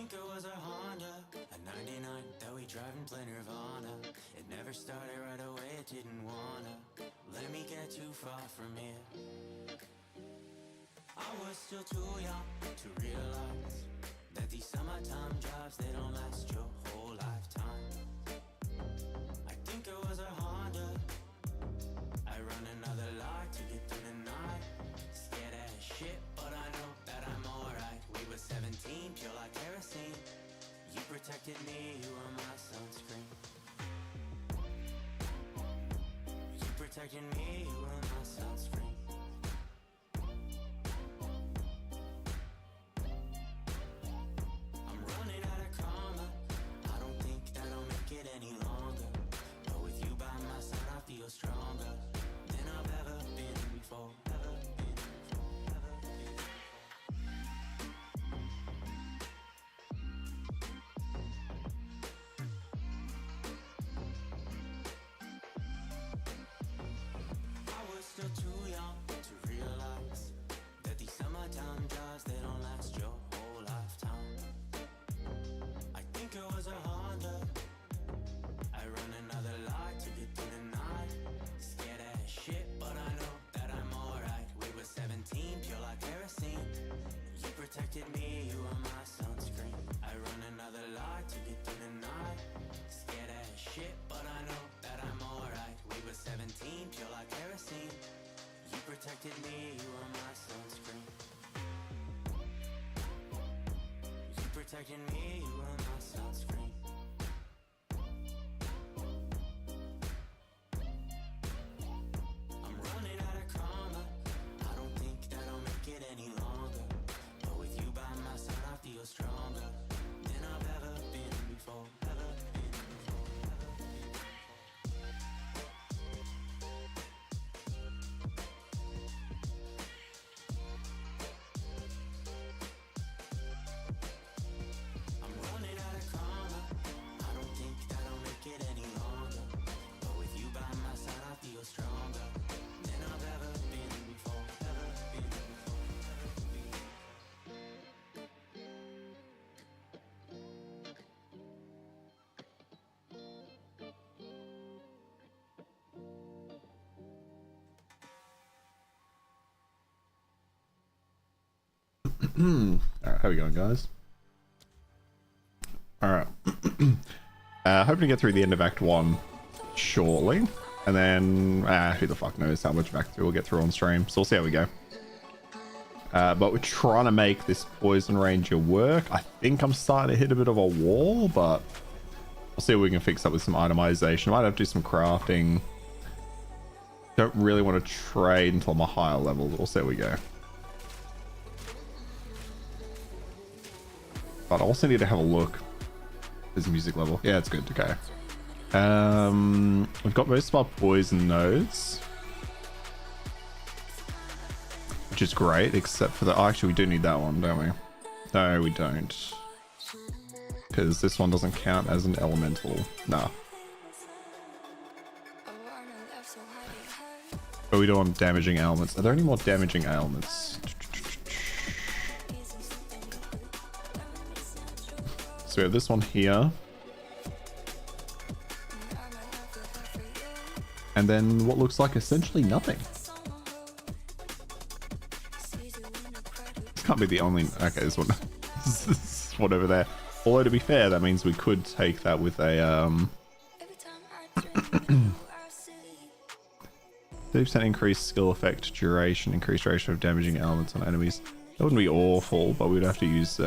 think it was a Honda, a 99 that we drive and play Nirvana. It never started right away, it didn't wanna let me get too far from here. I was still too young to realize that these summertime jobs, they don't last your whole lifetime. I think it was a Honda, I run another lot to get through the night. Scared as shit, but I know that I'm alright. We were 17, pure like kerosene. You protected me, you were my sunscreen. You protected me, you were my sunscreen. I'm running out of karma, I don't think that I'll make it any longer. But with you by my side I feel stronger than I've ever been before. Still too young to realize that these summertime jobs, they don't last your whole lifetime. I think it was a Honda, I run another lot to get through the night. Scared as shit, but I know that I'm alright. We were 17, pure like kerosene. You protected me, you were my sunscreen. I run another lot to get through the night. Scared as shit, but I know that I'm alright. We were 17, pure like kerosene. You protected me, you were my sunscreen. You protected me, you were my sunscreen. I'm running out of karma, I don't think that I'll make it any longer. But with you by my side I feel stronger than I've ever been before. Alright, how we going, guys? Alright. Hoping to get through the end of Act 1 shortly. And then, who the fuck knows how much of Act 2 we'll get through on stream. So we'll see how we go. But we're trying to make this Poison Ranger work. I think I'm starting to hit a bit of a wall, but we'll see if we can fix up with some itemization. I might have to do some crafting. Don't really want to trade until I'm a higher level, but we'll see how we go. But I also need to have a look. There's a music level. Yeah, it's good. Okay. We've got most of our poison nodes, which is great, except for the... Oh, actually, we do need that one, don't we? No, we don't. Because this one doesn't count as an elemental. Nah. But we do want damaging elements. Are there any more damaging elements? So we have this one here. And then what looks like essentially nothing. This can't be the only... Okay, this one. This is one over there. Although to be fair, that means we could take that with a 30% increased skill effect duration, increased ratio of damaging elements on enemies. That wouldn't be awful, but we'd have to use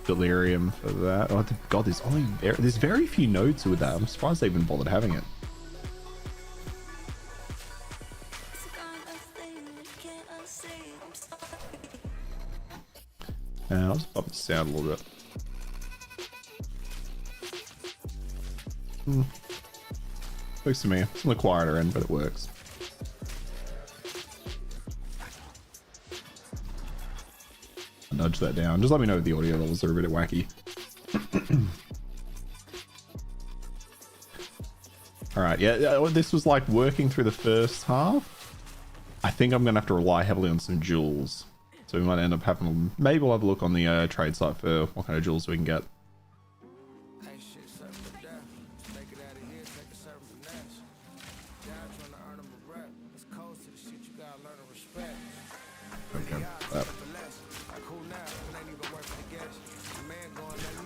delirium for that. Oh god, there's very few nodes with that. I'm surprised they even bothered having it. I'll just bump the sound a little bit. Works to me. It's on the quieter end, but it works. I'll nudge that down. Just let me know if the audio levels are a bit wacky. Alright, yeah, this was like working through the first half. I think I'm going to have to rely heavily on some jewels So we might end up having, maybe we'll have a look on the trade site for what kind of jewels we can get. Okay.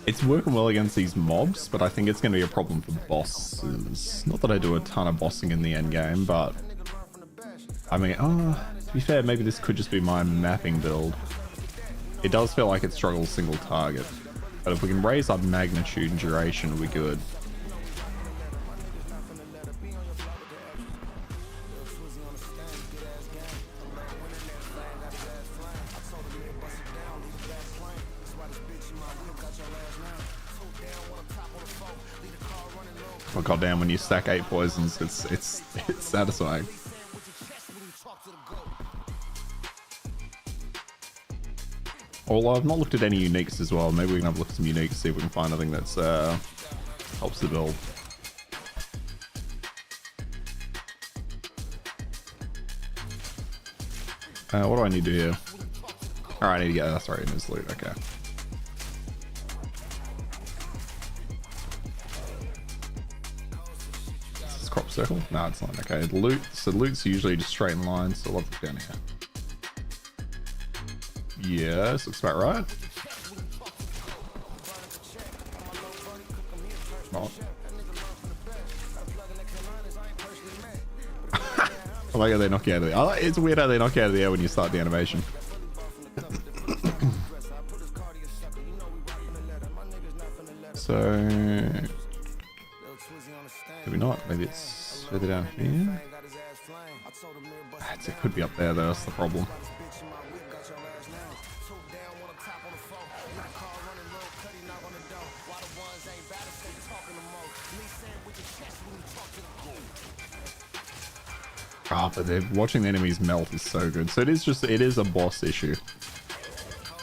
It's working well against these mobs, but I think it's going to be a problem for bosses. Not that I do a ton of bossing in the end game, but I mean, to be fair, maybe this could just be my mapping build. It does feel like it struggles single target, but if we can raise our magnitude and duration, we'll be good. Oh goddamn! When you stack 8 poisons, it's satisfying. Although I've not looked at any uniques as well. Maybe we can have a look at some uniques, see if we can find anything that's helps the build. What do I need to do here? Alright, I need to get that's right in his loot. Okay. Crop circle? No, it's not. Okay, loot. So loot's usually just straight in line, so let's look down here. Yes, looks about right. Not. I like how they knock you out of the air. It's weird how they knock you out of the air when you start the animation. So maybe not. Maybe it's further down here. It could be up there though, that's the problem. Ah, but watching the enemies melt is so good. So it is a boss issue.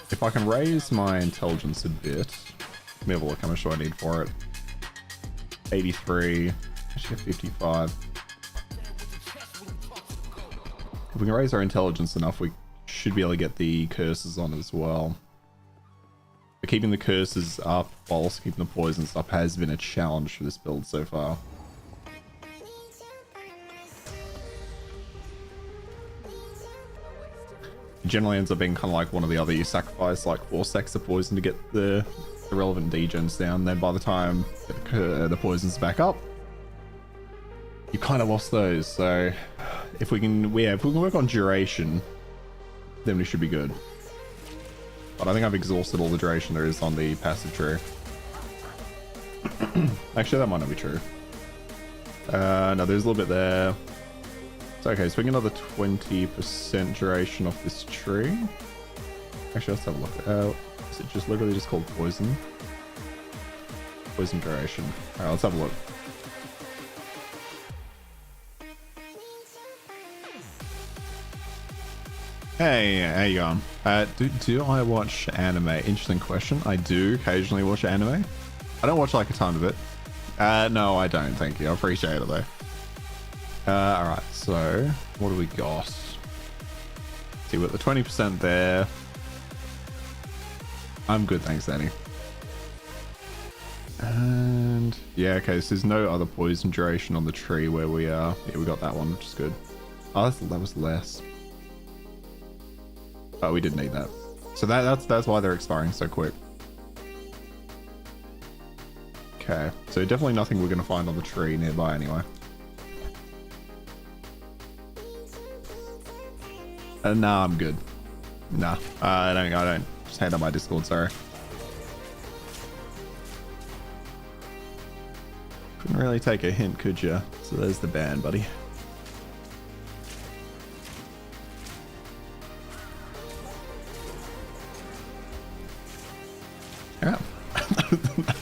If I can raise my intelligence a bit, let me have a look. How much do I need for it? 83. I should get 55. If we can raise our intelligence enough, we should be able to get the curses on as well. But keeping the curses up while also keeping the poisons up has been a challenge for this build so far. It generally ends up being kind of like one or the other. You sacrifice like 4 stacks of poison to get the relevant degens down. Then by the time the poison's back up, you kind of lost those. So if we can work on duration, then we should be good. But I think I've exhausted all the duration there is on the passive tree. Actually, that might not be true. No, there's a little bit there. It's okay, so we get another 20% duration off this tree. Actually, let's have a look. Is it just literally just called poison? Poison duration. Alright, let's have a look. Hey, how you going? Do I watch anime? Interesting question. I do occasionally watch anime. I don't watch like a ton of it. No, I don't, thank you. I appreciate it though. Alright, so what do we got? See, we've got the 20% there. I'm good, thanks, Danny. And yeah, okay, so there's no other poison duration on the tree where we are. Yeah, we got that one, which is good. Oh, that was less. Oh, we didn't need that. So that's why they're expiring so quick. Okay, so definitely nothing we're gonna find on the tree nearby anyway. Nah, I'm good. Nah, I don't. Just hand on my Discord, sorry. Couldn't really take a hint, could ya? So there's the ban, buddy. Yeah.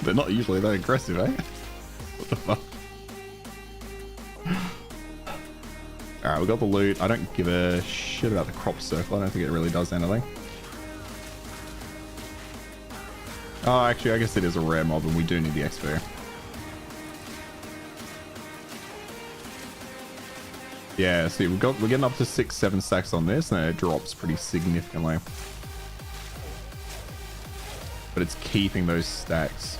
They're not usually that aggressive, eh? What the fuck? Alright, we got the loot. I don't give a shit about the crop circle. I don't think it really does anything. Oh, actually, I guess it is a rare mob and we do need the XP. Yeah, see, we're getting up to 6-7 stacks on this, and it drops pretty significantly. But it's keeping those stacks.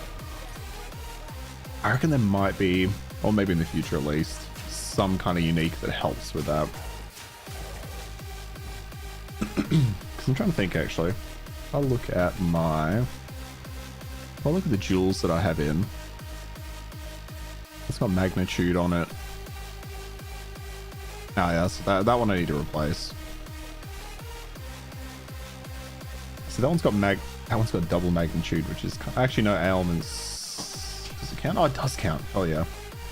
I reckon there might be, or maybe in the future at least, some kind of unique that helps with that. I'm trying to think actually. If I look at the jewels that I have in. It's got magnitude on it. Ah, yeah, so that one I need to replace. So that one's got double magnitude, which is actually no ailments. Does it count? Oh, it does count. Oh yeah.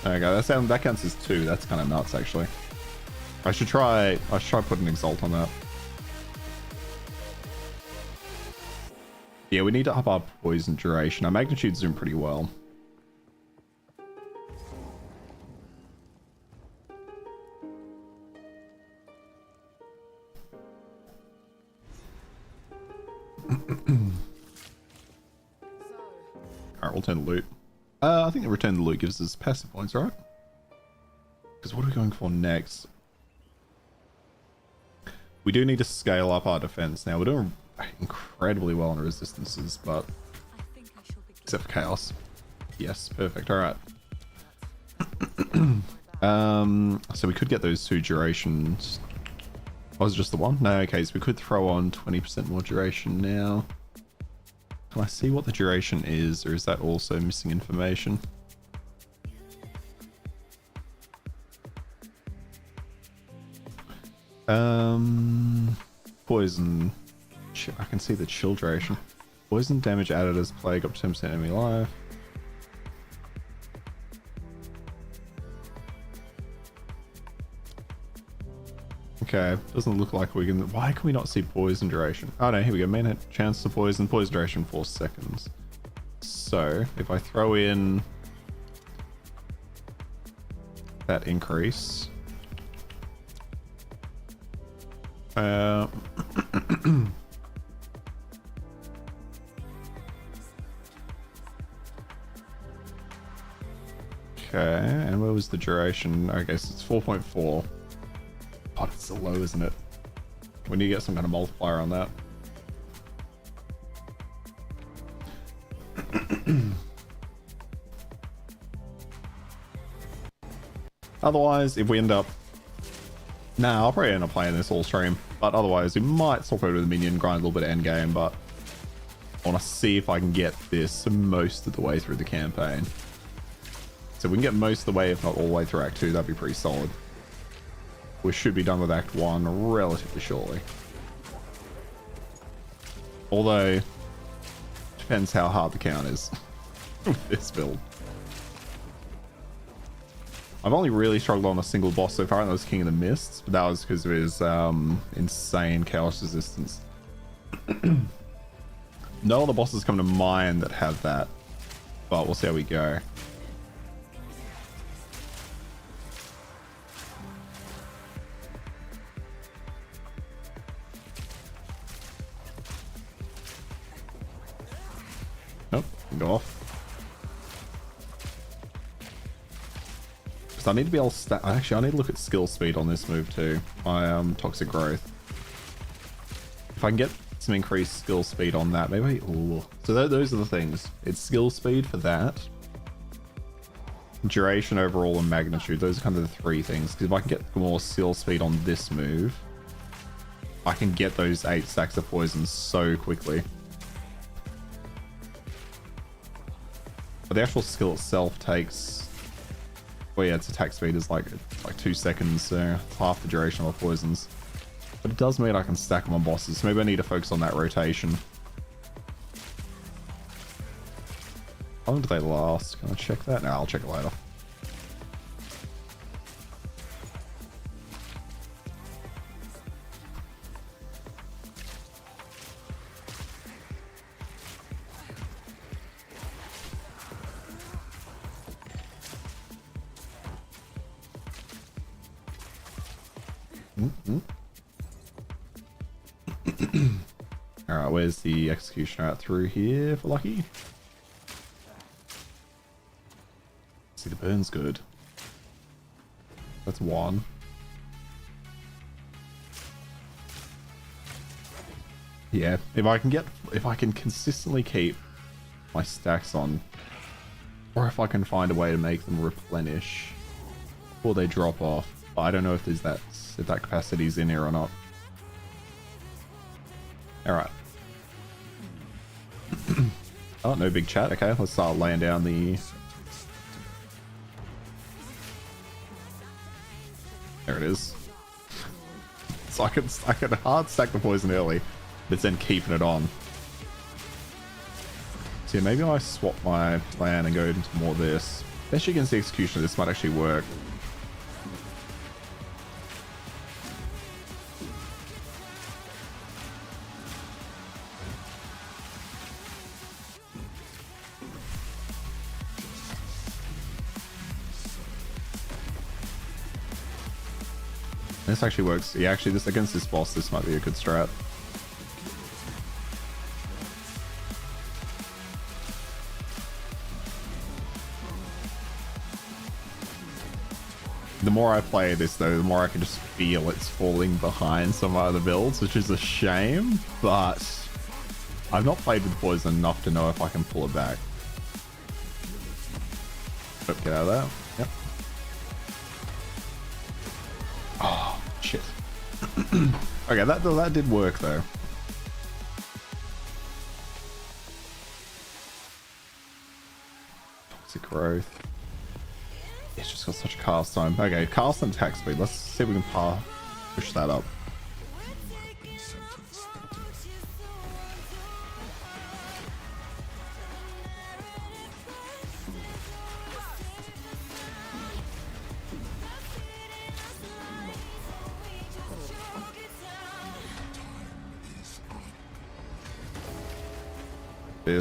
There we go. That counts as 2. That's kind of nuts actually. I should try putting Exalt on that. Yeah, we need to up our poison duration. Our magnitude's doing pretty well. Alright, we'll turn the loot. I think the return the loot gives us passive points, right? Because what are we going for next? We do need to scale up our defense now. We're doing incredibly well on resistances, but except for chaos. Yes, perfect. All right. So we could get those 2 durations. Oh, was it just the one? No, okay, so we could throw on 20% more duration now. Can I see what the duration is, or is that also missing information? Poison. I can see the chill duration. Poison damage added as plague up to 10% enemy life. Okay, doesn't look like we can. Why can we not see poison duration? Oh no, here we go. Main chance to poison duration 4 seconds. So if I throw in that increase, okay, and what was the duration? I guess it's 4.4. God, it's so low, isn't it? We need to get some kind of multiplier on that. Otherwise, if we end up... Nah, I'll probably end up playing this all stream. But otherwise, we might swap over to the minion, grind a little bit of endgame, but I want to see if I can get this most of the way through the campaign. So if we can get most of the way, if not all the way through Act 2, that'd be pretty solid. We should be done with Act 1 relatively shortly. Although, depends how hard the count is with this build. I've only really struggled on a single boss so far, and that was King of the Mists, but that was because of his insane chaos resistance. No other bosses come to mind that have that, but we'll see how we go. Nope, go off. I need to be able to actually, I need to look at skill speed on this move too. My toxic growth. If I can get some increased skill speed on that, maybe. Ooh. So those are the things. It's skill speed for that. Duration overall and magnitude. Those are kind of the 3 things. Because if I can get more skill speed on this move, I can get those 8 stacks of poison so quickly. But the actual skill itself takes... Well, yeah, its attack speed is like 2 seconds, so it's half the duration of my poisons. But it does mean I can stack them on bosses, so maybe I need to focus on that rotation. How long do they last? Can I check that? No, I'll check it later. Alright, where's the executioner out through here for lucky? See, the burn's good. That's 1. Yeah, if I can consistently keep my stacks on, or if I can find a way to make them replenish before they drop off. But I don't know if if that capacity's in here or not. All right. Oh, no big chat. Okay, let's start laying down the. There it is. So I can hard stack the poison early, but then keeping it on. So yeah, maybe I swap my plan and go into more of this. Especially against the executioner, this might actually work. This actually works. Yeah, actually, this against this boss, this might be a good strat. The more I play this, though, the more I can just feel it's falling behind some other builds, which is a shame, but I've not played with poison enough to know if I can pull it back. Get out of there. Yep. Oh, shit. Okay, that did work, though. Toxic growth. It's just got such a cast time. Okay, cast and attack speed. Let's see if we can push that up.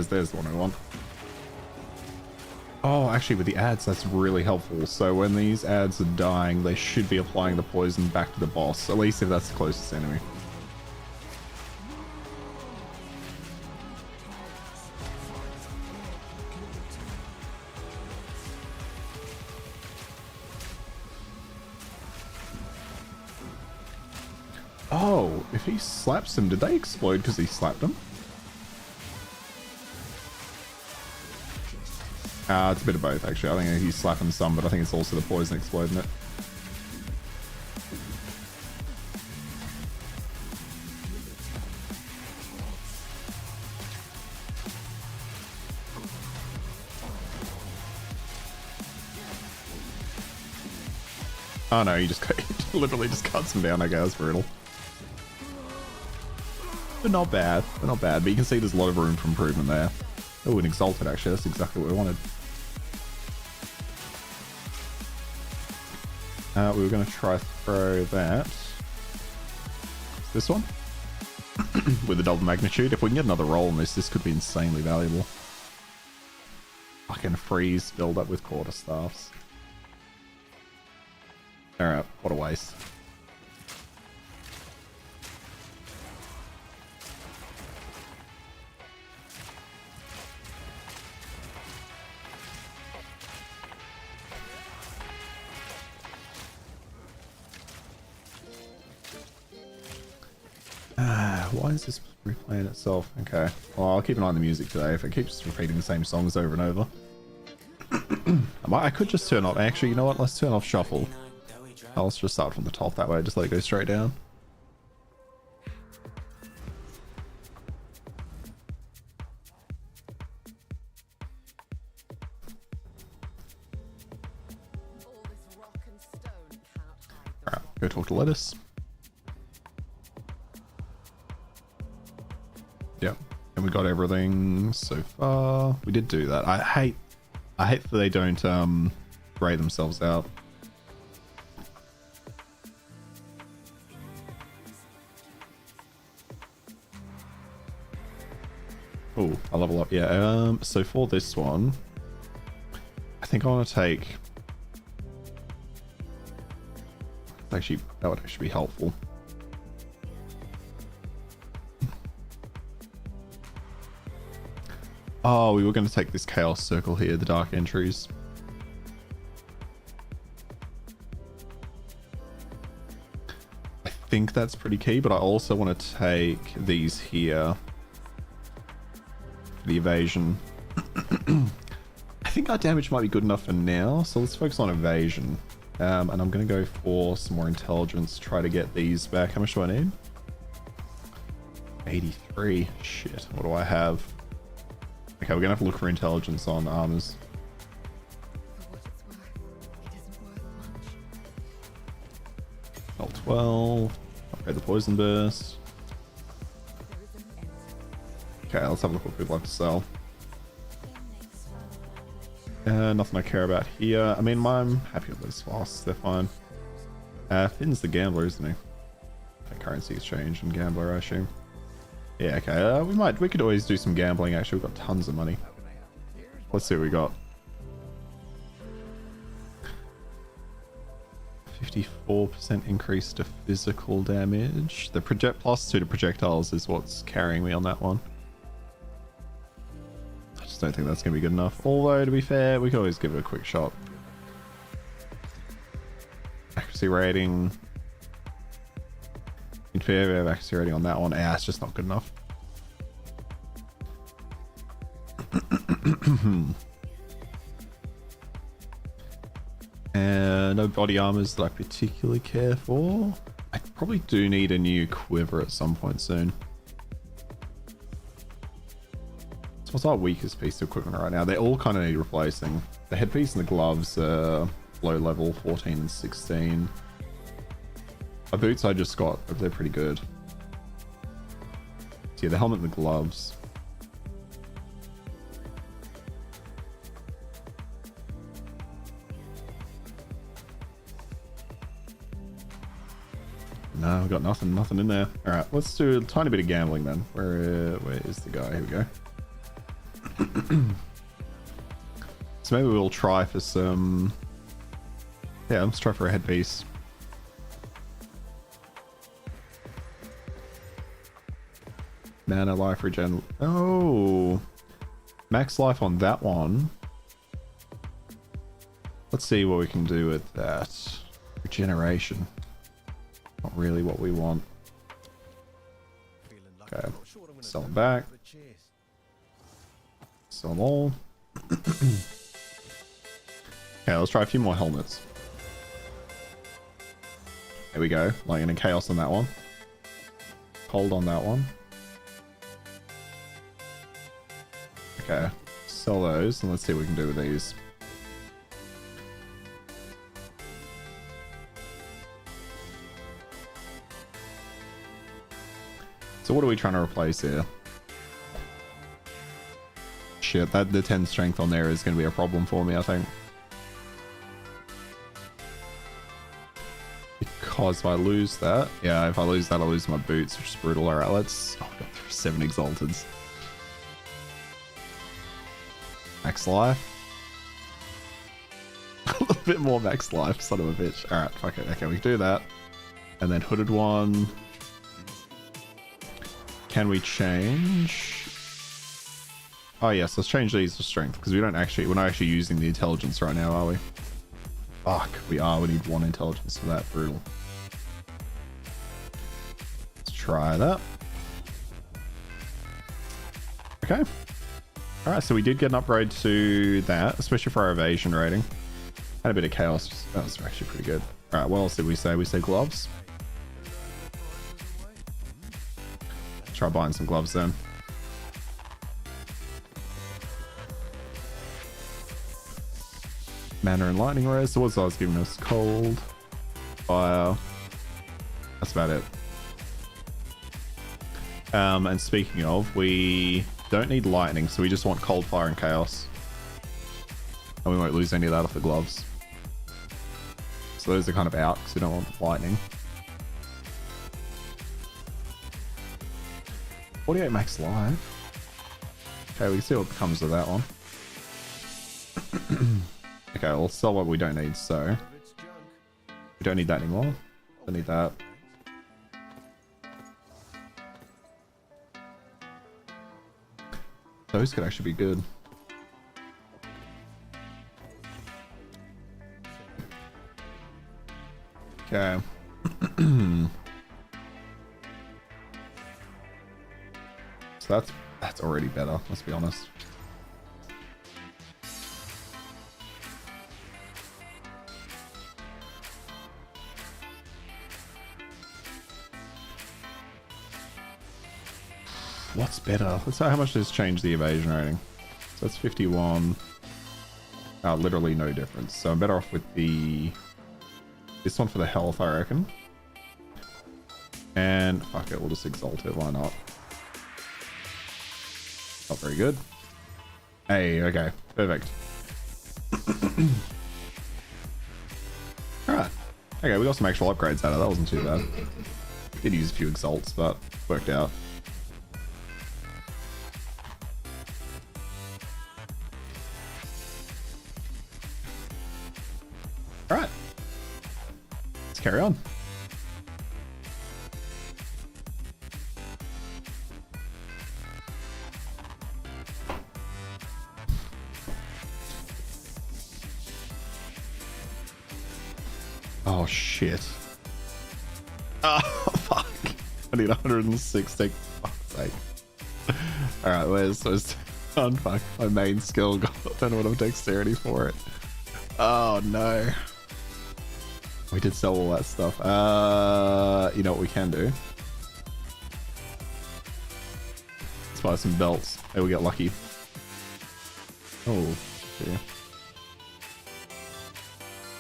There's the one I want. Oh, actually, with the ads, that's really helpful. So when these ads are dying, they should be applying the poison back to the boss, at least if that's the closest enemy. Oh, if he slaps him, did they explode because he slapped him? It's a bit of both, actually. I think he's slapping some, but I think it's also the poison exploding it. Oh no, he literally just cuts him down. Okay, that's brutal. But not bad. But you can see there's a lot of room for improvement there. Oh, an Exalted, actually. That's exactly what we wanted. We were going to try throw that. This one? With the double magnitude. If we can get another roll on this could be insanely valuable. Fucking freeze build up with quarterstaffs. Alright, what a waste. Why is this replaying itself? Okay. Well, I'll keep an eye on the music today. If it keeps repeating the same songs over and over. I could just turn off... Actually, you know what? Let's turn off shuffle. Let's just start from the top that way. Just let it go straight down. Alright, go talk to Lettuce. Yep, and we got everything so far. We did do that. I hate that they don't grade themselves out. Oh, I level up. Yeah. So for this one, I think I want to take. Actually, that would actually be helpful. Oh, we were going to take this Chaos Circle here, the Dark Entries. think that's pretty key, but I also want to take these here for the evasion. I think our damage might be good enough for now, so let's focus on evasion. And I'm going to go for some more intelligence, try to get these back. How much do I need? 83. Shit, what do I have? Okay, we're going to have to look for intelligence on armors. Level 12. Upgrade the poison burst. Okay, let's have a look what people have to sell. Nothing I care about here. I mean, I'm happy with those flasks. They're fine. Finn's the gambler, isn't he? Okay, currency exchange and gambler, I assume. Yeah, okay. We could always do some gambling. Actually, we've got tons of money. Let's see what we got. 54% increase to physical damage. The project +2 to projectiles is what's carrying me on that one. I just don't think that's going to be good enough. Although, to be fair, we could always give it a quick shot. Accuracy rating. In favor of accuracy rating on that one. Yeah, it's just not good enough. And no body armors that I particularly care for. I probably do need a new quiver at some point soon. So what's our weakest piece of equipment right now? They all kind of need replacing. The headpiece and the gloves are low level, 14 and 16. My boots I just got, but they're pretty good. So yeah, the helmet and the gloves. No, we've got nothing in there. All right, let's do a tiny bit of gambling then. Where is the guy? Here we go. So maybe we'll try for some... Yeah, let's try for a headpiece. Mana, life, regen. Oh! Max life on that one. Let's see what we can do with that. Regeneration. Not really what we want. Okay, sell them back. Sell them all. Okay, let's try a few more helmets. There we go. Lightning and chaos on that one. Cold on that one. Okay, sell those and let's see what we can do with these. So what are we trying to replace here? Shit, the 10 strength on there is going to be a problem for me, I think. Because if I lose that... Yeah, if I lose that, I lose my boots, which is brutal. Alright, let's... Oh, we got 7 exalteds. Max life. A little bit more max life, son of a bitch. Alright, fuck it. Okay, we can do that. And then hooded one... Can we change? Oh yes, let's change these to strength because we're not actually using the intelligence right now, are we? Fuck, we are. We need 1 intelligence for that. Brutal. Let's try that. Okay. All right, so we did get an upgrade to that, especially for our evasion rating. Had a bit of chaos. That was actually pretty good. All right, what else did we say? We said gloves. Try buying some gloves then. Mana and lightning res. So what's I was giving us? Cold, fire. That's about it. And speaking of, we don't need lightning, so we just want cold, fire, and chaos. And we won't lose any of that off the gloves. So those are kind of out because we don't want lightning. 48 max life. Okay, we can see what comes of that one. Okay, we'll sell what we don't need, so... We don't need that anymore. Don't need that. Those could actually be good. Okay. So that's already better, let's be honest. What's better? Let's know how much this changed the evasion rating. So that's 51. Literally no difference. So I'm better off with this one for the health, I reckon. And fuck it, we'll just exalt it. Why not? Not very good. Hey, okay, perfect. Alright. Okay, we got some actual upgrades out of that. That wasn't too bad. Did use a few exalts, but worked out. Alright. Let's carry on. Oh shit. Oh fuck. I need 160. Fuck's sake. Alright, where's on fuck my main skill got? I don't know what I'm dexterity for it. Oh no. We did sell all that stuff. You know what we can do? Let's buy some belts. Maybe we get lucky. Oh, yeah.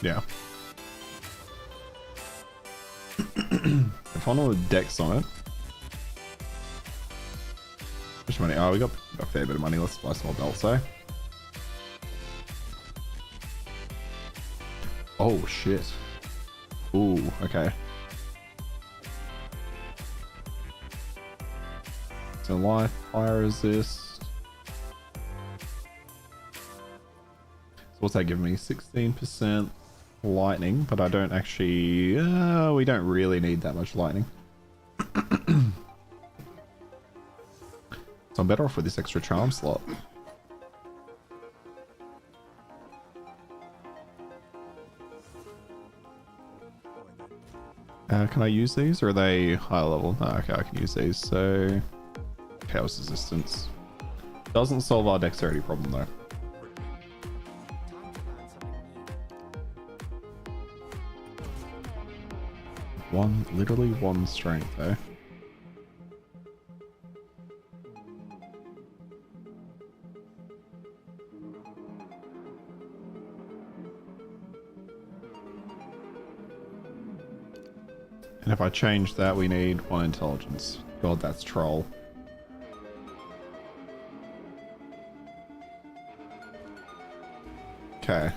Yeah. If I know the dex on it. How much money? Oh, we got a fair bit of money. Let's buy some more belts, eh? Oh shit. Ooh, okay. So life, fire resist. So what's that giving me? 16% lightning, but I don't actually... we don't really need that much lightning. So I'm better off with this extra charm slot. Can I use these, or are they high level? Oh, okay, I can use these. So, chaos resistance doesn't solve our dexterity problem though. Literally one strength though. And if I change that, we need 1 intelligence. God, that's troll. Okay.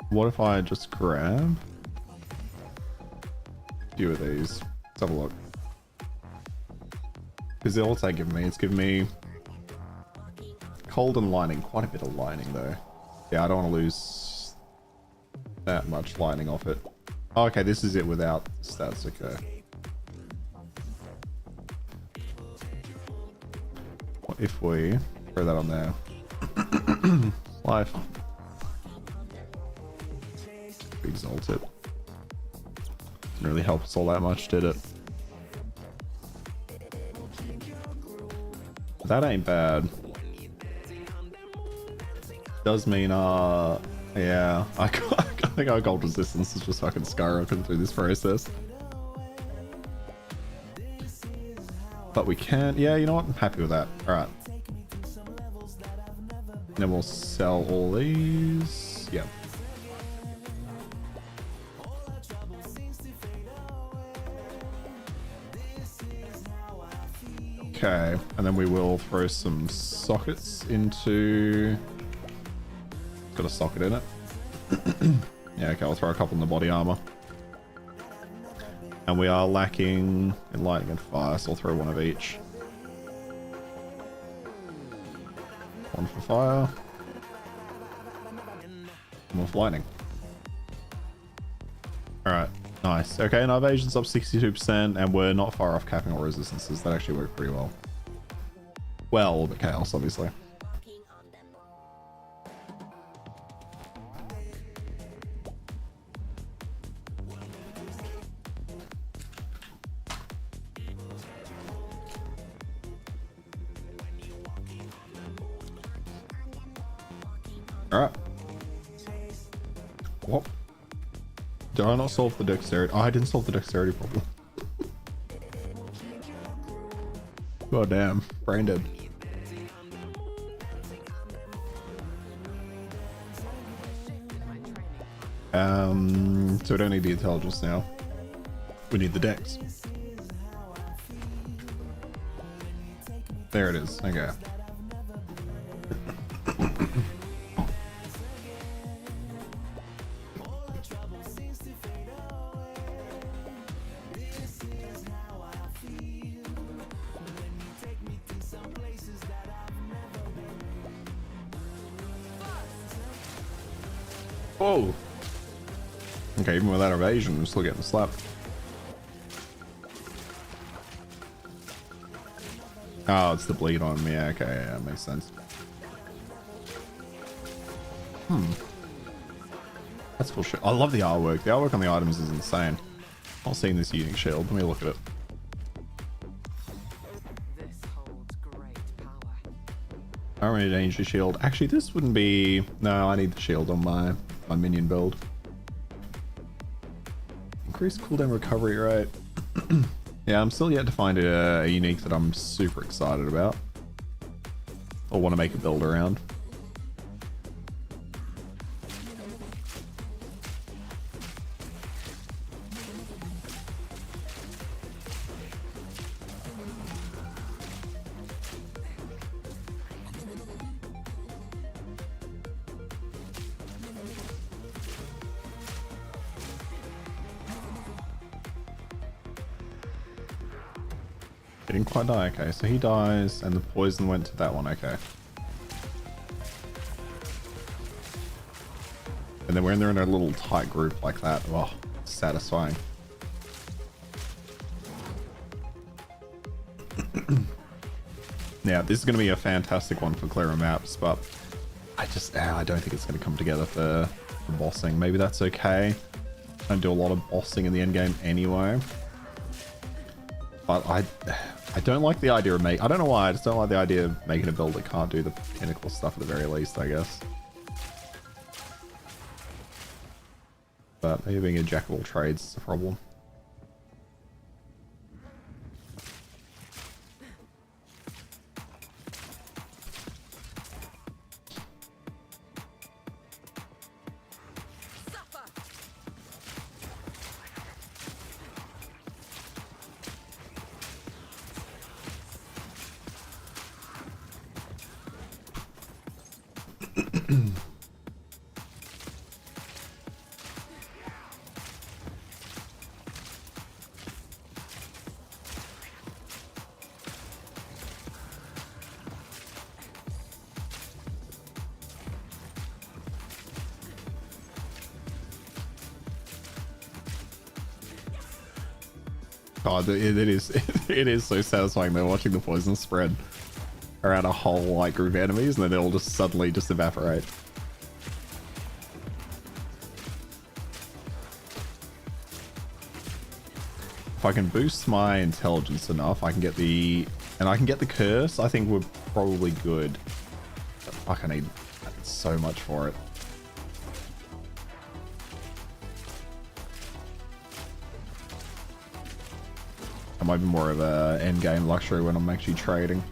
What if I just grab a few of these? Let's have a look. Because what's that giving me? It's giving me cold and lightning. Quite a bit of lightning though. Yeah, I don't want to lose that much lightning off it. Oh, okay, this is it without stats. Okay. What if we throw that on there? Life. Exalt it. Didn't really help us all that much, did it? That ain't bad. Does mean, yeah, I think our gold resistance is just fucking skyrocketing through this process. But we can, yeah, you know what? I'm happy with that. Alright. Then we'll sell all these. Yep. Okay, and then we will throw some sockets into... It's got a socket in it. Yeah, okay, I'll throw a couple in the body armor. And we are lacking in lightning and fire, so I'll throw one of each. One for fire. One for lightning. Alright, nice. Okay, and our evasion's up 62%, and we're not far off capping all resistances. That actually worked pretty well. Well, but chaos, obviously. All right. What? Did I not solve the dexterity? Oh, I didn't solve the dexterity problem. Oh, damn. Brain dead. So we don't need the intelligence now. We need the dex. There it is. Okay. Whoa. Okay, even without evasion, we're still getting slapped. Oh, it's the bleed on me. Okay, yeah, makes sense. That's cool shit. I love the artwork. The artwork on the items is insane. I've seen this unique shield. Let me look at it. This holds great power. I don't really danger shield. Actually, this wouldn't be... No, I need the shield on my minion build. Increased cooldown recovery rate. Yeah, I'm still yet to find a unique that I'm super excited about. Or want to make a build around. He didn't quite die. Okay, so he dies and the poison went to that one. Okay. And then when they're in a little tight group like that, oh, satisfying. Yeah, this is going to be a fantastic one for clearer maps, but I don't think it's going to come together for bossing. Maybe that's okay. I don't do a lot of bossing in the end game anyway. But I don't like the idea of I don't know why, I just don't like the idea of making a build that can't do the pinnacle stuff at the very least, I guess. But maybe being a jack of all trades is a problem. God, it is it is so satisfying though, watching the poison spread around a whole like group of enemies and then they'll just suddenly just evaporate. If I can boost my intelligence enough, I can get the curse, I think we're probably good. But fuck, I need so much for it. That might be more of a end game luxury when I'm actually trading.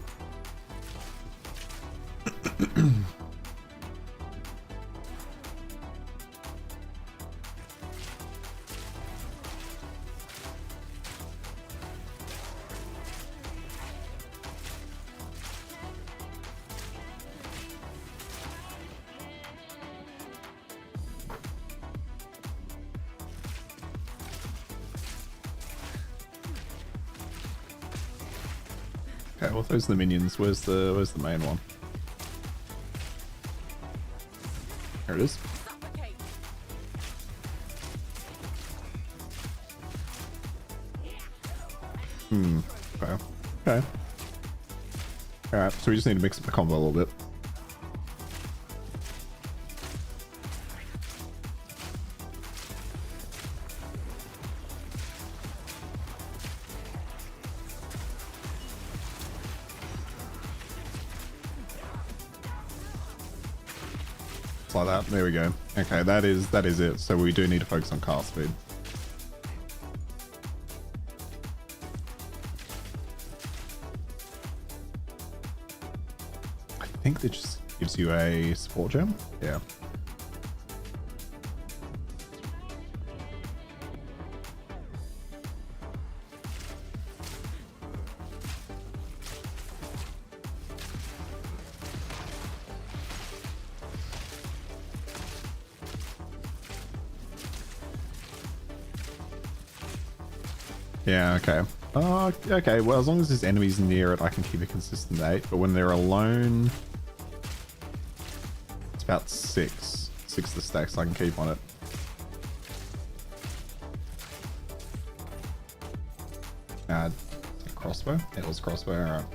Okay, well, those are the minions. Where's the main one? There it is. Okay. Okay. Alright, so we just need to mix up the combo a little bit. Just like that. There we go. Okay, that is it. So we do need to focus on cast speed. I think that just gives you a support gem. Yeah. Yeah, okay. Okay, well, as long as there's enemies near it, I can keep a consistent 8. But when they're alone, it's about 6. 6 the stacks I can keep on it. Crossbow? Yeah, it was crossbow, alright.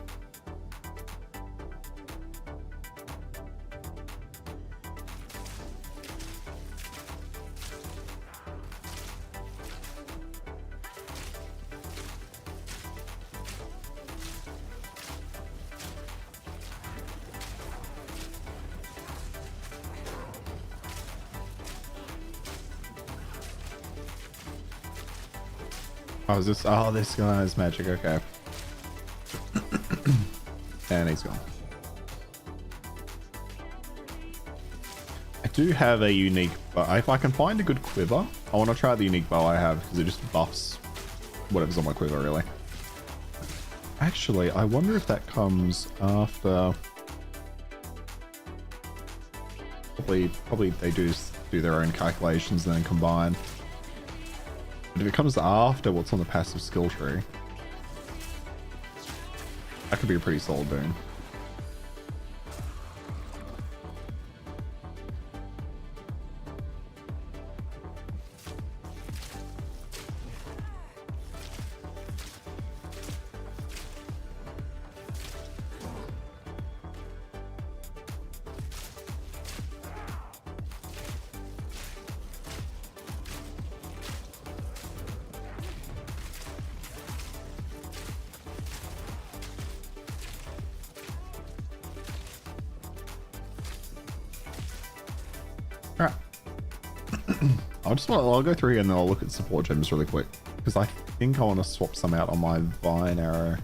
Oh, is this? Oh, this guy is magic. Okay. And he's gone. I do have a unique bow. If I can find a good quiver, I want to try the unique bow I have because it just buffs whatever's on my quiver, really. Actually, I wonder if that comes after. Probably they do their own calculations and then combine. But if it comes after what's on the passive skill tree, that could be a pretty solid boon. Alright. I'll go through here and then I'll look at support gems really quick. Because I think I want to swap some out on my vine arrow.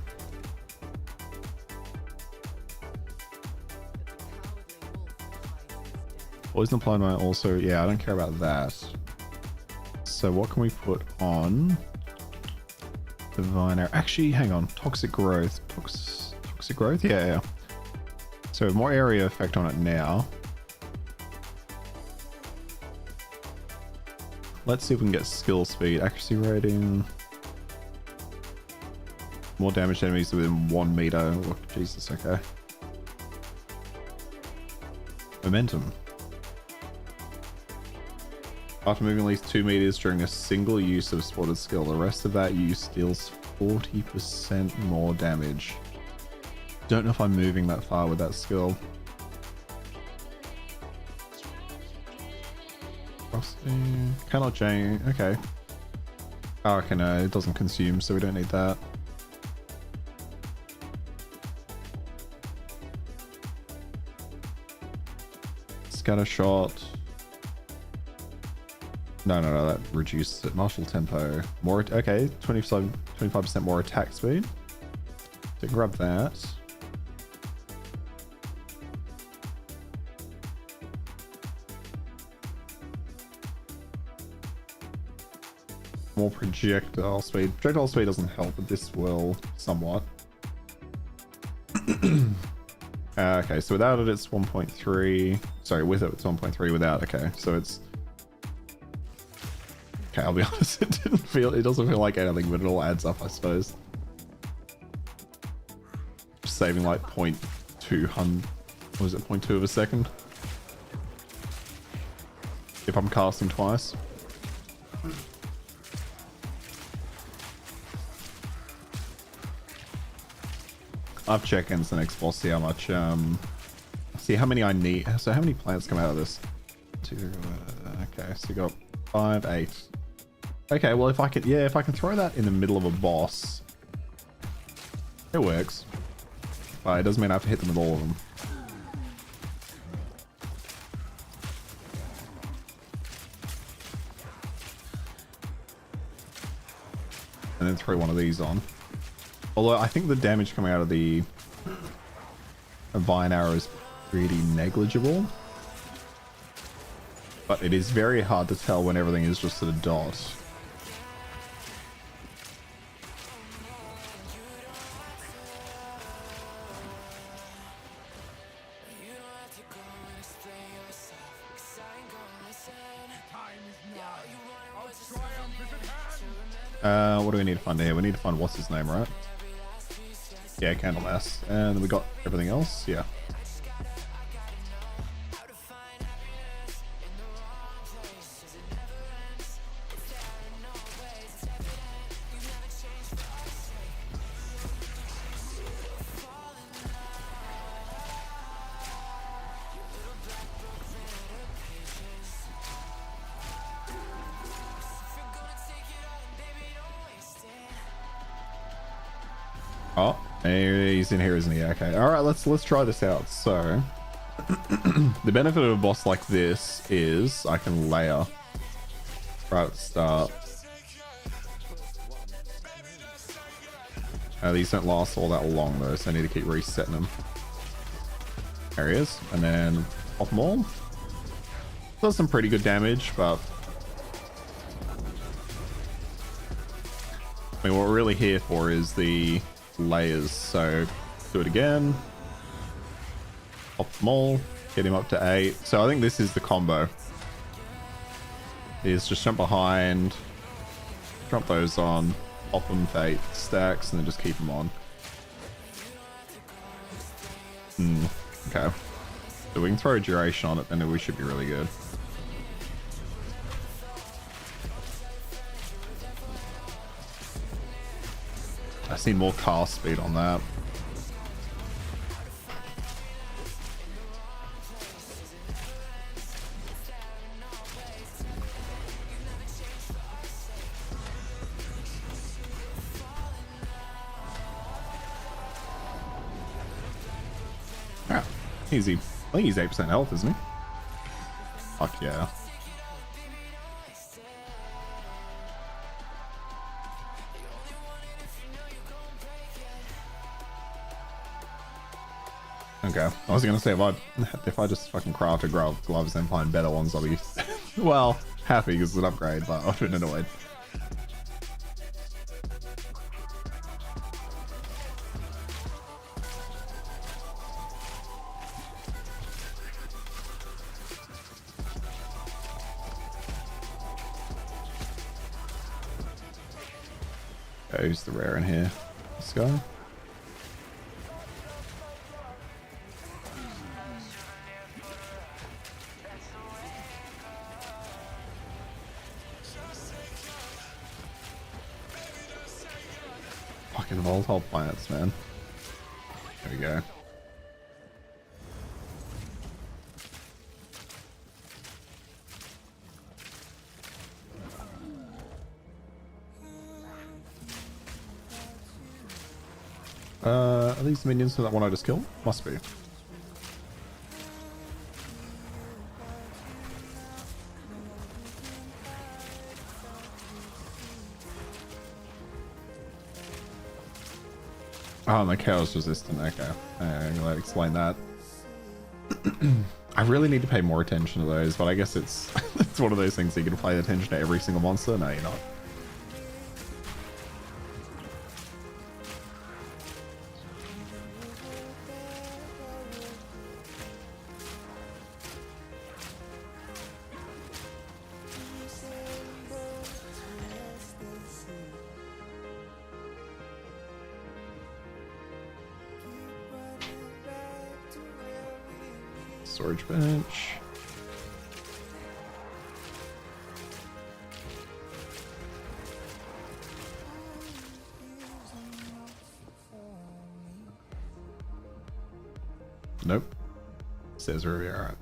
Poison applied on also, yeah, I don't care about that. So what can we put on the vine arrow? Actually, hang on. Toxic growth. Toxic growth? Yeah. So more area effect on it now. Let's see if we can get skill speed, accuracy rating. More damage to enemies within 1 meter. Oh, Jesus, okay. Momentum. After moving at least 2 meters during a single use of spotted skill, the rest of that use deals 40% more damage. Don't know if I'm moving that far with that skill. Cannot change. Okay. Oh, okay, no, it doesn't consume, so we don't need that. Scatter shot. No, that reduces it. Martial tempo. More. Okay, 25% more attack speed. So grab that. More projectile speed. Projectile speed doesn't help, but this will somewhat. Okay, so without it, it's 1.3. Sorry, with it, it's 1.3. Without, okay, so it's. Okay, I'll be honest, it doesn't feel like anything, but it all adds up, I suppose. Saving like 0.200. What was it, 0.2 of a second? If I'm casting twice. I'll check in the next boss, see how much, see how many I need. So how many plants come out of this? 2, okay, so you got 5, 8. Okay, well if I can, yeah, if I can throw that in the middle of a boss, it works. But it doesn't mean I have to hit them with all of them. and then throw one of these on. Although I think the damage coming out of the vine arrow is pretty negligible. But it is very hard to tell when everything is just at a dot. What do we need to find here? We need to find what's his name, right? Yeah, Candlemass. And then we got everything else. Yeah. Oh, he's in here, isn't he? Okay. All right, let's try this out. So, the benefit of a boss like this is I can layer right at the start. These don't last all that long though, so I need to keep resetting them. There he is, and then pop them all. Does some pretty good damage, but I mean, what we're really here for is the layers. So do it again, pop them all, get him up to 8. So I think this is the combo, is just jump behind, drop those on, pop them for 8 stacks, and then just keep them on. Okay, so we can throw a duration on it, then we should be really good. I see more cast speed on that. Yeah, easy. I think he's 8% health, isn't he? Fuck yeah. Okay, I was gonna say if I just fucking crafted gloves and find better ones, I'll be well happy because it's an upgrade, but I've been annoyed. Okay, who's the rare in here? This guy. Fucking volatile plants, man. There we go. Are these the minions for that one I just killed? Must be. Oh, and the chaos resistant. Okay, I'm gonna explain that. I really need to pay more attention to those, but I guess it's it's one of those things that you can pay attention to every single monster. No, you're not. Storage bench. Nope. Says Ruby, alright.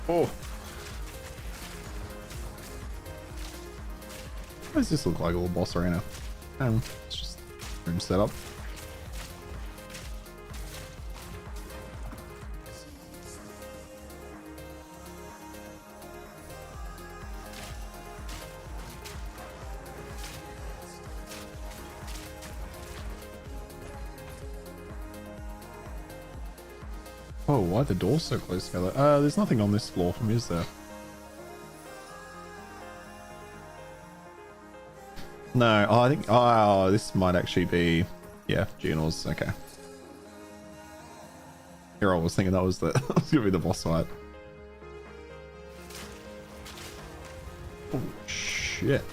Oh. Why does this look like a little boss arena? It's just room setup. Oh, why are the doors so close together? There's nothing on this floor from, is there? No, oh, I think, oh, this might actually be, yeah, Geonor's, okay. Here I was thinking that was the, that was gonna be the boss fight. Oh, shit.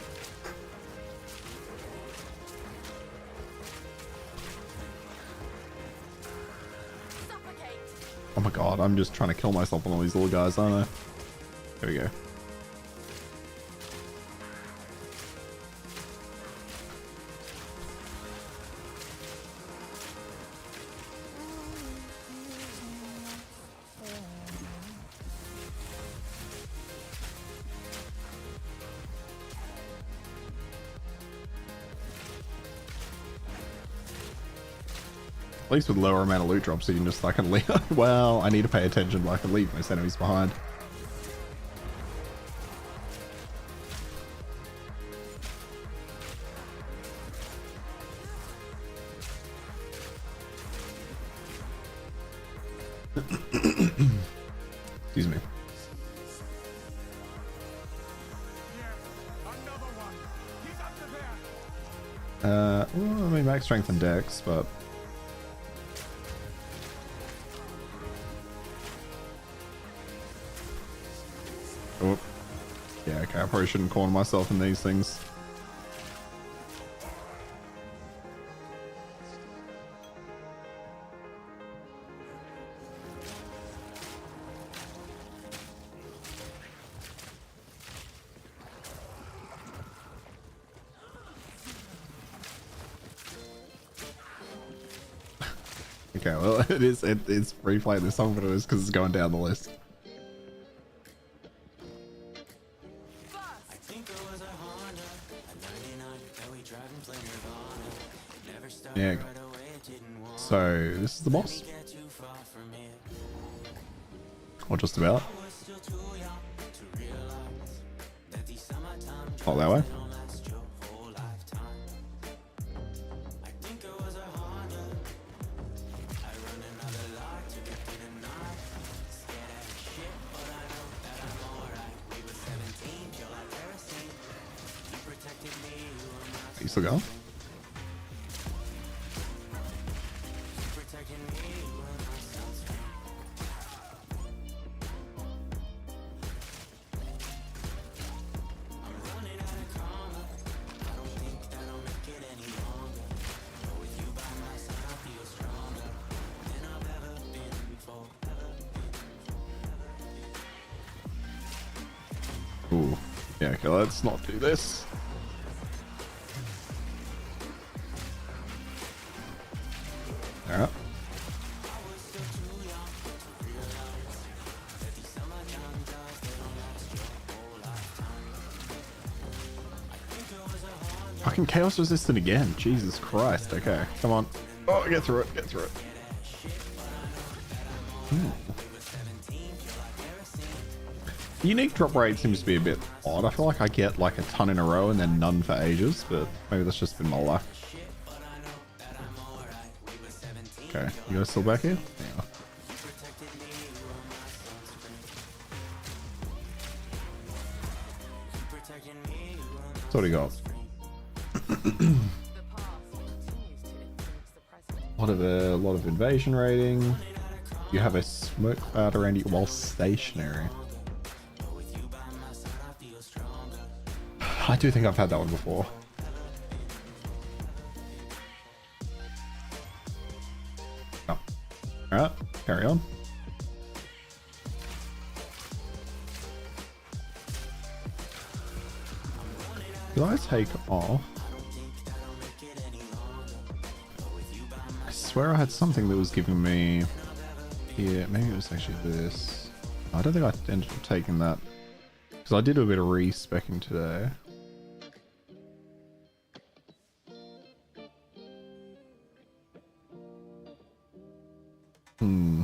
Oh my god, I'm just trying to kill myself on all these little guys, aren't I? There we go. At least with lower amount of loot drops, you can just fucking leave. Well, I need to pay attention, but I can leave most enemies behind. Excuse me. Well, I mean, max strength and dex, but oh, yeah, okay. I probably shouldn't corner myself in these things. Okay, well, it's replaying this song, but it is because it's going down the list. Yeah. So this is the boss. Or just about. Oh, that way. You still going? Ooh. Yeah, okay, let's not do this. Alright. Fucking chaos resistant again. Jesus Christ. Okay, come on. Oh, get through it. Get through it. Ooh. Unique drop rate seems to be a bit odd. I feel like I get like a ton in a row and then none for ages, but maybe that's just been my luck. Okay, you guys still back here? Yeah. That's what he got. A lot of invasion rating. You have a smoke cloud around you while stationary. I do think I've had that one before. Oh. Alright, carry on. Did I take off? I swear I had something that was giving me... Yeah, maybe it was actually this. I don't think I ended up taking that. Because I did a bit of re-speccing today. Hmm.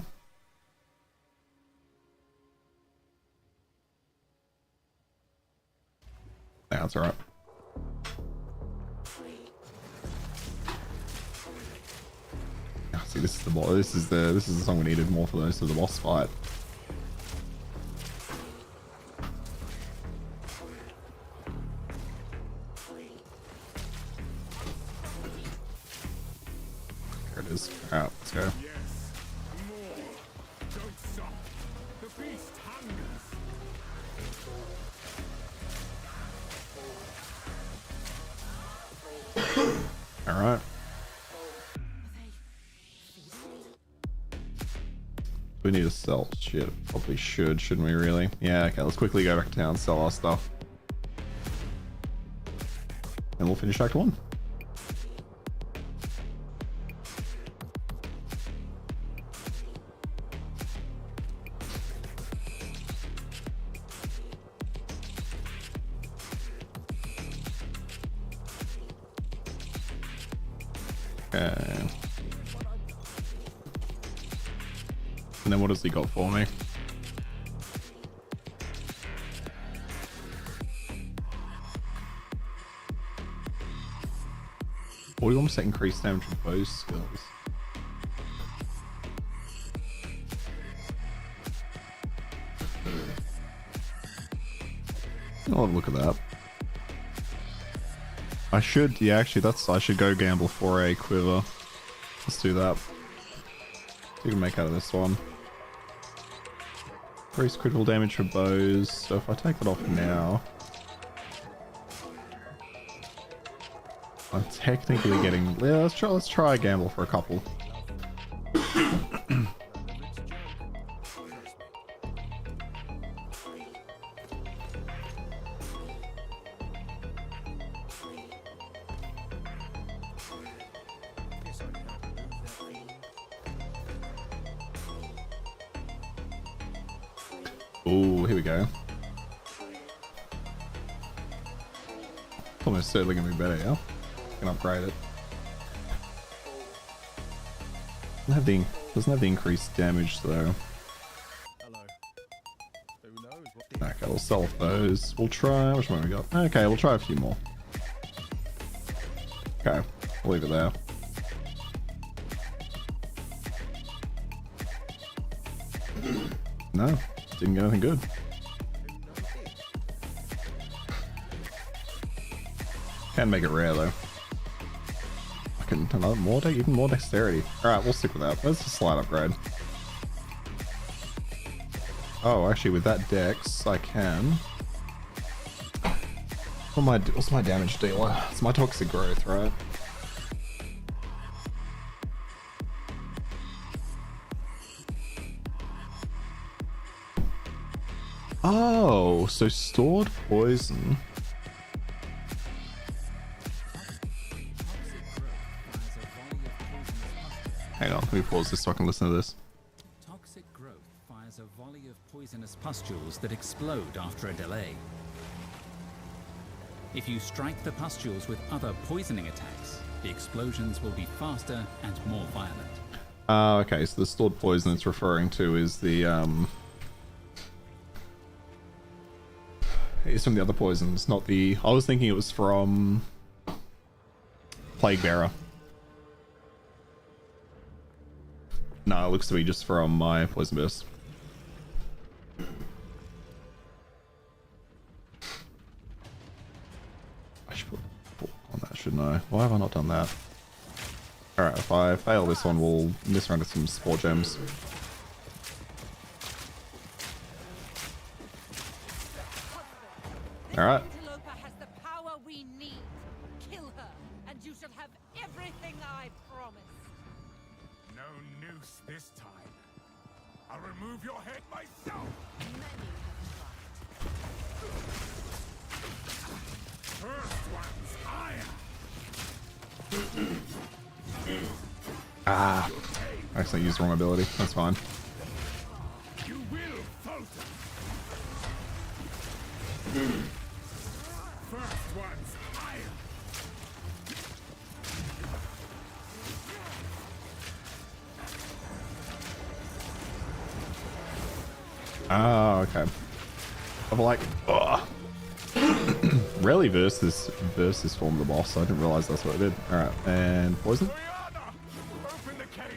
Yeah, that's alright. See, this is the boss. This is the song we needed more for the boss fight. There it is. All right, let's go. All right. We need to sell shit. Probably should, shouldn't we really? Yeah, okay, let's quickly go back to town, sell our stuff. And we'll finish Act 1. Okay. And then what has he got for me? 41% increased damage with bow skills. I'll have a look at that. I should, yeah, actually, I should go gamble for a quiver. Let's do that. You can make out of this one. Increase critical damage for bows. So if I take that off now, I'm technically getting. Yeah, let's try a gamble for a couple. Oh, here we go. Almost certainly gonna be better, yeah? Can upgrade it. Doesn't have the increased damage though. Okay, we'll sell off those. We'll try. Which one we got? Okay, we'll try a few more. Okay, we'll leave it there. No. Didn't get anything good. Can make it rare though. I can another more even more dexterity. Alright, we'll stick with that. That's a slight upgrade. Oh, actually with that dex I can. What's my damage dealer? It's my toxic growth, right? Oh, so stored poison. Hang on, let me pause this so I can listen to this. Toxic growth fires a volley of poisonous pustules that explode after a delay. If you strike the pustules with other poisoning attacks, the explosions will be faster and more violent. Okay, so the stored poison it's referring to is the it's from the other poisons, not the... I was thinking it was from Plague Bearer. No, it looks to be just from my poison burst. I should put on that, shouldn't I? Why have I not done that? Alright, if I fail this one, we'll miss around with some spore gems. Alright. Interloper has the power we need. Kill her, and you shall have everything I promised. No noose this time. I'll remove your head myself. Many have tried. First one's higher. Ah. I accidentally used the wrong ability. That's fine. You will falter. First one's higher. Oh, okay. I'm like, ugh. Rarely versus form of the boss. I didn't realize that's what I did. Alright, and poison? Rihanna, open the cage.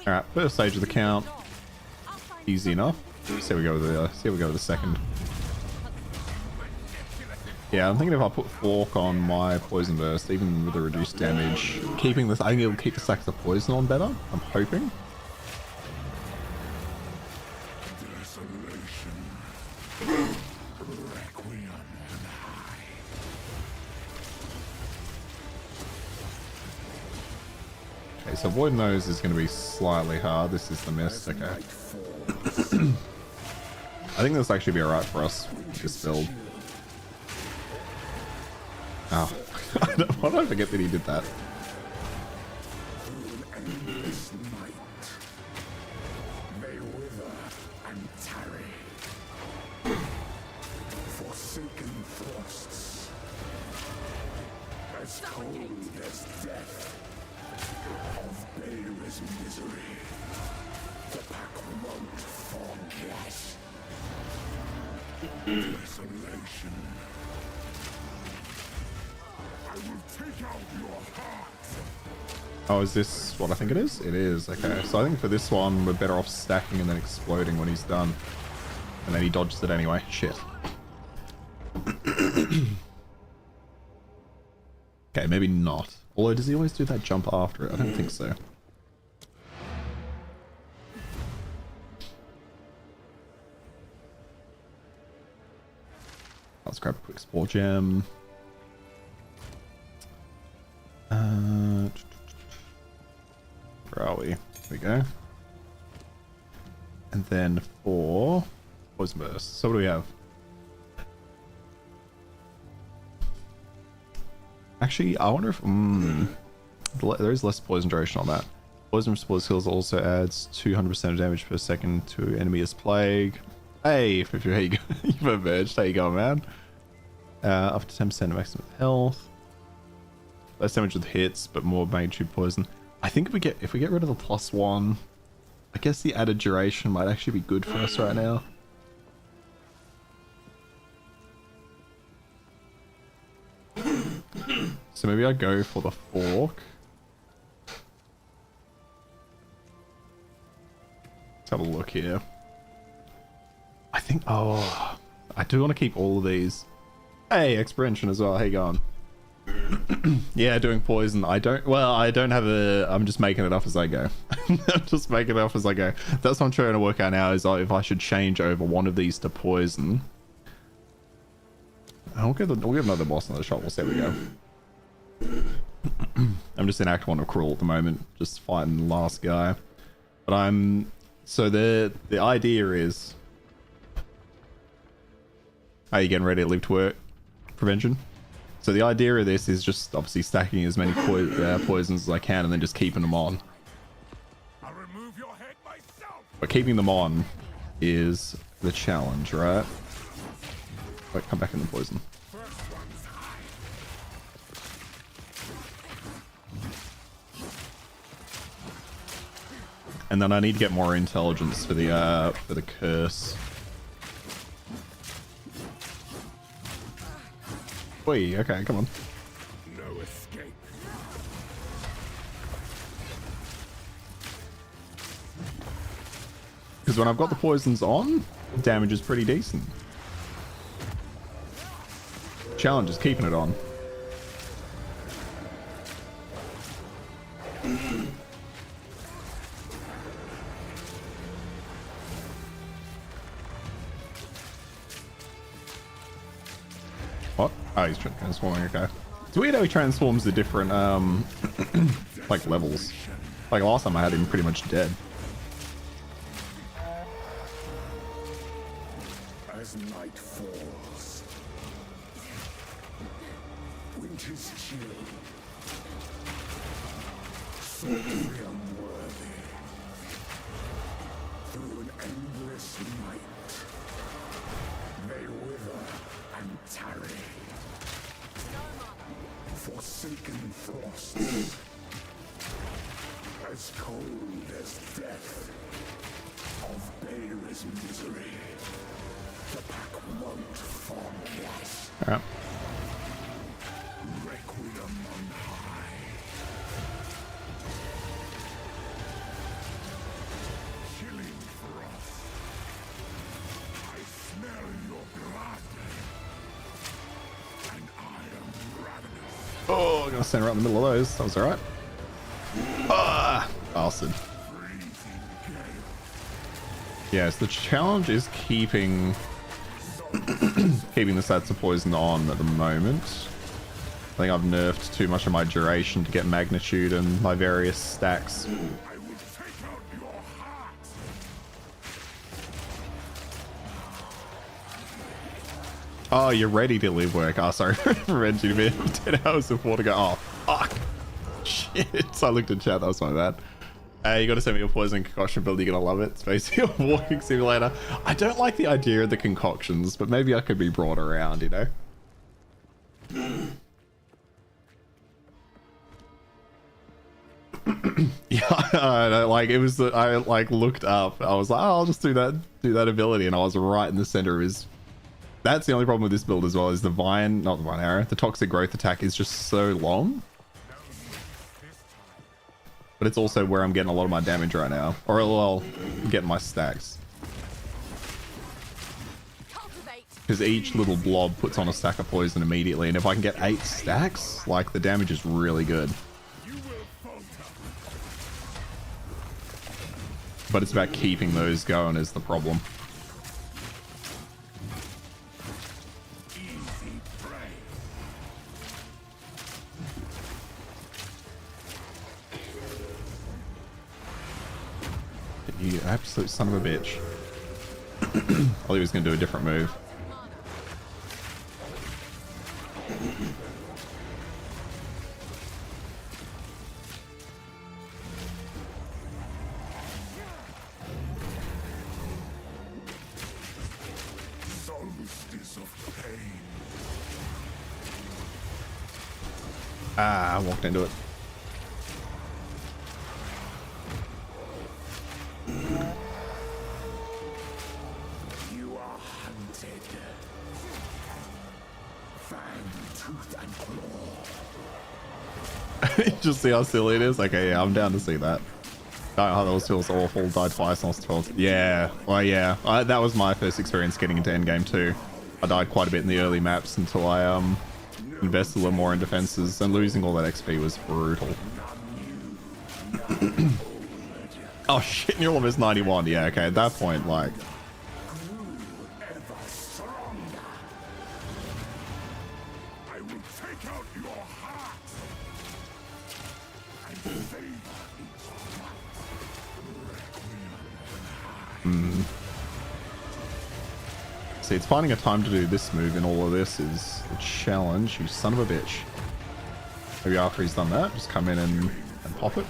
All right, first stage of the count, easy enough. See how we go with the second. Yeah, I'm thinking if I put Fork on my Poison Burst, even with the reduced damage, keeping this, I think it'll keep the stacks of poison on better. I'm hoping. Okay, so avoiding those is going to be slightly hard. This is the miss. Okay. I think this will actually be alright for us, this build. Oh, why did I forget that he did that? Oh, is this what I think it is? It is, okay. So I think for this one, we're better off stacking and then exploding when he's done. And then he dodges it anyway. Shit. Okay, maybe not. Although, does he always do that jump after it? I don't think so. Let's grab a quick Spore Gem. Where are we? Here we go. And then for Poison Burst. So what do we have? Actually, I wonder if there is less poison duration on that. Poison Spore Skills also adds 200% of damage per second to enemy as plague. Hey, here you go. You've emerged. How you going, man? Up to 10% maximum health. Less damage with hits, but more magnitude poison. I think if we get rid of the +1, I guess the added duration might actually be good for us right now. So maybe I go for the Fork. Let's have a look here. I think, oh, I do want to keep all of these. Hey, Expansion as well. How you going? Yeah, doing poison. I don't have a, I'm just making it up as I go. I'm just making it up as I go. That's what I'm trying to work out now, is if I should change over one of these to poison. We'll give another boss another shot. We'll see how we go. I'm just in Act 1 of Cruel at the moment, just fighting the last guy. But so the idea is, are you getting ready to leave to work? Prevention? So the idea of this is just obviously stacking as many poisons as I can and then just keeping them on. I'll remove your head myself. But keeping them on is the challenge, right? Wait, come back in the poison. And then I need to get more intelligence for the curse. Wait, okay, come on. No escape. Because when I've got the poisons on, damage is pretty decent. Challenge is keeping it on. What? Oh, he's transforming, okay. It's weird how he transforms the different, like, levels. Like, last time I had him pretty much dead. As night falls, winter's chill, sultry unworthy, through an endless night, they wither and tarry. Forsaken frosts, as cold as death, of Baer's misery. The pack won't forget. Alright. Requiem on high. Oh, I'm gonna stand right in the middle of those. That was alright. Ah, bastard. Yes, the challenge is keeping keeping the stats of poison on at the moment. I think I've nerfed too much of my duration to get magnitude and my various stacks. Oh, you're ready to leave work. Oh, sorry. Renji to be 10 hours before to go. Oh, fuck. Shit. So I looked in chat. That was my bad. You gotta send me your poison concoction build. You're gonna love it. It's basically a walking simulator. I don't like the idea of the concoctions, but maybe I could be brought around, you know? Yeah, I know, like it was. I like looked up. I was like, oh, I'll just do that ability, and I was right in the center of his. That's the only problem with this build as well. Is the vine, not the vine arrow, the toxic growth attack is just so long. But it's also where I'm getting a lot of my damage right now, or well, getting my stacks. Because each little blob puts on a stack of poison immediately, and if I can get 8 stacks, like the damage is really good. But it's about keeping those going is the problem. You absolute son of a bitch. I thought he was going to do a different move. Ah, I walked into it. You are hunted. Fang, tooth, and claw. Just see how silly it is? Okay, yeah, I'm down to see that. Oh, that feels awful. Died twice, lost 12. Yeah, well, yeah. That was my first experience getting into endgame too. I died quite a bit in the early maps until I invested a little more in defenses, and losing all that XP was brutal. Oh shit, you're almost 91. Yeah, okay, at that point, like... I will take out your heart. And savor each See, it's finding a time to do this move in all of this is a challenge, you son of a bitch. Maybe after he's done that, just come in and pop it.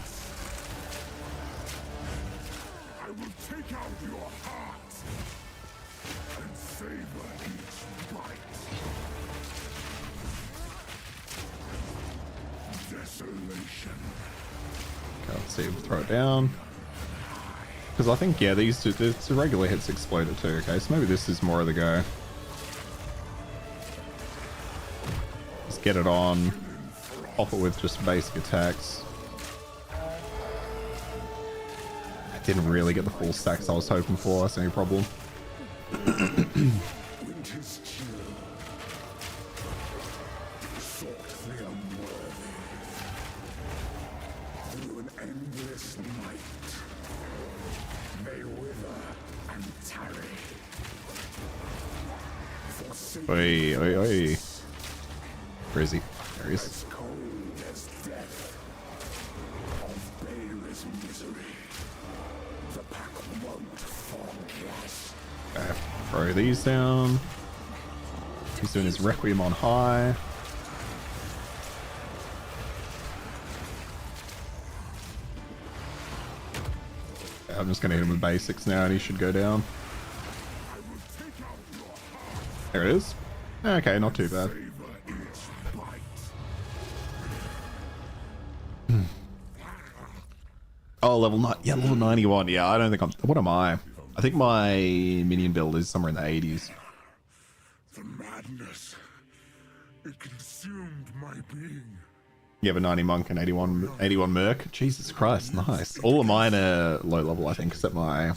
I will take out your heart and savor each bite. Desolation. Okay, let's see, we'll throw it down. Because I think, yeah, these two, the regular hits exploded too, okay, so maybe this is more of the go. Just get it on, pop it with just basic attacks. I didn't really get the full stacks I was hoping for, that's any problem. Winter's chill. Sought the unworthy. Through an endless night. They wither and tarry. Forsaken Oi, oi, oi. Where is he? There he is. as cold as death. Of baleless misery. The pack won't forget. Okay, throw these down. He's doing his Requiem on high. I'm just gonna hit him with basics now and he should go down. There it is. Okay, not too bad. Oh, level 9. Yeah, level 91. Yeah, I don't think I'm... What am I? I think my minion build is somewhere in the 80s. The madness. It consumed my being. You have a 90 monk and 81 merc. Jesus Christ, nice. All of mine are low level, I think, except my...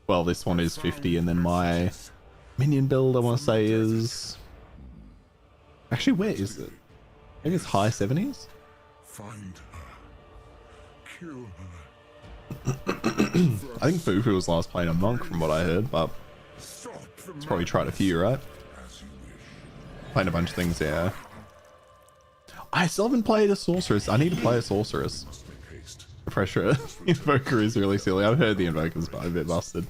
Well, this one is 50, and then my minion build, I want to say, is... Actually, where is it? Maybe it's high 70s. Find her. Kill her. I think Fufu was last playing a monk from what I heard, but Stop the it's probably tried a few, right? as you wish. Playing a bunch of things, yeah. I still haven't played a sorceress. I need to play a sorceress. Must make haste. Pressure. Invoker is really silly. I've heard the Invoker's a bit busted.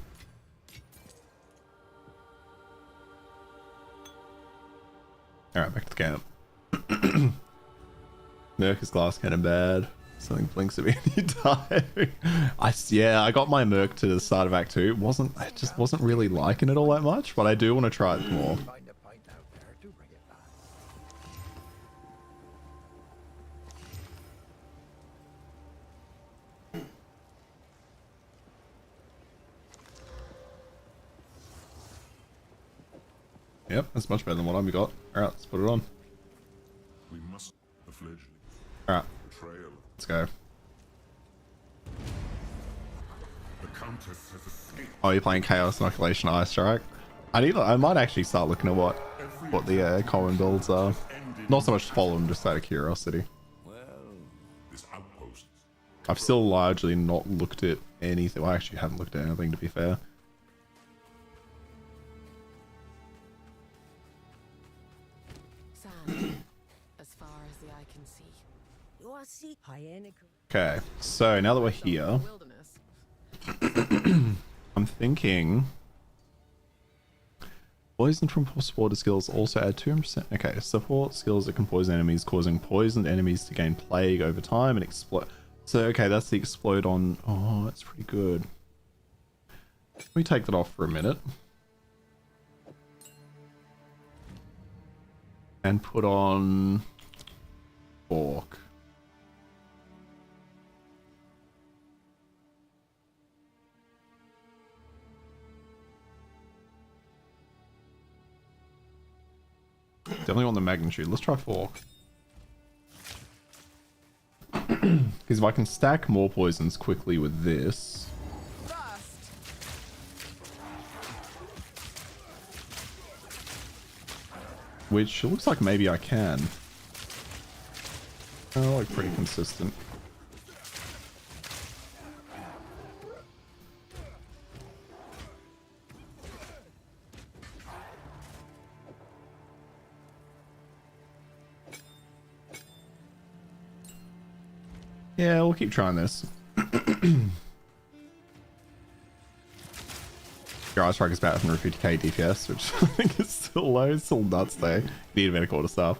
Alright, back to the camp. Merc is glass cannon bad. Something blinks at me and you die. Yeah, I got my Merc to the start of Act 2. I just wasn't really liking it all that much, but I do want to try it more. Find a pint out there to bring it back. Yep, that's much better than what I've got. Alright, let's put it on. We must the fledgling. Alright, Betrayal. let's go. The Countess has escaped. Oh, you're playing Chaos Inoculation Eye Strike? I might actually start looking at what the common builds are. Not so much to follow them, just out of curiosity. This outpost. I've still largely not looked at anything. Well, I actually haven't looked at anything, to be fair. Sand, as far as the eye can see. You are see hyena. Okay, so now that we're here, Wilderness. I'm thinking... Poison from support skills also add 200%. Okay, support skills that can poison enemies, causing poisoned enemies to gain plague over time and explode. So, okay, that's the explode on... Oh, that's pretty good. Let me take that off for a minute. And put on... Fork. Definitely want the magnitude. Let's try fork. Because if I can stack more poisons quickly with this... Which it looks like maybe I can. Oh, like pretty consistent. Yeah, we'll keep trying this. Your Ice Strike is about 150k DPS, which I think is still low. It's still nuts though. Need a better quarter staff.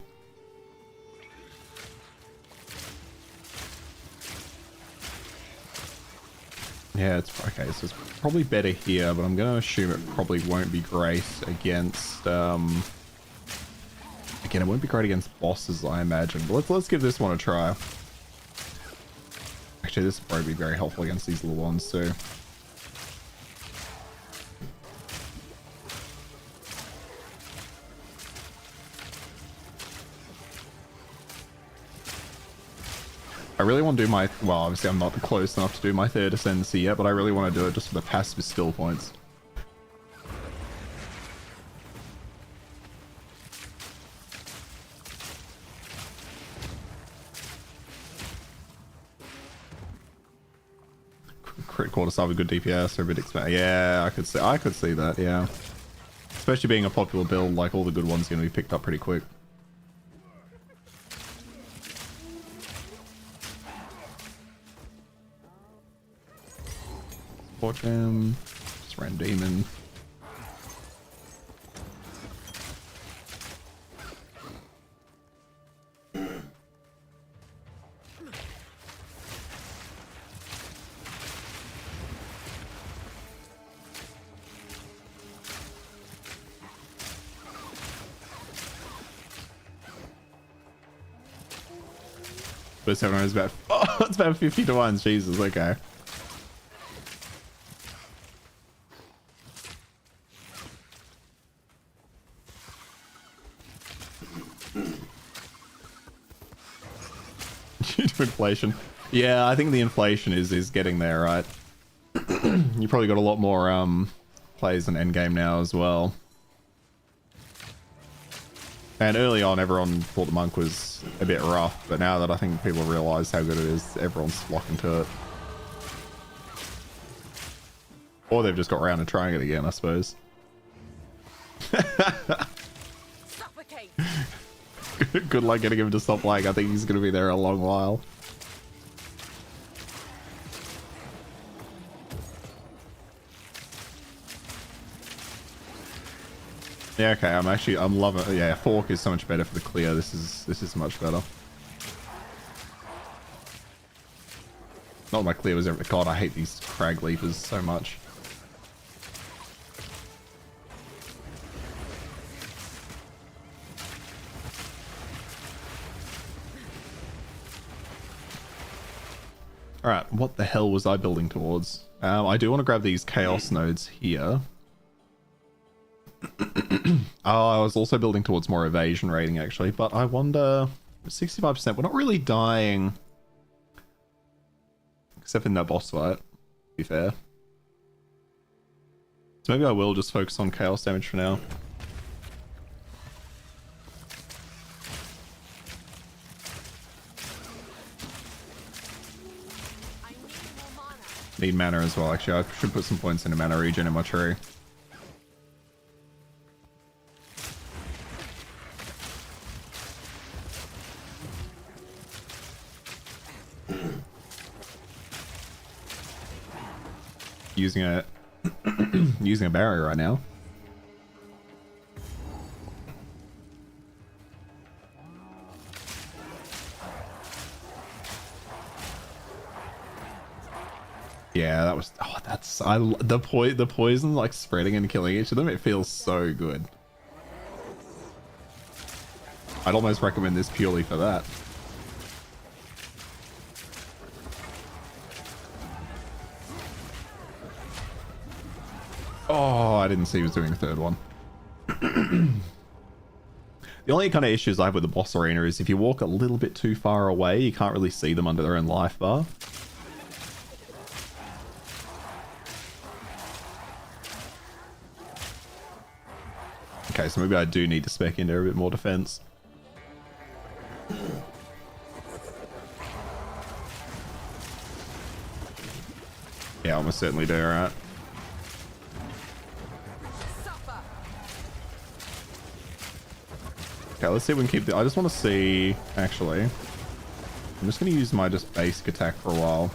Yeah, it's okay. So it's probably better here, but I'm going to assume it probably won't be great against. Again, it won't be great against bosses, I imagine. But let's give this one a try. Actually, this will probably be very helpful against these little ones too. I really want to do my, well, obviously I'm not close enough to do my third ascendancy yet, but I really want to do it just for the passive skill points. Crit quarterstaff with good DPS or a bit expensive. Yeah, I could see that, yeah. Especially being a popular build, like all the good ones are going to be picked up pretty quick. Fortune, just ran demon. But 700 is about, oh, it's about 50 to 1. Jesus, okay. Due to inflation. Yeah, I think the inflation is getting there, right? You probably got a lot more plays in endgame now as well. And early on, everyone thought the monk was a bit rough, but now that I think people realise how good it is, everyone's flocking to it. Or they've just got around to trying it again, I suppose. Suffocate! Good luck getting him to stop playing. I think he's going to be there a long while. Yeah, okay, I'm loving it. Yeah, fork is so much better for the clear. This is much better. Not my clear was ever. God, I hate these crag leapers so much. Alright, what the hell was I building towards? I do want to grab these chaos nodes here. Oh, I was also building towards more evasion rating actually, but I wonder, 65%, we're not really dying. Except in that boss fight, to be fair. So maybe I will just focus on chaos damage for now. Need mana as well, actually. I should put some points into mana regen in my tree. Using a using a barrier right now. Yeah, that was. Oh, that's the poison like spreading and killing each of them. It feels so good. I'd almost recommend this purely for that. Oh, I didn't see he was doing a third one. The only kind of issues I have with the boss arena is if you walk a little bit too far away, you can't really see them under their own life bar. Okay, so maybe I do need to spec into a bit more defense. Yeah, almost certainly do, right? Okay, let's see if we can keep the... I just want to see... Actually, I'm just going to use my just basic attack for a while.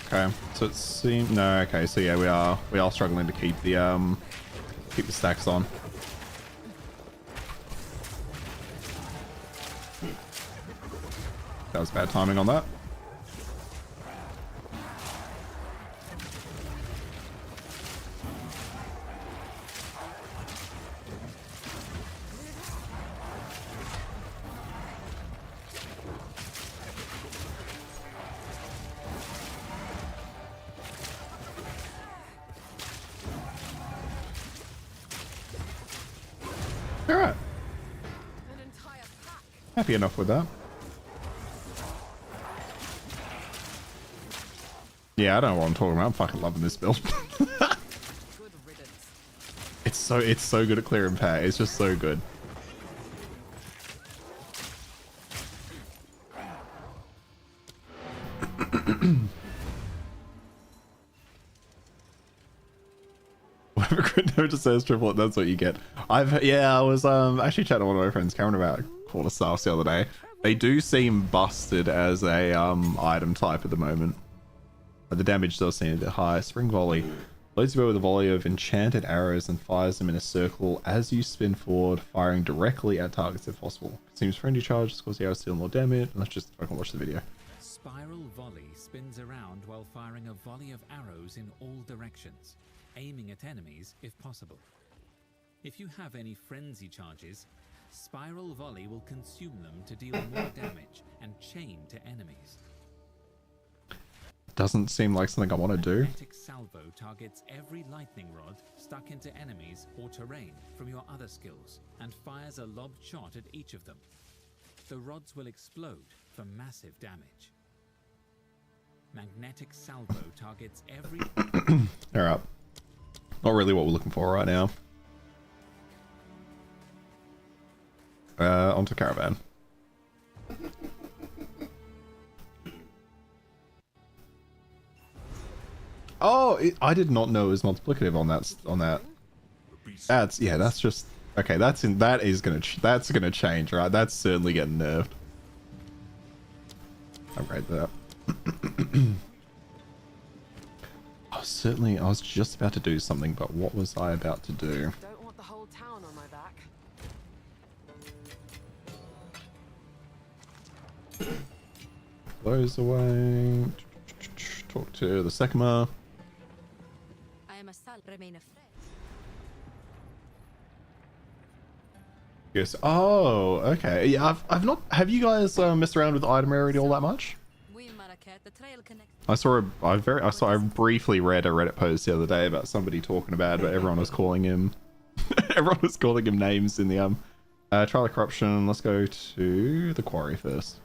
Okay, so it seems... No, okay, so yeah, we are struggling to keep the stacks on. That was bad timing on that. Alright. Happy enough with that. Yeah, I don't know what I'm talking about. I'm fucking loving this build. It's so good at clearing pack. It's just so good. Whatever Grinto just says triplet, that's what you get. I was actually chatting to one of my friends, Cameron, about quarter stars the other day. They do seem busted as a item type at the moment. But the damage does seem a bit high. Spring volley. Loads you with a volley of enchanted arrows and fires them in a circle as you spin forward, firing directly at targets if possible. Seems friendly charges cause the arrows deal more damage. Let's just fucking watch the video. Spiral volley spins around while firing a volley of arrows in all directions, aiming at enemies if possible. If you have any frenzy charges, spiral volley will consume them to deal more damage and chain to enemies. Doesn't seem like something I want to do. Magnetic salvo targets every lightning rod stuck into enemies or terrain from your other skills and fires a lobbed shot at each of them. The rods will explode for massive damage. Magnetic salvo targets every... Alright. Not really what we're looking for right now. Onto caravan. Oh, I did not know it was multiplicative on that. That's yeah. That's just okay. That's gonna change, right? That's certainly getting nerfed. Upgrade that. I was just about to do something, but what was I about to do? Don't want the whole town on my back. Close away. Talk to the Sekima. I am a sal remain afraid. Yes. Oh, okay. Yeah, I've not. Have you guys messed around with item rarity all that much? We Maraket, the trail connects. I briefly read a Reddit post the other day about somebody talking about it, but everyone was calling him names in the trial of corruption. Let's go to the quarry first.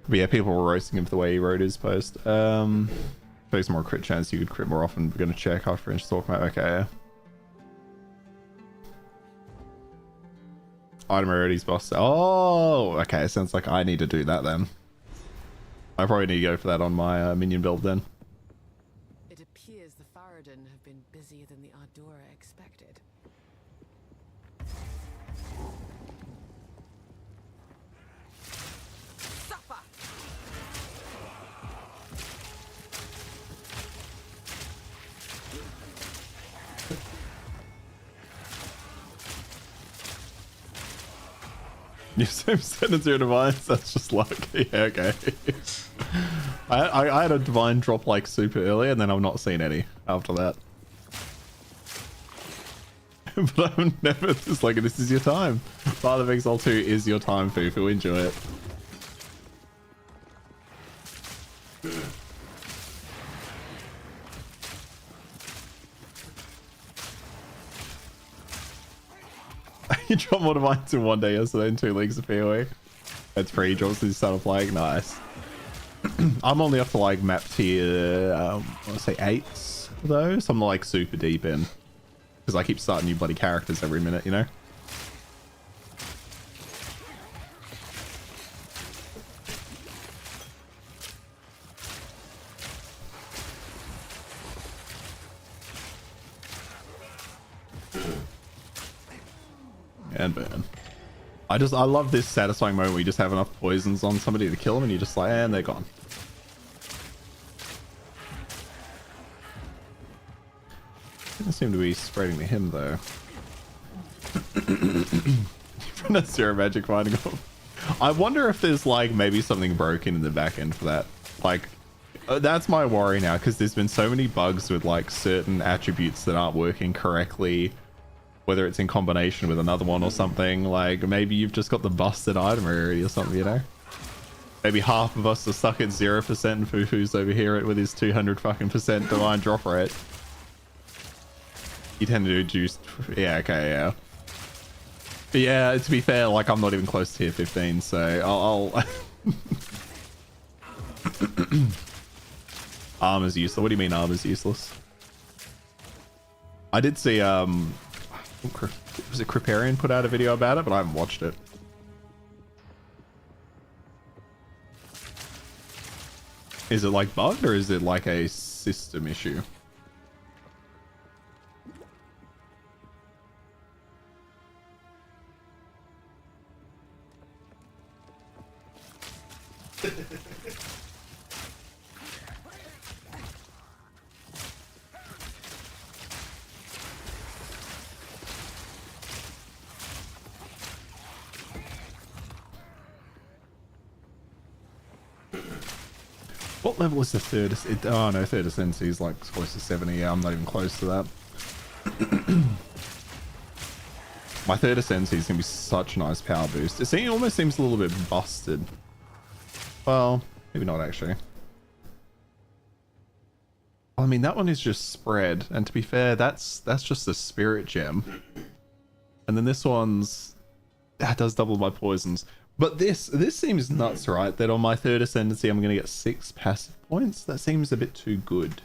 But yeah, people were roasting him for the way he wrote his post. There's more crit chance you could crit more often. We're gonna check after French talking about okay. Item rarities boss. Oh, okay. Sounds like I need to do that then. I probably need to go for that on my minion build then. It appears the Faradin have been busier than the Ardora expected. Suffer! You same sentence your divines, that's just luck. Yeah, okay. I had a divine drop like super early and then I've not seen any after that. But I'm never just like, this is your time. Father of Exile 2 is your time, Fufu. Enjoy it. You dropped more divines in one day yesterday in 2 leagues of PoE. That's free. Drops his son of flag. Nice. I'm only up to like map tier, I want to say 8s though. So I'm like super deep in. Because I keep starting new bloody characters every minute, you know? And burn. I love this satisfying moment where you just have enough poisons on somebody to kill them and you're just like, and they're gone. Doesn't seem to be spreading to him though. That's zero magic finding off. I wonder if there's like maybe something broken in the back end for that. Like, that's my worry now because there's been so many bugs with like certain attributes that aren't working correctly. Whether it's in combination with another one or something, like maybe you've just got the busted item rarity or something, you know? Maybe half of us are stuck at 0% and Fufu's over here with his 200 fucking percent divine drop rate. You tend to do juiced. Yeah, okay, yeah. But yeah, to be fair, like I'm not even close to tier 15, so I'll Armor's useless. What do you mean armor's useless? I did see was it Kriparian put out a video about it, but I haven't watched it. Is it like bugged or is it like a system issue? What level is the third? Oh no, third ascendancy is like close to 70. Yeah, I'm not even close to that. My third ascendancy is gonna be such a nice power boost. It almost seems a little bit busted. Well, maybe not actually. I mean, that one is just spread, and to be fair, that's just a spirit gem. And then this one's that does double my poisons. But this seems nuts, right? That on my third ascendancy, I'm going to get 6 passive points. That seems a bit too good.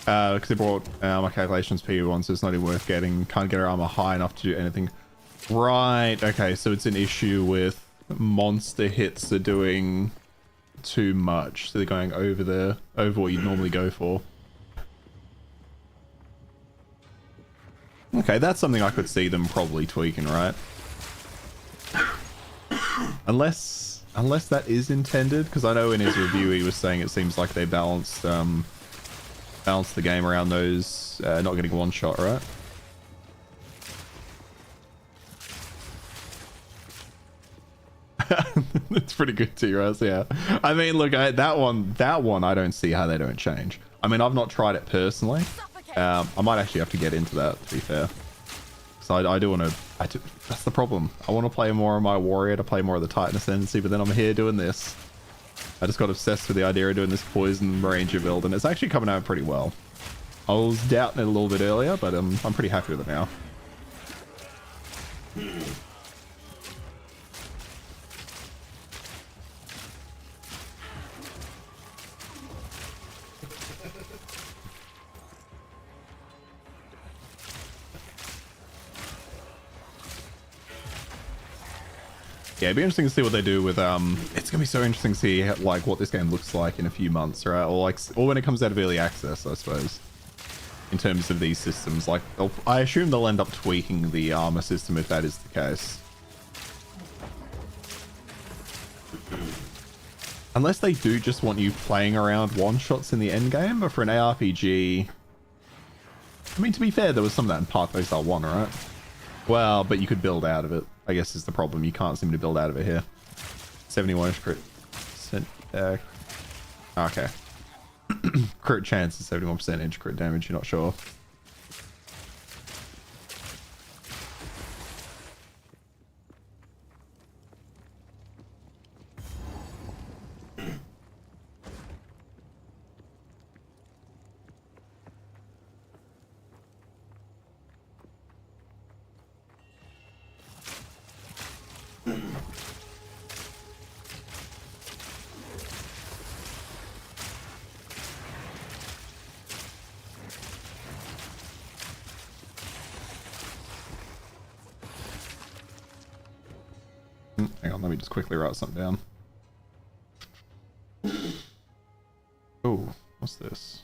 Because they brought my calculations PU1, so it's not even worth getting. Can't get our armor high enough to do anything. Right, okay, so it's an issue with monster hits are doing too much. So they're going over what you'd normally go for. Okay, that's something I could see them probably tweaking, right? Unless that is intended, because I know in his review he was saying it seems like they balanced the game around those not getting one shot, right? It's pretty good too, Russ. Yeah. I mean, look, that one, I don't see how they don't change. I mean, I've not tried it personally. I might actually have to get into that, to be fair. So I do want to. That's the problem. I want to play more of my warrior, to play more of the Titan Ascendancy, but then I'm here doing this. I just got obsessed with the idea of doing this poison ranger build, and it's actually coming out pretty well. I was doubting it a little bit earlier, but I'm pretty happy with it now. Yeah, it'd be interesting to see what they do with it's gonna be so interesting to see like what this game looks like in a few months, right? Or when it comes out of early access, I suppose. In terms of these systems, like I assume they'll end up tweaking the armor system if that is the case. Unless they do just want you playing around one-shots in the end game, but for an ARPG, I mean, to be fair, there was some of that in Path of Exile 1, right? Well, but you could build out of it, I guess is the problem. You can't seem to build out of it here. 71 crit. Okay. Crit chance is 71% inch crit damage, you're not sure. Hang on, let me just quickly write something down. Oh, what's this?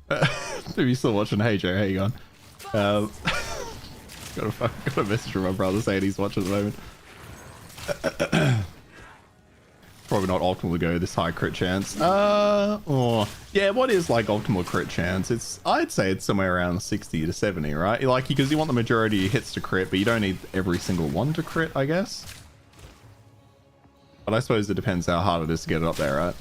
If you're still watching, hey Joe, how you going? Got a message from my brother saying he's watching at the moment. Probably not optimal to go this high crit chance. Yeah, what is like optimal crit chance? I'd say it's somewhere around 60 to 70, right? Like, because you want the majority of your hits to crit, but you don't need every single one to crit, I guess. But I suppose it depends how hard it is to get it up there, right?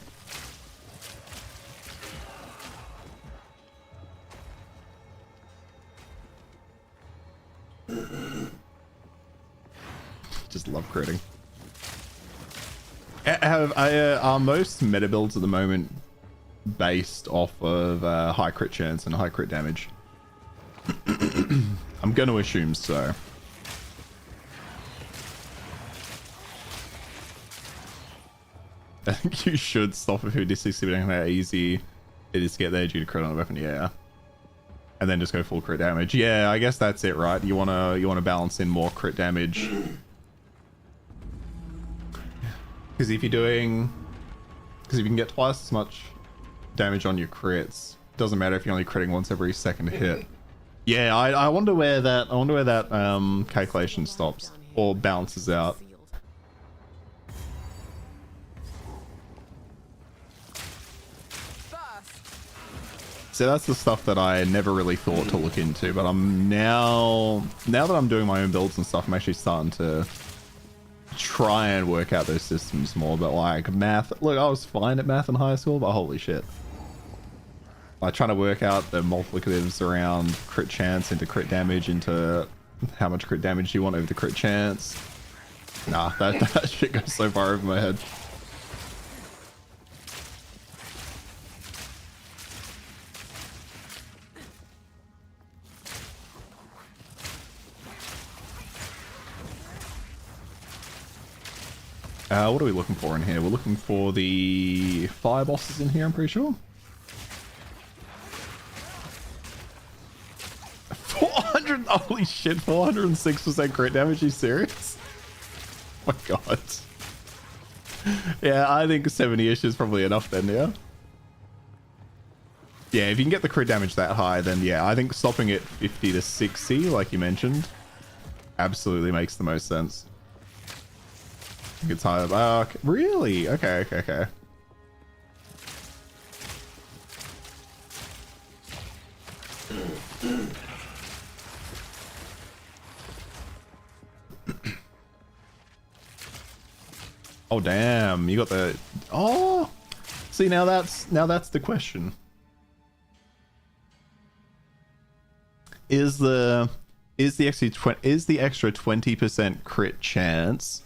Just love critting. Are most meta builds at the moment based off of high crit chance and high crit damage? I'm going to assume so. I think you should stop if you're disexhibiting how easy it is to get there due to crit on a weapon, yeah. And then just go full crit damage. Yeah, I guess that's it, right? You wanna balance in more crit damage. Because if you can get twice as much damage on your crits, doesn't matter if you're only critting once every second hit. Yeah, I wonder where that calculation stops or balances out. So that's the stuff that I never really thought to look into, but I'm now that I'm doing my own builds and stuff, I'm actually starting to try and work out those systems more. But like math, look, I was fine at math in high school, but holy shit, like trying to work out the multiplicatives around crit chance into crit damage into how much crit damage you want over the crit chance. Nah, that shit goes so far over my head. What are we looking for in here? We're looking for the fire bosses in here, I'm pretty sure. 400, holy shit, 406% crit damage, are you serious? Oh my god. Yeah, I think 70-ish is probably enough then, yeah? Yeah, if you can get the crit damage that high, then yeah, I think stopping it 50 to 60, like you mentioned, absolutely makes the most sense. I think it's higher. Okay. Really? Okay, okay, okay. Oh damn, you got the... Oh! See, now that's the question. Is the extra 20% crit chance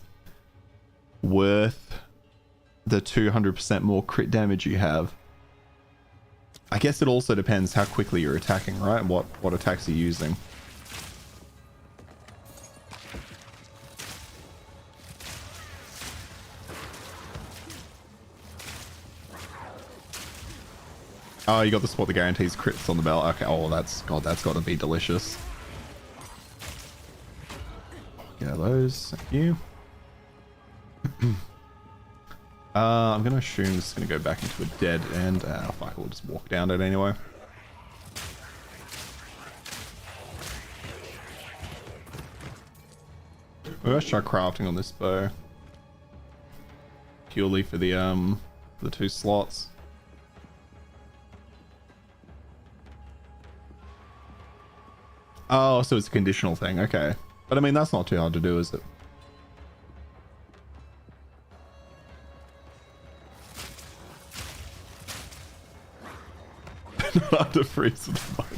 worth the 200% more crit damage you have? I guess it also depends how quickly you're attacking, right? And what attacks you're using. Oh, you got the spot that guarantees crits on the belt. Okay, oh, that's got to be delicious. Yeah, those. Thank you. I'm gonna assume this is gonna go back into a dead end. Fuck, we'll just walk down it anyway. Let's try crafting on this bow. Purely for the 2 slots. Oh, so it's a conditional thing. Okay. But I mean, that's not too hard to do, is it? Not after freeze with the monk.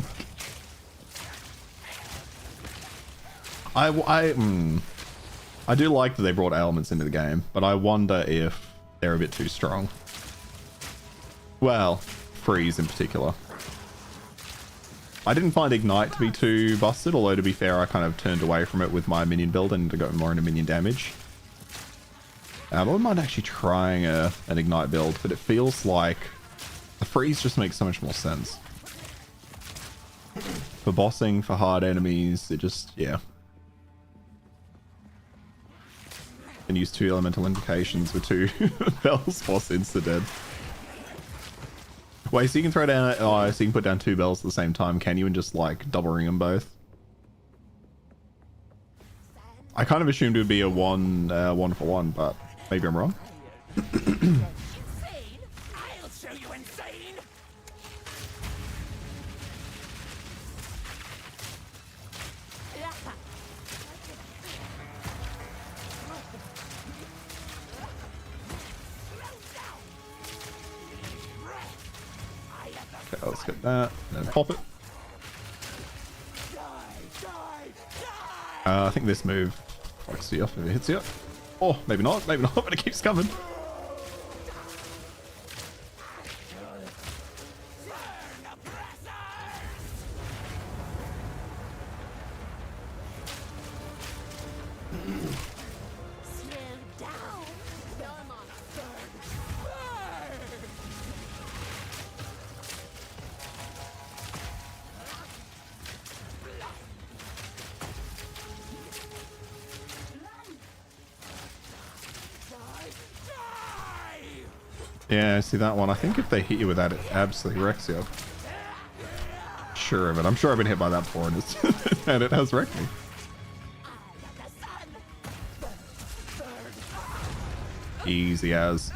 I do like that they brought ailments into the game, but I wonder if they're a bit too strong. Well, freeze in particular. I didn't find Ignite to be too busted, although to be fair, I kind of turned away from it with my minion build and to go more into minion damage. I wouldn't mind actually trying an Ignite build, but it feels like the freeze just makes so much more sense. For bossing, for hard enemies, it just, yeah. And use 2 elemental invocations with 2 bells boss insta-dead. Wait, so you can throw down... Oh, so you can put down 2 bells at the same time, can you? And just, like, double ring them both? I kind of assumed it would be a one for one, but maybe I'm wrong. Insane? I'll show you insane! Okay, let's get that, and then pop it. I think this move fucks you up if it hits you up. Oh, maybe not, but it keeps coming. Yeah, see that one. I think if they hit you with that, it absolutely wrecks you. Sure of it. I'm sure I've been hit by that before and, and it has wrecked me. Easy as.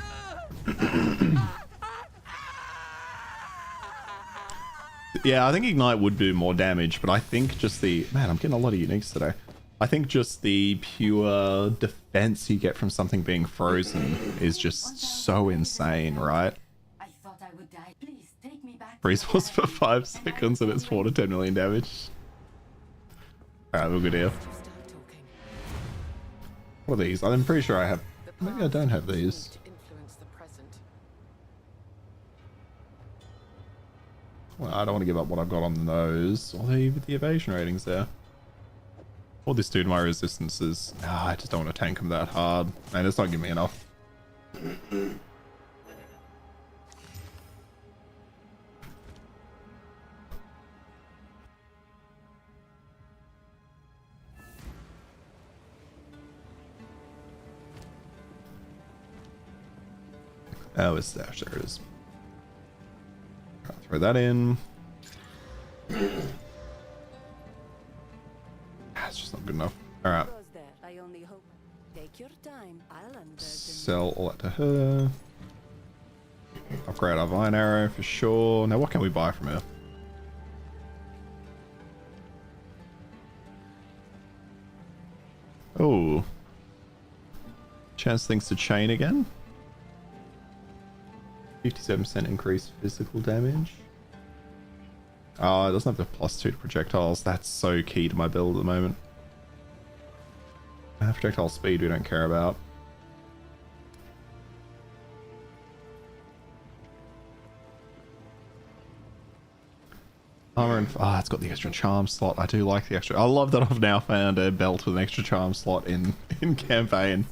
Yeah, I think Ignite would do more damage, but I think just the... Man, I'm getting a lot of uniques today. I think just the pure defense you get from something being frozen is just so insane, right? I thought I would die. Please take me back. Freeze was for 5 seconds and it's 4 to 10 million damage. Alright, we're good here. What are these? I'm pretty sure I have... Maybe I don't have these. Well, I don't want to give up what I've got on those. Or the evasion ratings there. All this dude, my resistance is... I just don't want to tank him that hard. Man, it's not giving me enough. Oh, it's dash. There it is. I'll throw that in. It's just not good enough. All right. I only hope. Take your time. I'll Sell all that to her. Upgrade our vine arrow for sure. Now, what can we buy from her? Oh. Chance things to chain again. 57% increased physical damage. Oh, it doesn't have the +2 to projectiles. That's so key to my build at the moment. Projectile speed we don't care about. Armor and... it's got the extra charm slot. I do like the extra... I love that I've now found a belt with an extra charm slot in campaign.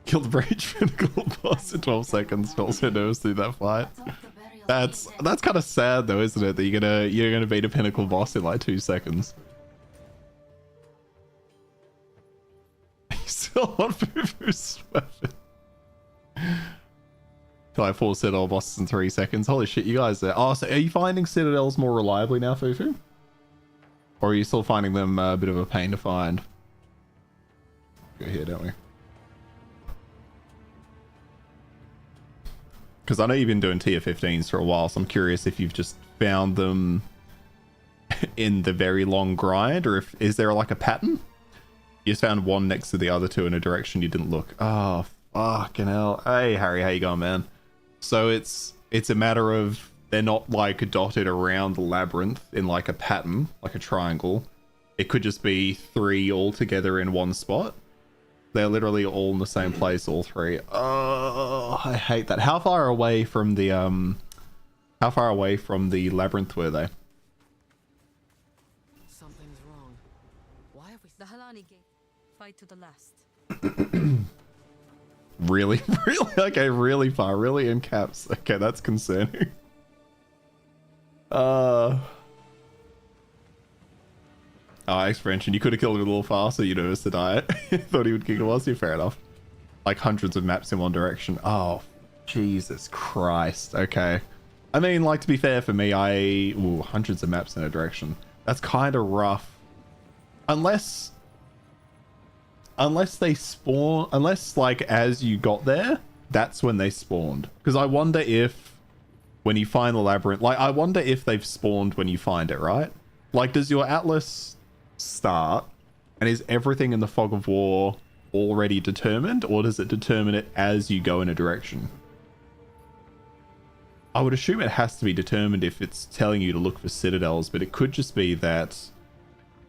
Killed the Breach Pinnacle boss in 12 seconds. Also knows through that fight. That's kind of sad though, isn't it? That you're gonna beat a Pinnacle boss in like 2 seconds. You still want Fufu's weapon. Till I 4 Citadel bosses in 3 seconds. Holy shit, you guys are... Oh, so are you finding Citadels more reliably now, Fufu? Or are you still finding them a bit of a pain to find? Go here, don't we? Because I know you've been doing tier 15s for a while, so I'm curious if you've just found them in the very long grind, or if is there like a pattern? You just found one next to the other two in a direction you didn't look. Oh, fucking hell. Hey, Harry, how you going, man? So it's a matter of they're not like dotted around the labyrinth in like a pattern, like a triangle. It could just be 3 all together in one spot. They're literally all in the same place, all 3. Oh, I hate that. How far away from the labyrinth were they? Something's wrong. Why have we... The Halani gate. Fight to the last. Really? Really? Okay, really far. Really in caps. Okay, that's concerning. Expansion. You could have killed it a little faster, you noticed the diet. Thought he would kick it was here. Fair enough. Like hundreds of maps in one direction. Oh, Jesus Christ. Okay. I mean, like, to be fair for me, hundreds of maps in a direction. That's kind of rough. Unless they spawn, unless like as you got there, that's when they spawned. Because I wonder if when you find the labyrinth, like I wonder if they've spawned when you find it, right? Like, does your Atlas start and is everything in the Fog of War already determined, or does it determine it as you go in a direction? I would assume it has to be determined if it's telling you to look for citadels, but it could just be that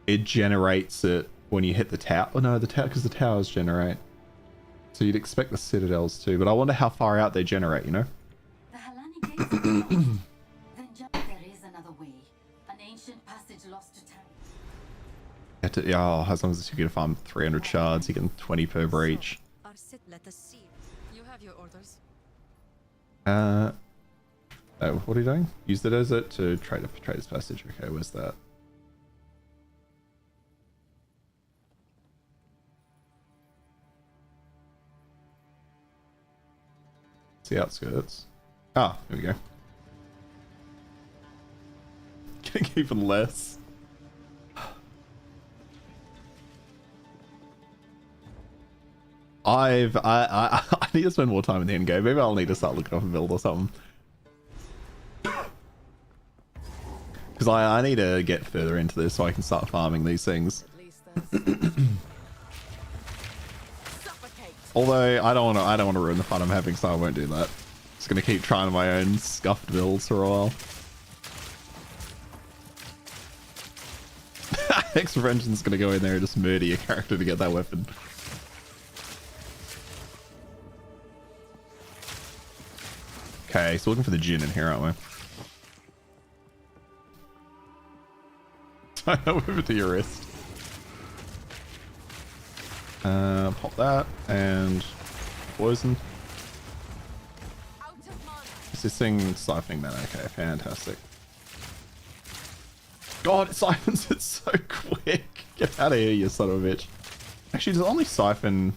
it generates it when you hit the tower. Oh no, the tower, because the towers generate. So you'd expect the citadels too, but I wonder how far out they generate, you know? The Halani gates are locked. Then there is another way. An ancient passage lost to time. As long as you can farm 300 shards, you get 20 per breach. Let us see. You have your orders. What are you doing? Use the desert to trade a trader's passage. Okay, where's that? It's the outskirts. Ah, here we go. Getting even less. I need to spend more time in the end game. Maybe I'll need to start looking up a build or something. Because I need to get further into this so I can start farming these things. At least that's... Suffocate! Although I don't want to ruin the fun I'm having, so I won't do that. Just gonna keep trying my own scuffed builds for a while. Extra Vengeance gonna go in there and just murder your character to get that weapon. Okay, so looking for the Jinn in here, aren't we? Move it to your wrist. Pop that and poison. Out of mana. Is this thing siphoning mana? Okay, fantastic. God, it siphons it so quick. Get out of here, you son of a bitch. Actually, does it only siphon?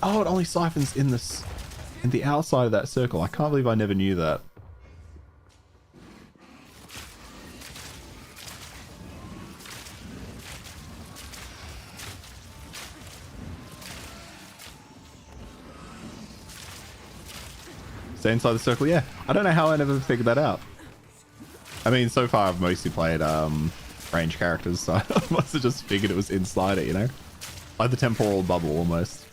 Oh, it only siphons in this, in the outside of that circle. I can't believe I never knew that. Stay inside the circle, yeah. I don't know how I never figured that out. I mean, so far I've mostly played range characters, so I must have just figured it was inside it, you know? Like the temporal bubble, almost.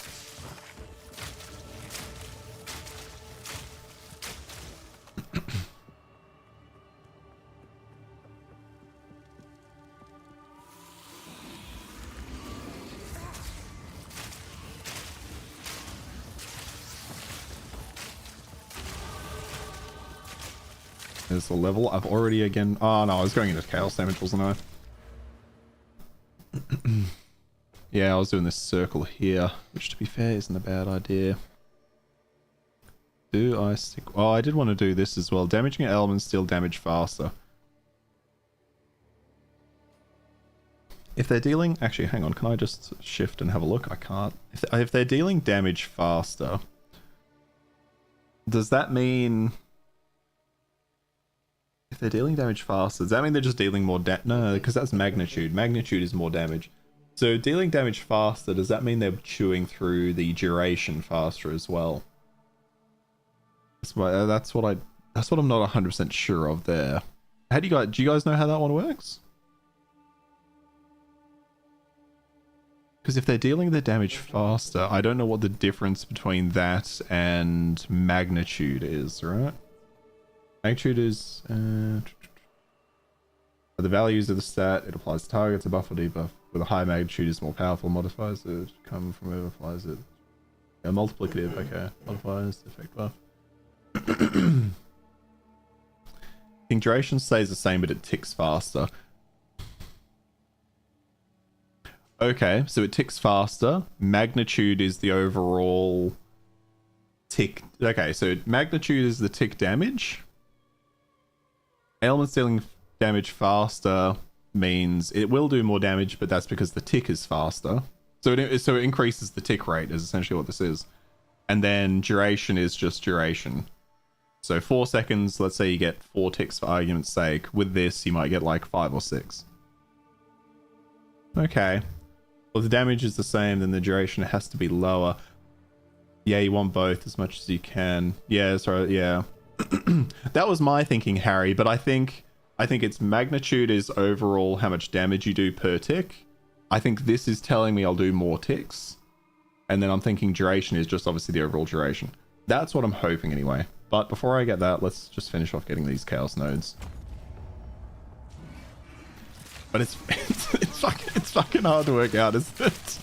There's the level. I've already again... Oh, no, I was going into chaos damage, wasn't I? Yeah, I was doing this circle here, which to be fair isn't a bad idea. Do I stick... Oh, I did want to do this as well. Damaging elements deal damage faster. If they're dealing... Actually, hang on. Can I just shift and have a look? I can't. If they're dealing damage faster, does that mean... If they're dealing damage faster, does that mean they're just dealing more No, because that's magnitude. Magnitude is more damage. So dealing damage faster, does that mean they're chewing through the duration faster as well? That's what I'm not 100% sure of there. How do you guys know how that one works? Because if they're dealing the damage faster, I don't know what the difference between that and magnitude is, right? Magnitude is the values of the stat. It applies to targets. A buff or debuff with a high magnitude is more powerful. Modifiers that come from whoever applies it. Yeah, multiplicative. Okay, modifiers effect buff. I think duration stays the same, but it ticks faster. Okay, so it ticks faster. Magnitude is the overall tick. Okay, so magnitude is the tick damage. Elements dealing damage faster means it will do more damage, but that's because the tick is faster. So it increases the tick rate is essentially what this is. And then duration is just duration. So 4 seconds, let's say you get 4 ticks for argument's sake. With this, you might get like 5 or 6. Okay. Well, if the damage is the same, then the duration has to be lower. Yeah, you want both as much as you can. Yeah, sorry, yeah. That was my thinking, Harry, but I think its magnitude is overall how much damage you do per tick. I think this is telling me I'll do more ticks. And then I'm thinking duration is just obviously the overall duration. That's what I'm hoping anyway. But before I get that, let's just finish off getting these chaos nodes. But it's fucking hard to work out, isn't it?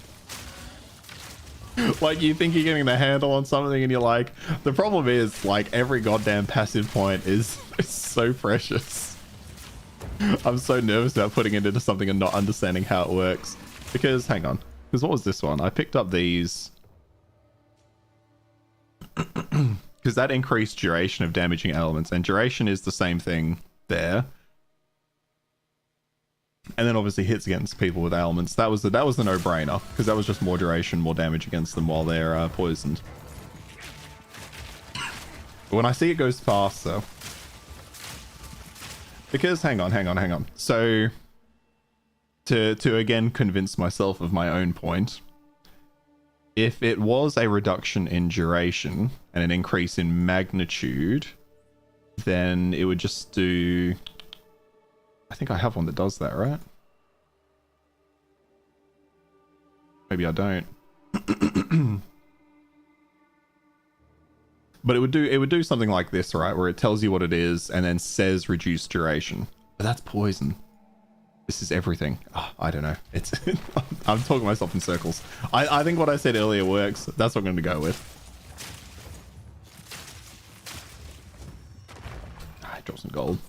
Like, you think you're getting the handle on something and you're like, the problem is, like, every goddamn passive point is so precious. I'm so nervous about putting it into something and not understanding how it works. Because, hang on. Because what was this one? I picked up these. Because that increased duration of damaging elements. And duration is the same thing there. And then obviously hits against people with ailments. That was the no-brainer, because that was just more duration, more damage against them while they're poisoned. But when I see it goes faster, because hang on. So to again convince myself of my own point, if it was a reduction in duration and an increase in magnitude, then it would just do. I think I have one that does that, right? Maybe I don't. But it would do something like this, right? Where it tells you what it is and then says reduced duration. But that's poison. This is everything. Oh, I don't know. It's I'm talking myself in circles. I think what I said earlier works. That's what I'm going to go with. I drop some gold.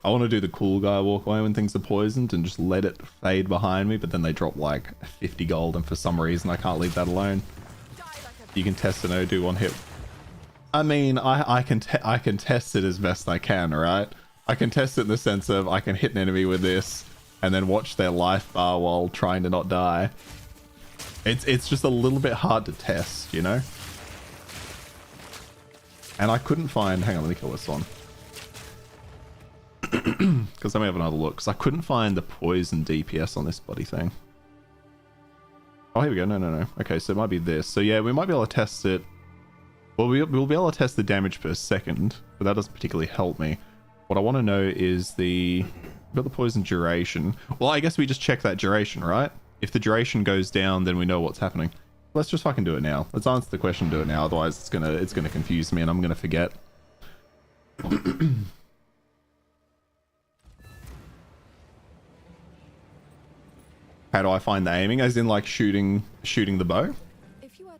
I want to do the cool guy walk away when things are poisoned and just let it fade behind me, but then they drop like 50 gold, and for some reason I can't leave that alone. You can test an O2 one hit. I mean, I can test it as best I can, right? I can test it in the sense of I can hit an enemy with this and then watch their life bar while trying to not die. It's just a little bit hard to test, you know? And I couldn't find... Hang on, let me kill this one. Because let me have another look. Because I couldn't find the poison DPS on this bloody thing. Oh, here we go. No. Okay, so it might be this. So yeah, we might be able to test it. Well, we'll be able to test the damage per second, but that doesn't particularly help me. What I want to know is the... We've got the poison duration. Well, I guess we just check that duration, right? If the duration goes down, then we know what's happening. Let's just fucking do it now. Let's answer the question, do it now. Otherwise, it's gonna confuse me and I'm gonna forget. How do I find the aiming? As in, like, shooting the bow? If you are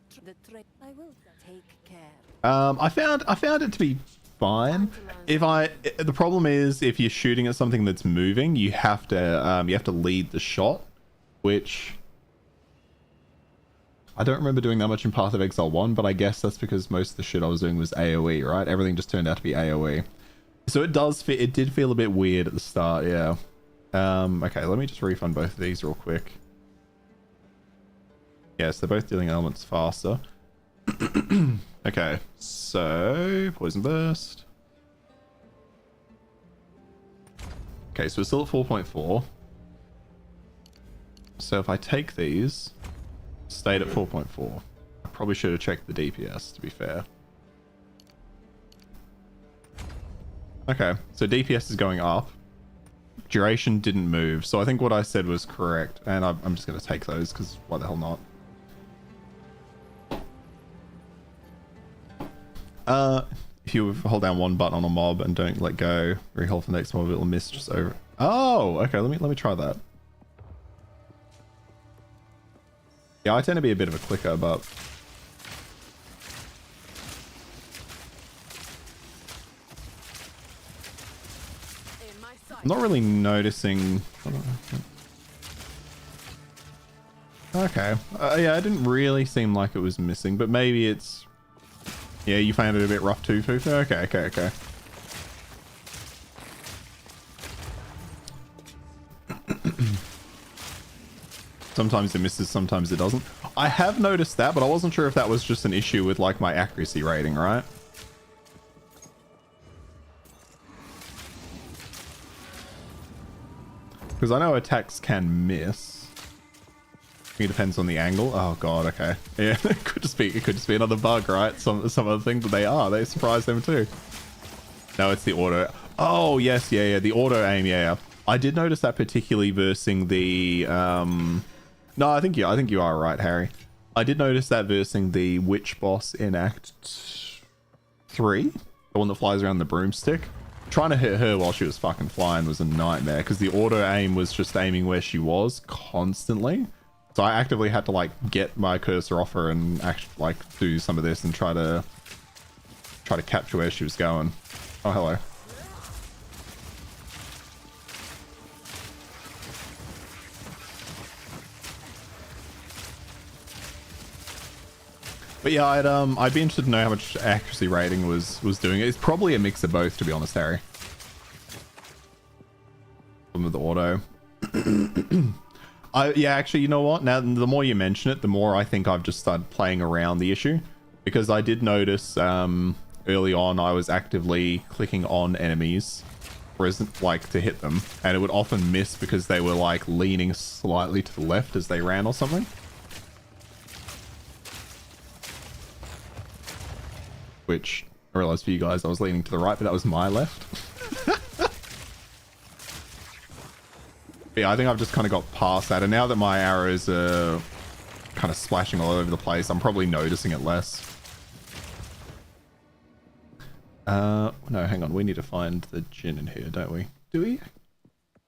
I will take care. I found it to be fine. The problem is if you're shooting at something that's moving, you have to lead the shot, which I don't remember doing that much in Path of Exile 1, but I guess that's because most of the shit I was doing was AoE, right? Everything just turned out to be AoE. So it did feel a bit weird at the start, yeah. Okay, let me just refund both of these real quick. Yes, they're both dealing elements faster. Okay, so Poison Burst. Okay, so we're still at 4.4. So if I take these, stayed at 4.4. I probably should have checked the DPS, to be fair. Okay, so DPS is going up. Duration didn't move, so I think what I said was correct, and I'm just going to take those, because why the hell not? If you hold down one button on a mob and don't let go, reheal for the next mob, it'll miss just over. Oh, okay, let me try that. Yeah, I tend to be a bit of a clicker, but I'm not really noticing. Okay, yeah, it didn't really seem like it was missing, but maybe it's... Yeah, you found it a bit rough too, Fufu? Okay. Sometimes it misses, sometimes it doesn't. I have noticed that, but I wasn't sure if that was just an issue with, like, my accuracy rating, right? Because I know attacks can miss. It depends on the angle. Oh god, okay. Yeah, it could just be another bug, right? Some other thing, but they surprise them too. No, it's the auto. Oh yes, yeah, the auto aim, yeah. I did notice that particularly versing the no, I think you are right, Harry. I did notice that versing the witch boss in Act 3, the one that flies around the broomstick. Trying to hit her while she was fucking flying was a nightmare because the auto aim was just aiming where she was constantly. So I actively had to, like, get my cursor off her and actually, like, do some of this and try to capture where she was going. Oh, hello. But yeah, I'd be interested to know how much accuracy rating was doing. It's probably a mix of both, to be honest, Harry. With the auto. Yeah, actually, you know what? Now, the more you mention it, the more I think I've just started playing around the issue. Because I did notice early on I was actively clicking on enemies, like, to hit them. And it would often miss because they were, like, leaning slightly to the left as they ran or something. Which, I realized for you guys, I was leaning to the right, but that was my left. Yeah, I think I've just kind of got past that, and now that my arrows are kind of splashing all over the place, I'm probably noticing it less. No, hang on, we need to find the Jinn in here, don't we? Do we? I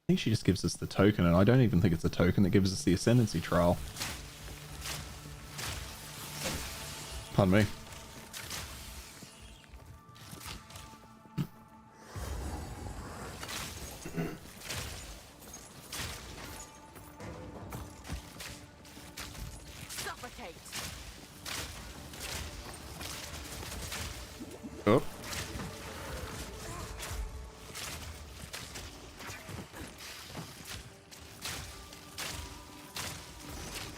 think she just gives us the token, and I don't even think it's a token that gives us the Ascendancy trial. Pardon me.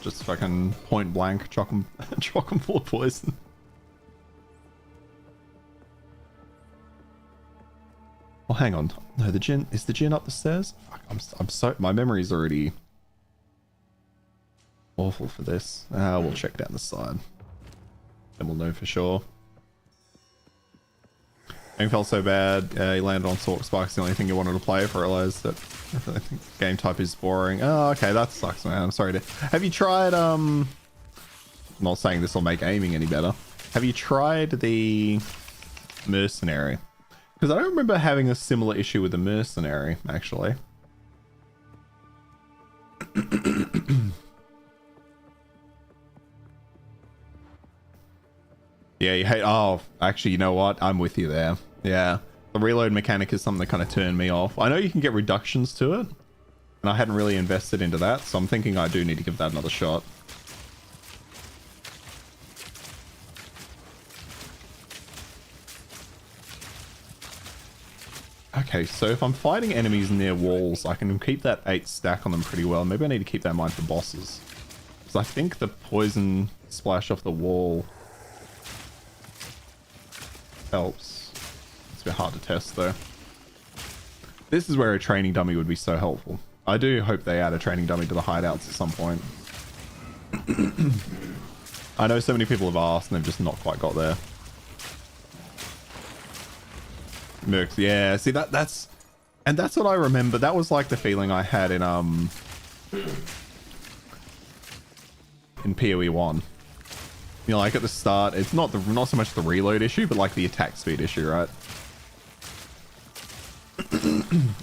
Just fucking point blank, chock 'em full of poison. Oh, hang on. No, the gin is the gin up the stairs. Fuck, I'm so my memory's already awful for this. We'll check down the side, then we'll know for sure. Game felt so bad. You landed on Sork Spike's the only thing you wanted to play. If I realized that I think game type is boring. Oh, okay, that sucks, man. I'm sorry to. Have you tried? I'm not saying this will make aiming any better. Have you tried the mercenary? Because I don't remember having a similar issue with the mercenary, actually. Yeah, you hate. Oh, actually, you know what? I'm with you there. Yeah, the reload mechanic is something that kind of turned me off. I know you can get reductions to it, and I hadn't really invested into that, so I'm thinking I do need to give that another shot. Okay, so if I'm fighting enemies near walls, I can keep that 8 stack on them pretty well. Maybe I need to keep that in mind for bosses. Because I think the poison splash off the wall helps. It's a bit hard to test though. This is where a training dummy would be so helpful. I do hope they add a training dummy to the hideouts at some point. I know so many people have asked and they've just not quite got there. Mercs, yeah, see that's what I remember. That was like the feeling I had in PoE 1. You know, like at the start, it's not so much the reload issue, but like the attack speed issue, right?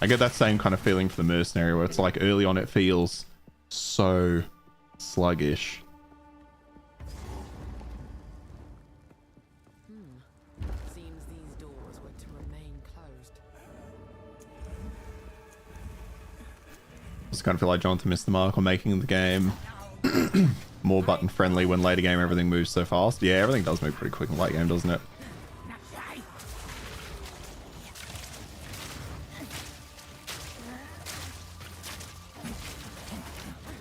I get that same kind of feeling for the mercenary, where it's like early on it feels so sluggish. Seems these doors were to remain closed. Just kind of feel like Jonathan missed the mark on making the game more button friendly when later game everything moves so fast. Yeah, everything does move pretty quick in late game, doesn't it?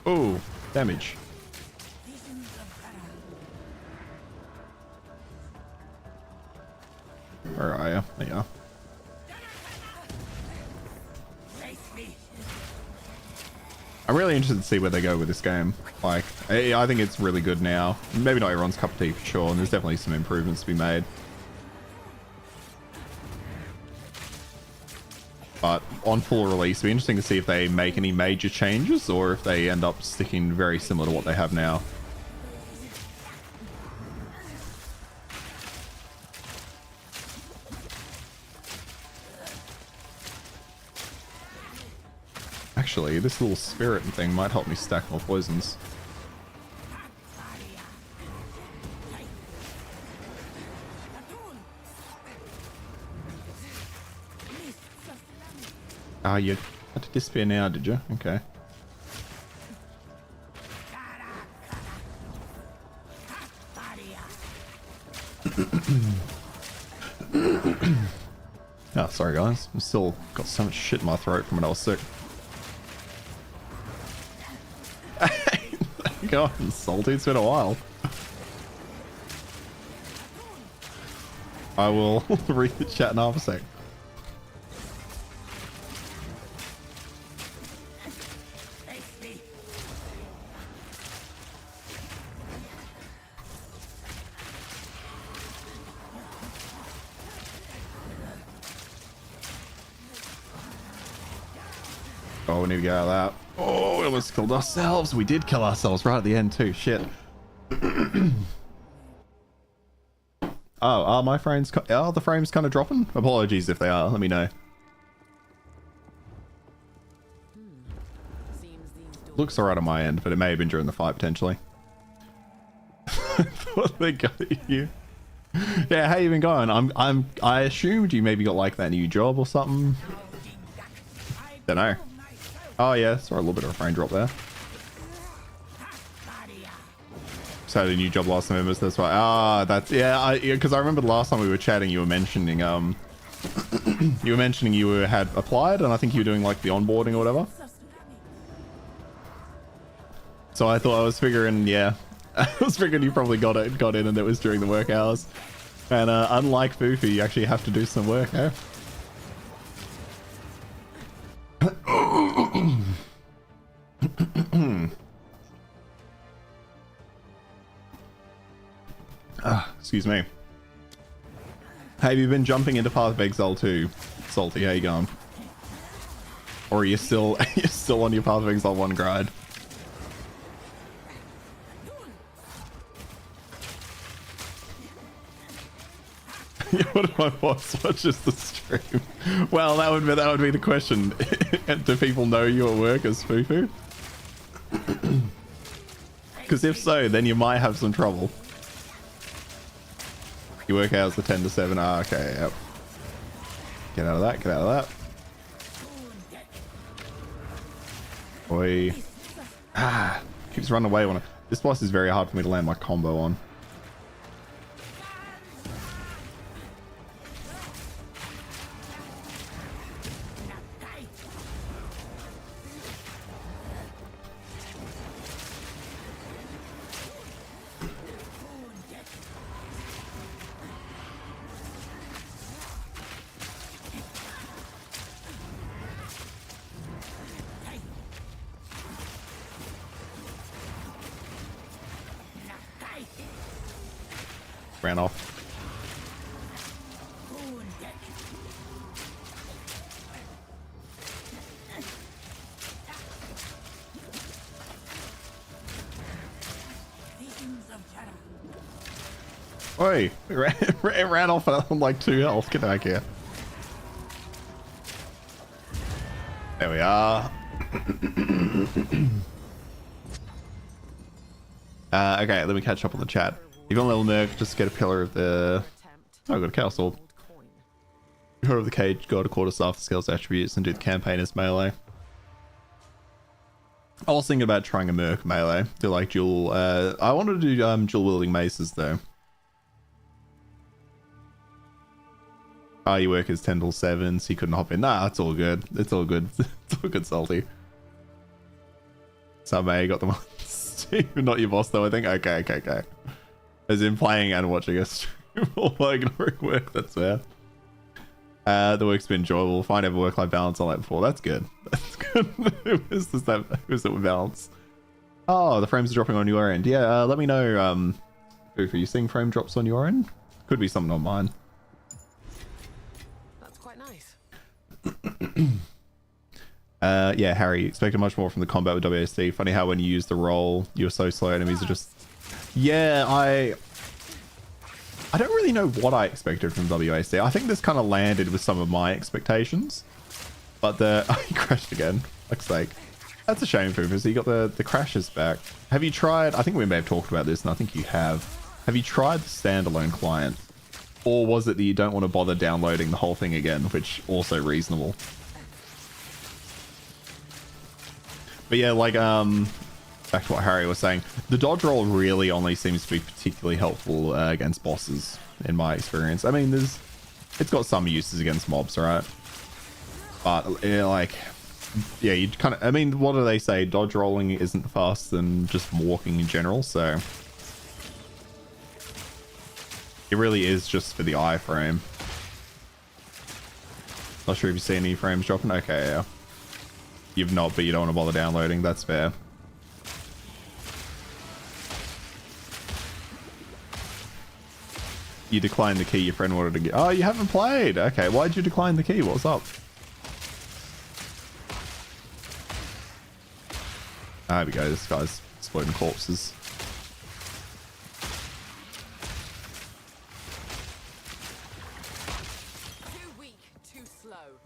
Oh, damage. Where are you? There you are. I'm really interested to see where they go with this game. Like, I think it's really good now. Maybe not everyone's cup of tea for sure, and there's definitely some improvements to be made. But on full release, it'll be interesting to see if they make any major changes or if they end up sticking very similar to what they have now. Actually, this little spirit thing might help me stack more poisons. Ah, you had to disappear now, did you? Okay. Oh, sorry guys. I'm still got so much shit in my throat from when I was sick. God, salty. It's been a while. I will read the chat in half a sec. Oh, we need to get out of that. Oh, we almost killed ourselves. We did kill ourselves right at the end too. Shit. Oh, are my frames... Are the frames kind of dropping? Apologies if they are. Let me know. Looks alright on my end, but it may have been during the fight potentially. I thought they got you. Yeah, how you been going? I assumed you maybe got like that new job or something. Don't know. Oh yeah, saw a little bit of a frame drop there. So I had a new job last November, so that's why. Ah, that's yeah. Because I remember the last time we were chatting, you were mentioning you had applied, and I think you were doing like the onboarding or whatever. So I thought I was figuring, yeah, I was figuring you probably got in, and it was during the work hours. And unlike Fufu, you actually have to do some work, eh? Excuse me. Have you been jumping into Path of Exile too, Salty? How you going? Or are you still you're still on your Path of Exile 1 grind? What if my boss watches the stream? Well, that would be the question. Do people know you at work as Fufu? Because if so, then you might have some trouble. You work hours the 10 to 7. Ah, okay, yep. Get out of that, get out of that. Oi. Ah, keeps running away when I... This boss is very hard for me to land my combo on. Ran off. Oi! It ran off on like 2 health. Get back here. There we are. Okay, let me catch up on the chat. If you want a little nerf, just get a pillar of the... Oh, I got a castle. Pillar of the cage, go to quarterstaff, the skills attributes, and do the campaign as melee. I was thinking about trying a merc melee. Do like dual... I wanted to do dual wielding maces though. Oh, you work as 10 till 7, so you couldn't hop in. Nah, it's all good. It's all good. It's all good, Salty. So May got the one. Not your boss though, I think. Okay. As in playing and watching a stream while ignoring work, that's fair. The work's been enjoyable. Find over work-life balance on that before. That's good. That's good. Who is it with balance? Oh, the frames are dropping on your end. Yeah, let me know, Foof, are you seeing frame drops on your end? Could be something on mine. That's quite nice. Yeah, Harry, expected much more from the combat with WSD. Funny how when you use the roll, you're so slow, enemies are just... Yeah, I don't really know what I expected from WASD. I think this kind of landed with some of my expectations. But the... Oh, he crashed again. Fuck's sake. That's a shame, Foofus. You got the crashes back. Have you tried... I think we may have talked about this, and I think you have. Have you tried the standalone client? Or was it that you don't want to bother downloading the whole thing again, which also reasonable. But yeah, like, back to what Harry was saying, the dodge roll really only seems to be particularly helpful against bosses, in my experience. I mean, it's got some uses against mobs, right? But, like, yeah, you kind of, I mean, what do they say? Dodge rolling isn't faster than just walking in general, so it really is just for the iframe. Not sure if you've seen any frames dropping. Okay, yeah. You've not, but you don't want to bother downloading. That's fair. You declined the key your friend wanted to get. Oh, you haven't played. Okay, why'd you decline the key? What's up? There we go. This guy's exploding corpses. Too weak, too slow.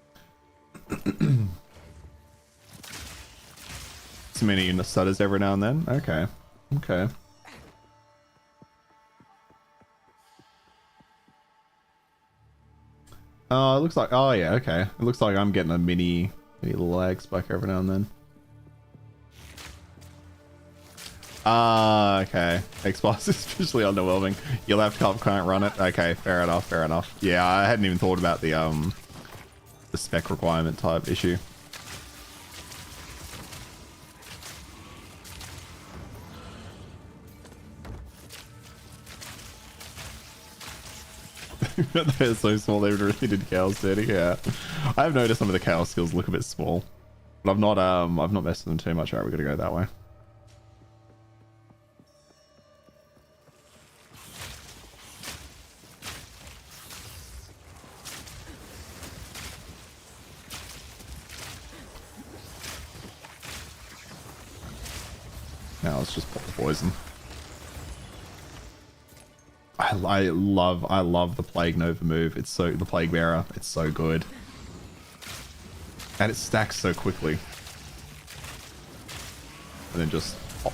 So many unit stutters every now and then. Okay. Okay. Oh, it looks like... Oh, yeah, okay. It looks like I'm getting a mini lag spike every now and then. Ah, okay. Xbox is visually underwhelming. Your laptop can't run it. Okay, fair enough, fair enough. Yeah, I hadn't even thought about the spec requirement type issue. They're so small they really did chaos dirty. Yeah, I've noticed some of the chaos skills look a bit small, but I've not messed with them too much. Alright, we gotta go that way. Now let's just pop the poison. I love the Plague Nova move. It's so the Plague Bearer. It's so good, and it stacks so quickly. And then just pop,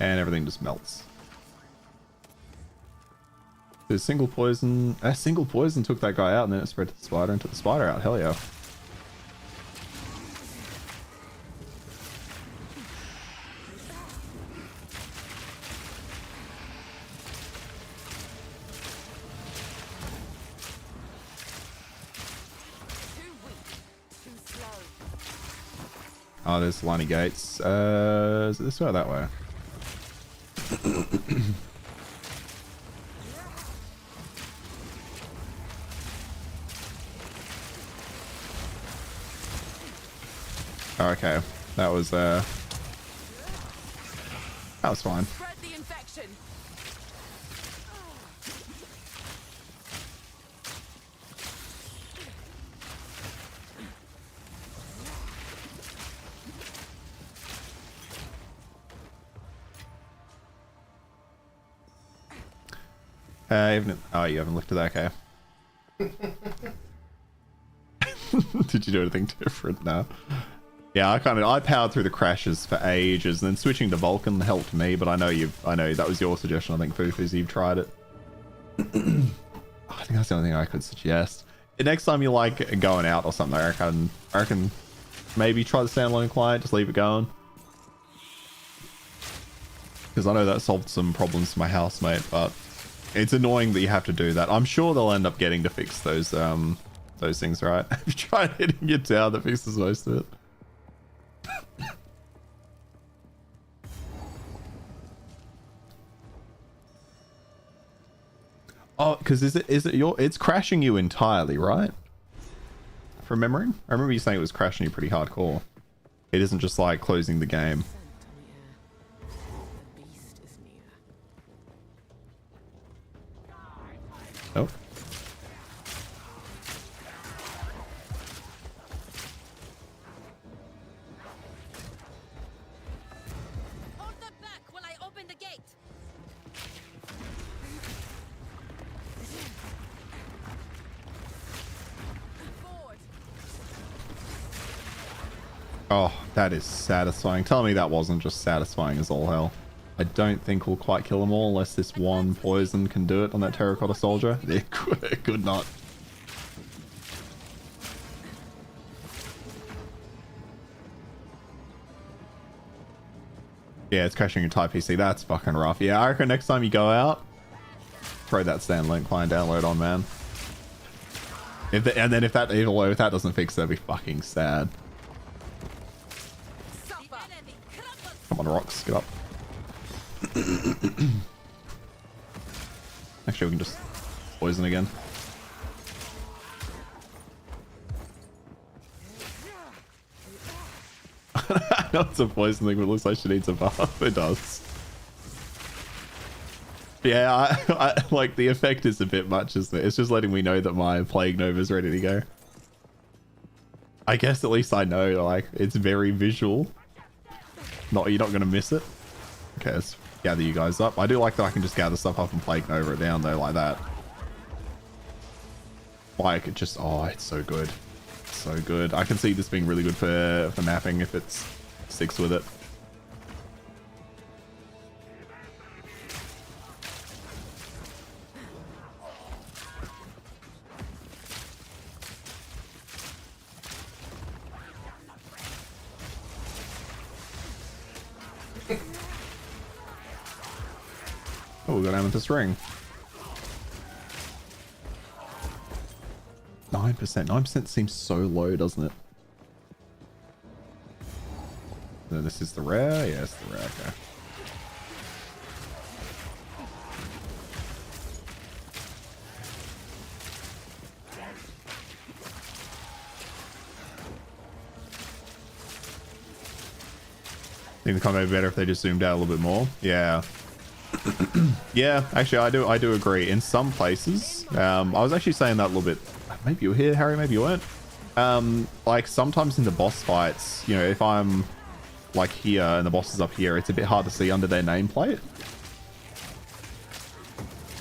and everything just melts. There's single poison. A single poison took that guy out, and then it spread to the spider and took the spider out. Hell yeah. Oh, there's Liney Gates. Is it this way or that way? Oh, okay. That was fine. Spread the infection. Oh, you haven't looked at that, okay. Did you do anything different? No. Yeah, I powered through the crashes for ages, and then switching to Vulcan helped me, but I know that was your suggestion, I think, Foofus, you've tried it. I think that's the only thing I could suggest. The next time you like going out or something, I reckon maybe try the standalone client, just leave it going. Because I know that solved some problems for my housemate, but it's annoying that you have to do that. I'm sure they'll end up getting to fix those things, right? Have you tried hitting your tower that fixes most of it? Oh, because it's crashing you entirely, right? From memory? I remember you saying it was crashing you pretty hardcore. It isn't just like closing the game. The beast is near. Oh. Hold them back while I open the gate. Forward. Oh, that is satisfying. Tell me that wasn't just satisfying as all hell. I don't think we'll quite kill them all unless this one poison can do it on that terracotta soldier. It could not. Yeah, it's crashing your type PC. That's fucking rough. Yeah, I reckon next time you go out, throw that standalone client download on, man. If that doesn't fix, that'd be fucking sad. Come on, rocks, get up. Actually, we can just poison again. I know it's a poison thing, but it looks like she needs a buff. It does. Yeah, I like the effect is a bit much, isn't it? It's just letting me know that my Plague Nova's ready to go. I guess at least I know, like, it's very visual. You're not gonna miss it. Okay, let's gather you guys up. I do like that I can just gather stuff up and Plague Nova it down though, like that. Like, it just, oh, it's so good. So good. I can see this being really good for mapping if it sticks with it. Oh, we got Amethyst Ring. 9%. 9% seems so low, doesn't it? No, this is the rare? Yeah, it's the rare, okay. think the combat would be better if they just zoomed out a little bit more. Yeah. Yeah, actually, I do agree. In some places, I was actually saying that a little bit. Maybe you were here, Harry. Maybe you weren't. Like sometimes in the boss fights, you know, if I'm like here and the boss is up here, it's a bit hard to see under their nameplate.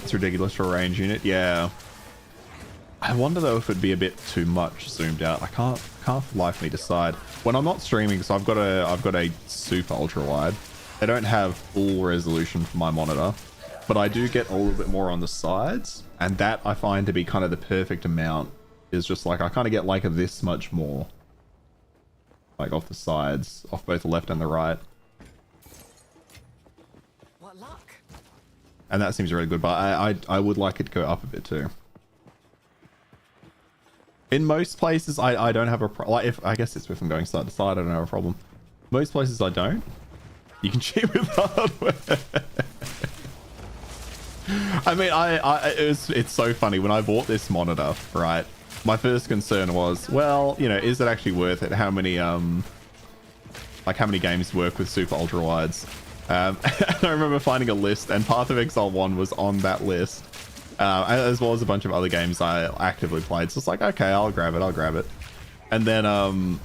It's ridiculous for a range unit. Yeah. I wonder though if it'd be a bit too much zoomed out. I can't for life of me decide. When I'm not streaming, so I've got a super ultra wide. They don't have full resolution for my monitor, but I do get a little bit more on the sides, and that I find to be kind of the perfect amount. Is just like I kind of get like this much more, like off the sides, off both the left and the right. What luck? And that seems really good, but I would like it to go up a bit too. In most places, I don't have a like if I guess it's if I'm going side to side, I don't have a problem. Most places I don't. You can cheat with hardware. I mean, it's so funny when I bought this monitor, right? My first concern was, well, you know, is it actually worth it? How many like how many games work with super ultra wides? And I remember finding a list, and Path of Exile 1 was on that list, as well as a bunch of other games I actively played. So it's like, okay, I'll grab it. And then I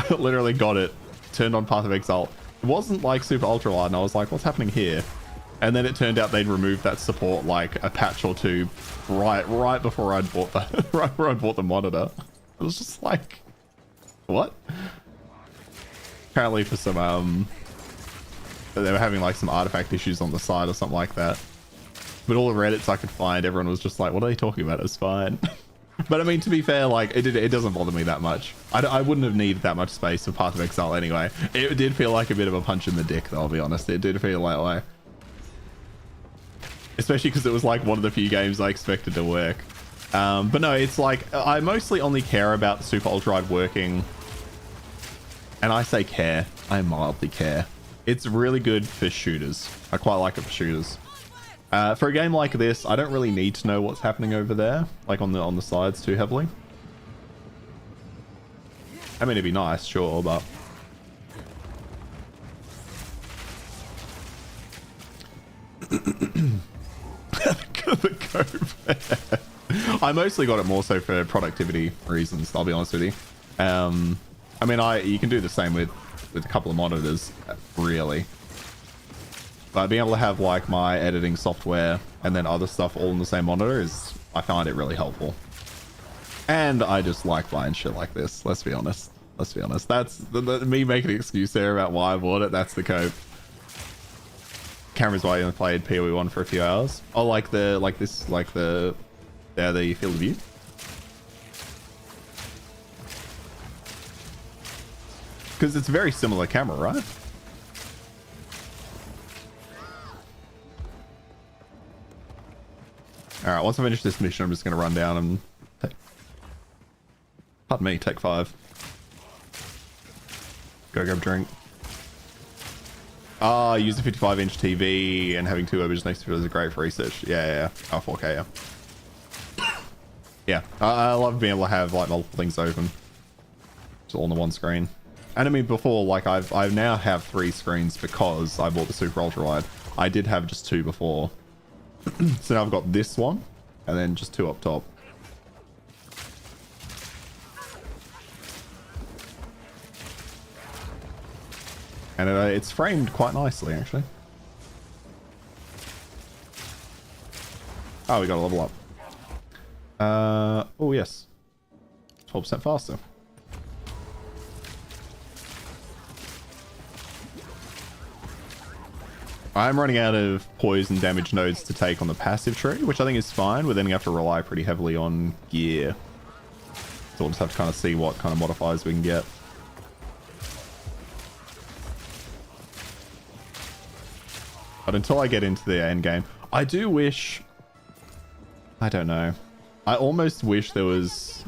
literally got it, turned on Path of Exile. It wasn't like super ultra wide, and I was like, what's happening here? And then it turned out they'd removed that support like a patch or two right before I'd bought the right before I bought the monitor. It was just like, what? Apparently for some they were having like some artifact issues on the side or something like that. But all the Reddits I could find, everyone was just like, what are they talking about? It's fine. But I mean, to be fair, like it doesn't bother me that much. I wouldn't have needed that much space for Path of Exile anyway. It did feel like a bit of a punch in the dick, though, I'll be honest. It did feel that way. Especially because it was like one of the few games I expected to work. But no, it's like I mostly only care about Super Ultra Wide working. And I say care, I mildly care. It's really good for shooters. I quite like it for shooters. For a game like this, I don't really need to know what's happening over there, like on the sides too heavily. I mean, it'd be nice, sure, but the cope. I mostly got it more so for productivity reasons, I'll be honest with you. I mean, you can do the same with a couple of monitors, really. But being able to have like my editing software and then other stuff all in the same monitor I find it really helpful. And I just like buying shit like this. Let's be honest. That's me making an excuse there about why I bought it. That's the cope. Camera's why I only played PoE 1 for a few hours. Oh, like the field of view. Because it's a very similar camera, right? Alright, once I finish this mission, I'm just going to run down and take 5. Go grab a drink. Use a 55-inch TV and having 2 images next to it is great for research. Yeah. Oh, 4K, yeah. Yeah, I love being able to have like multiple things open. Just all on the one screen. And I mean, before, like I now have 3 screens because I bought the Super Ultra Wide. I did have just 2 before. So now I've got this one and then just 2 up top. And it's framed quite nicely, actually. Oh, we got a level up. Oh yes, 12% faster. I'm running out of poison damage nodes to take on the passive tree, which I think is fine. We're then going to have to rely pretty heavily on gear. So we'll just have to kind of see what kind of modifiers we can get. But until I get into the end game, I do wish... I don't know. I almost wish there was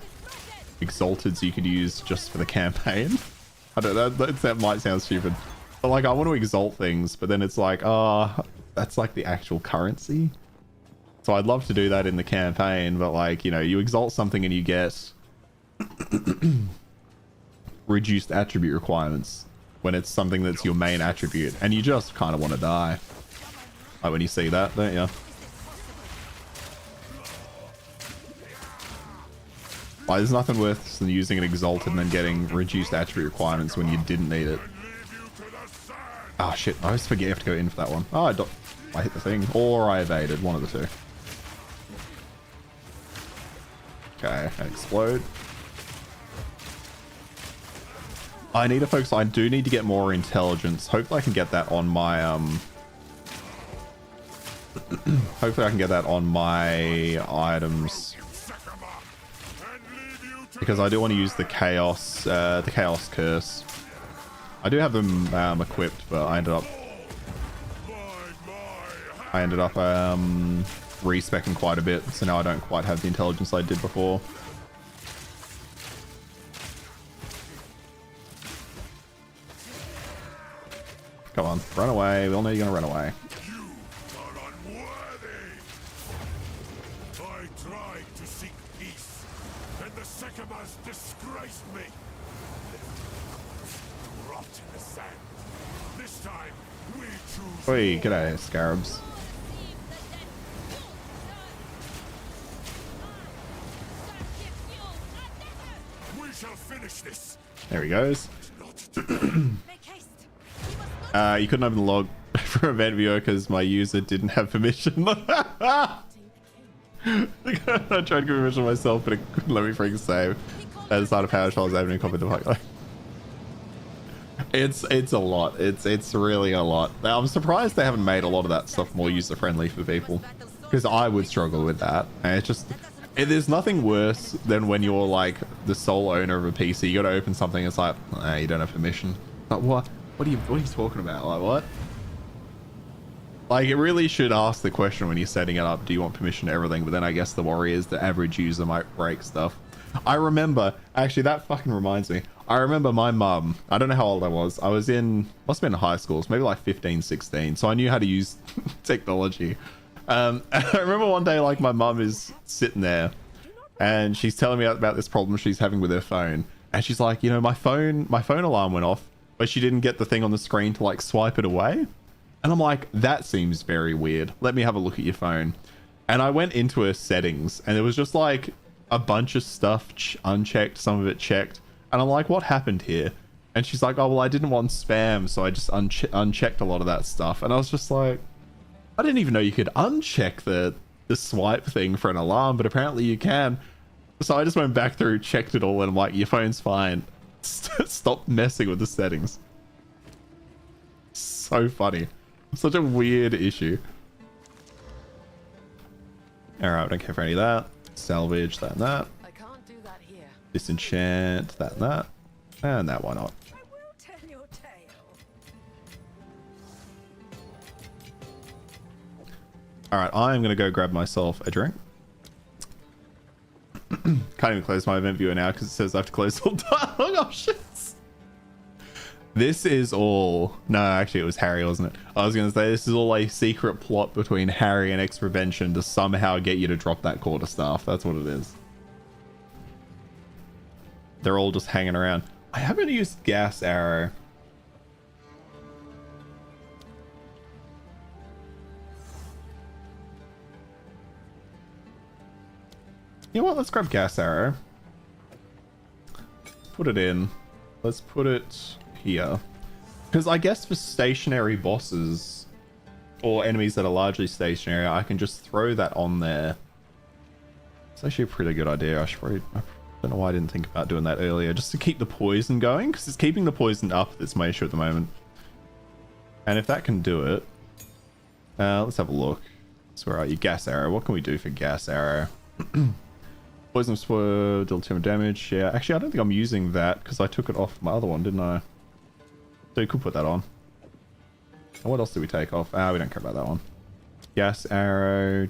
Exalteds you could use just for the campaign. I don't know, that might sound stupid. But like, I want to exalt things, but then it's like, that's like the actual currency. So I'd love to do that in the campaign, but like, you know, you exalt something and you get reduced attribute requirements when it's something that's your main attribute, and you just kind of want to die. Like when you see that, don't you? Like, there's nothing worse than using an Exalted and then getting reduced attribute requirements when you didn't need it. Oh shit, I always forget you have to go in for that one. Oh, I hit the thing, or I evaded, one of the two. Okay, explode. I need to focus. I do need to get more intelligence. Hopefully I can get that on my hopefully I can get that on my items, because I do want to use the chaos curse. I do have them equipped, but I ended up respecking quite a bit, so now I don't quite have the intelligence I did before. Come on, run away. We all know you're gonna run away. You are unworthy. I tried to seek peace, and the Sekemas disgraced me. Rot in the sand. This time, we choose. Oi, get out of here, scarabs. We shall finish this. There he goes. Not today. Make haste. We must not You couldn't open the log for event viewer because my user didn't have permission. I tried to give permission myself, but it couldn't let me freaking save. At the start of power, I was opening copy the It's a lot. It's really a lot. I'm surprised they haven't made a lot of that stuff more user friendly for people, because I would struggle with that. And it's just, there's nothing worse than when you're like the sole owner of a PC. You got to open something. It's like, you don't have permission. Like, what? What are you talking about? Like, what? Like, it really should ask the question when you're setting it up, do you want permission to everything? But then I guess the worry is the average user might break stuff. I remember, actually, that fucking reminds me. I remember my mum, I don't know how old I was. I was in, must have been in high school, so maybe like 15, 16. So I knew how to use technology. And I remember one day, like, my mum is sitting there and she's telling me about this problem she's having with her phone. And she's like, you know, my phone alarm went off, but she didn't get the thing on the screen to like swipe it away. And I'm like, that seems very weird. Let me have a look at your phone. And I went into her settings and it was just like a bunch of stuff unchecked, some of it checked. And I'm like, what happened here? And she's like, oh, well, I didn't want spam, so I just unchecked a lot of that stuff. And I was just like, I didn't even know you could uncheck the swipe thing for an alarm, but apparently you can. So I just went back through, checked it all, and I'm like, your phone's fine. Stop messing with the settings. So funny. Such a weird issue. Alright, I don't care for any of that. Salvage, that and that. I can't do that here. Disenchant, that and that. And that, why not? I will tell your tale. Alright, I'm going to go grab myself a drink. Can't even close my event viewer now because it says I have to close all time. Oh, shit. This is all... No, actually, it was Harry, wasn't it? I was going to say, this is all a secret plot between Harry and X-Prevention to somehow get you to drop that quarterstaff. That's what it is. They're all just hanging around. I haven't used gas arrow. You know what? Let's grab gas arrow. Put it in. Let's put it here. Because I guess for stationary bosses or enemies that are largely stationary, I can just throw that on there. It's actually a pretty good idea. I don't know why I didn't think about doing that earlier. Just to keep the poison going, because it's keeping the poison up that's my issue at the moment. And if that can do it, let's have a look. So where are you? Gas arrow. What can we do for gas arrow? Poison spore, deal 2 damage. Yeah, actually, I don't think I'm using that because I took it off my other one, didn't I? So you could put that on. And what else did we take off? Ah, we don't care about that one. Gas arrow.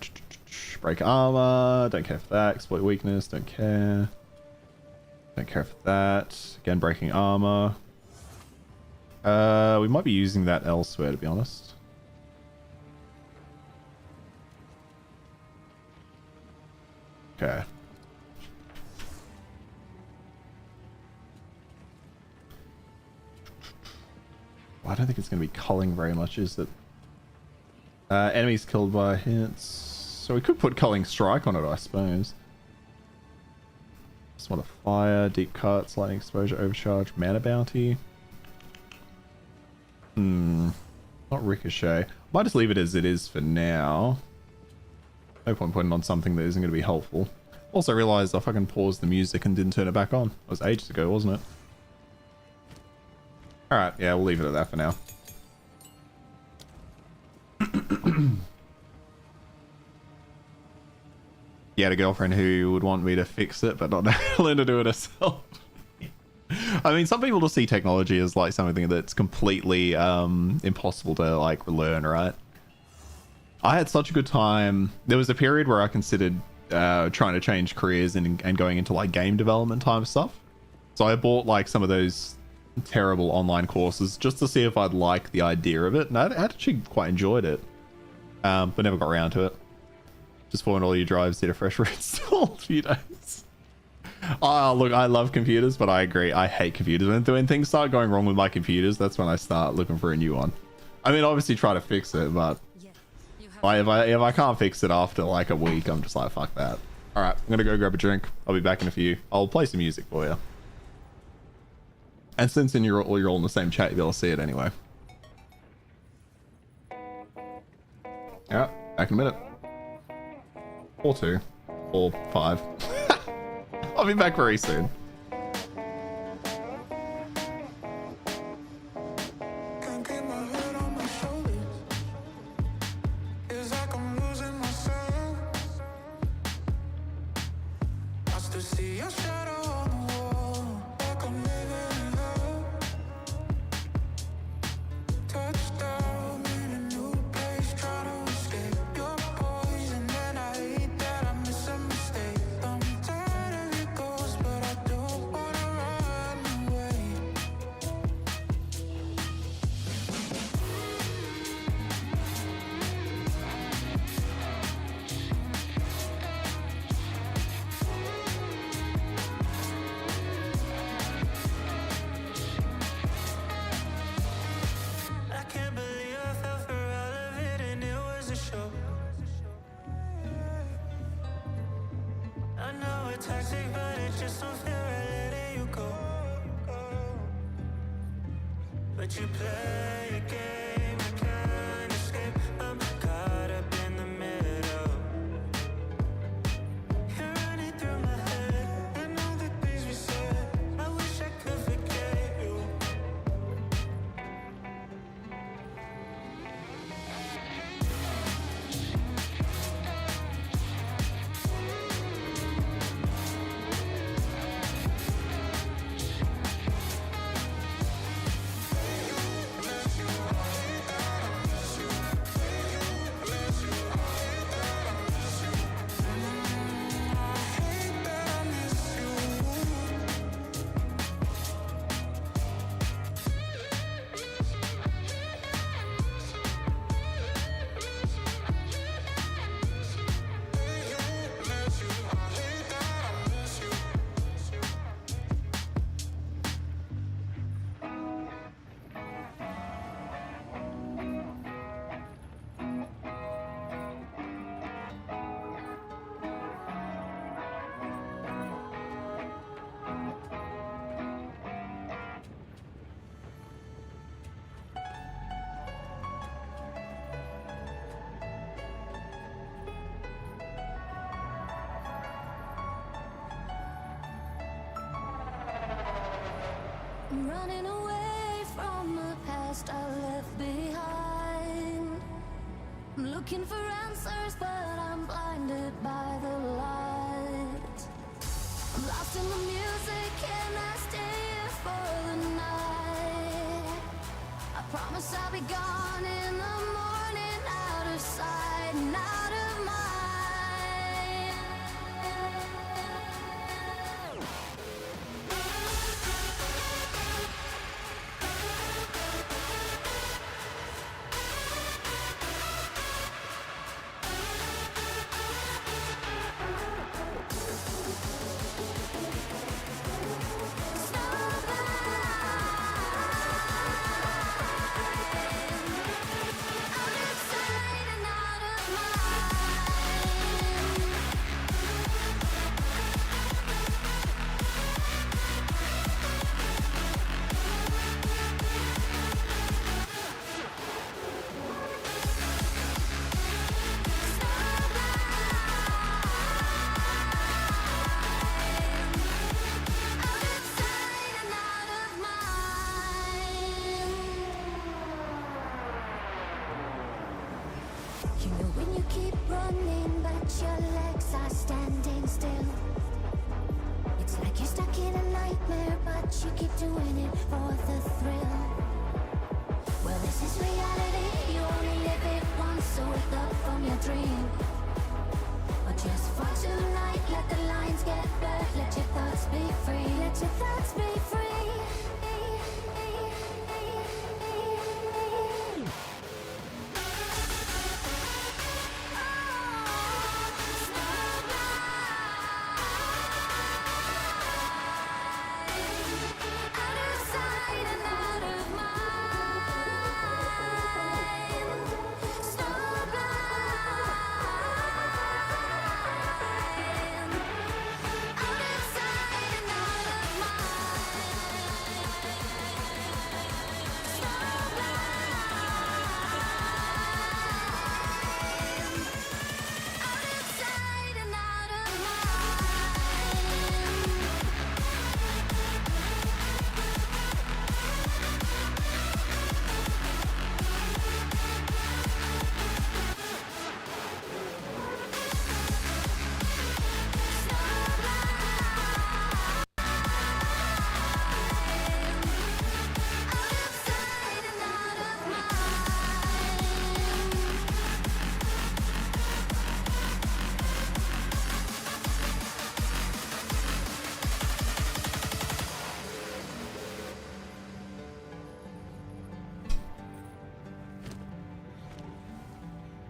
Break armor. Don't care for that. Exploit weakness. Don't care. Don't care for that. Again, breaking armor. We might be using that elsewhere, to be honest. Okay. I don't think it's going to be culling very much, is it? Enemies killed by hits. So we could put culling strike on it, I suppose. Swath of fire, deep cuts, lightning exposure, overcharge, mana bounty. Not ricochet. Might just leave it as it is for now. No point putting on something that isn't going to be helpful. Also realized I fucking paused the music and didn't turn it back on. It was ages ago, wasn't it? Alright, yeah, we'll leave it at that for now. You had a girlfriend who would want me to fix it, but not learn to do it herself. I mean, some people just see technology as like something that's completely impossible to like learn, right? I had such a good time. There was a period where I considered trying to change careers and going into like game development type stuff. So I bought like some of those terrible online courses just to see if I'd like the idea of it, and I actually quite enjoyed it, but never got around to it. Just bought all your drives, did a fresh reinstall a few days. Oh, look, I love computers, but I agree, I hate computers. When things start going wrong with my computers, that's when I start looking for a new one. I mean, obviously try to fix it, but if I can't fix it after like a week, I'm just like, fuck that. All right, I'm gonna go grab a drink. I'll be back in a few. I'll play some music for you. And since you're all in the same chat, you'll be able to see it anyway. Yeah, back in a minute. Or 2. Or 5. I'll be back very soon. I'm running away from the past I left behind. I'm looking for answers, but I'm blinded by the light. I'm lost in the music and I stay here for the night. I promise I'll be gone in the morning, out of sight and out of mind. When you keep running, but your legs are standing still. It's like you're stuck in a nightmare, but you keep doing it for the thrill. Well, this is reality, you only live it once, so wake up from your dream. But just for tonight, let the lines get blurred, let your thoughts be free, let your thoughts be free.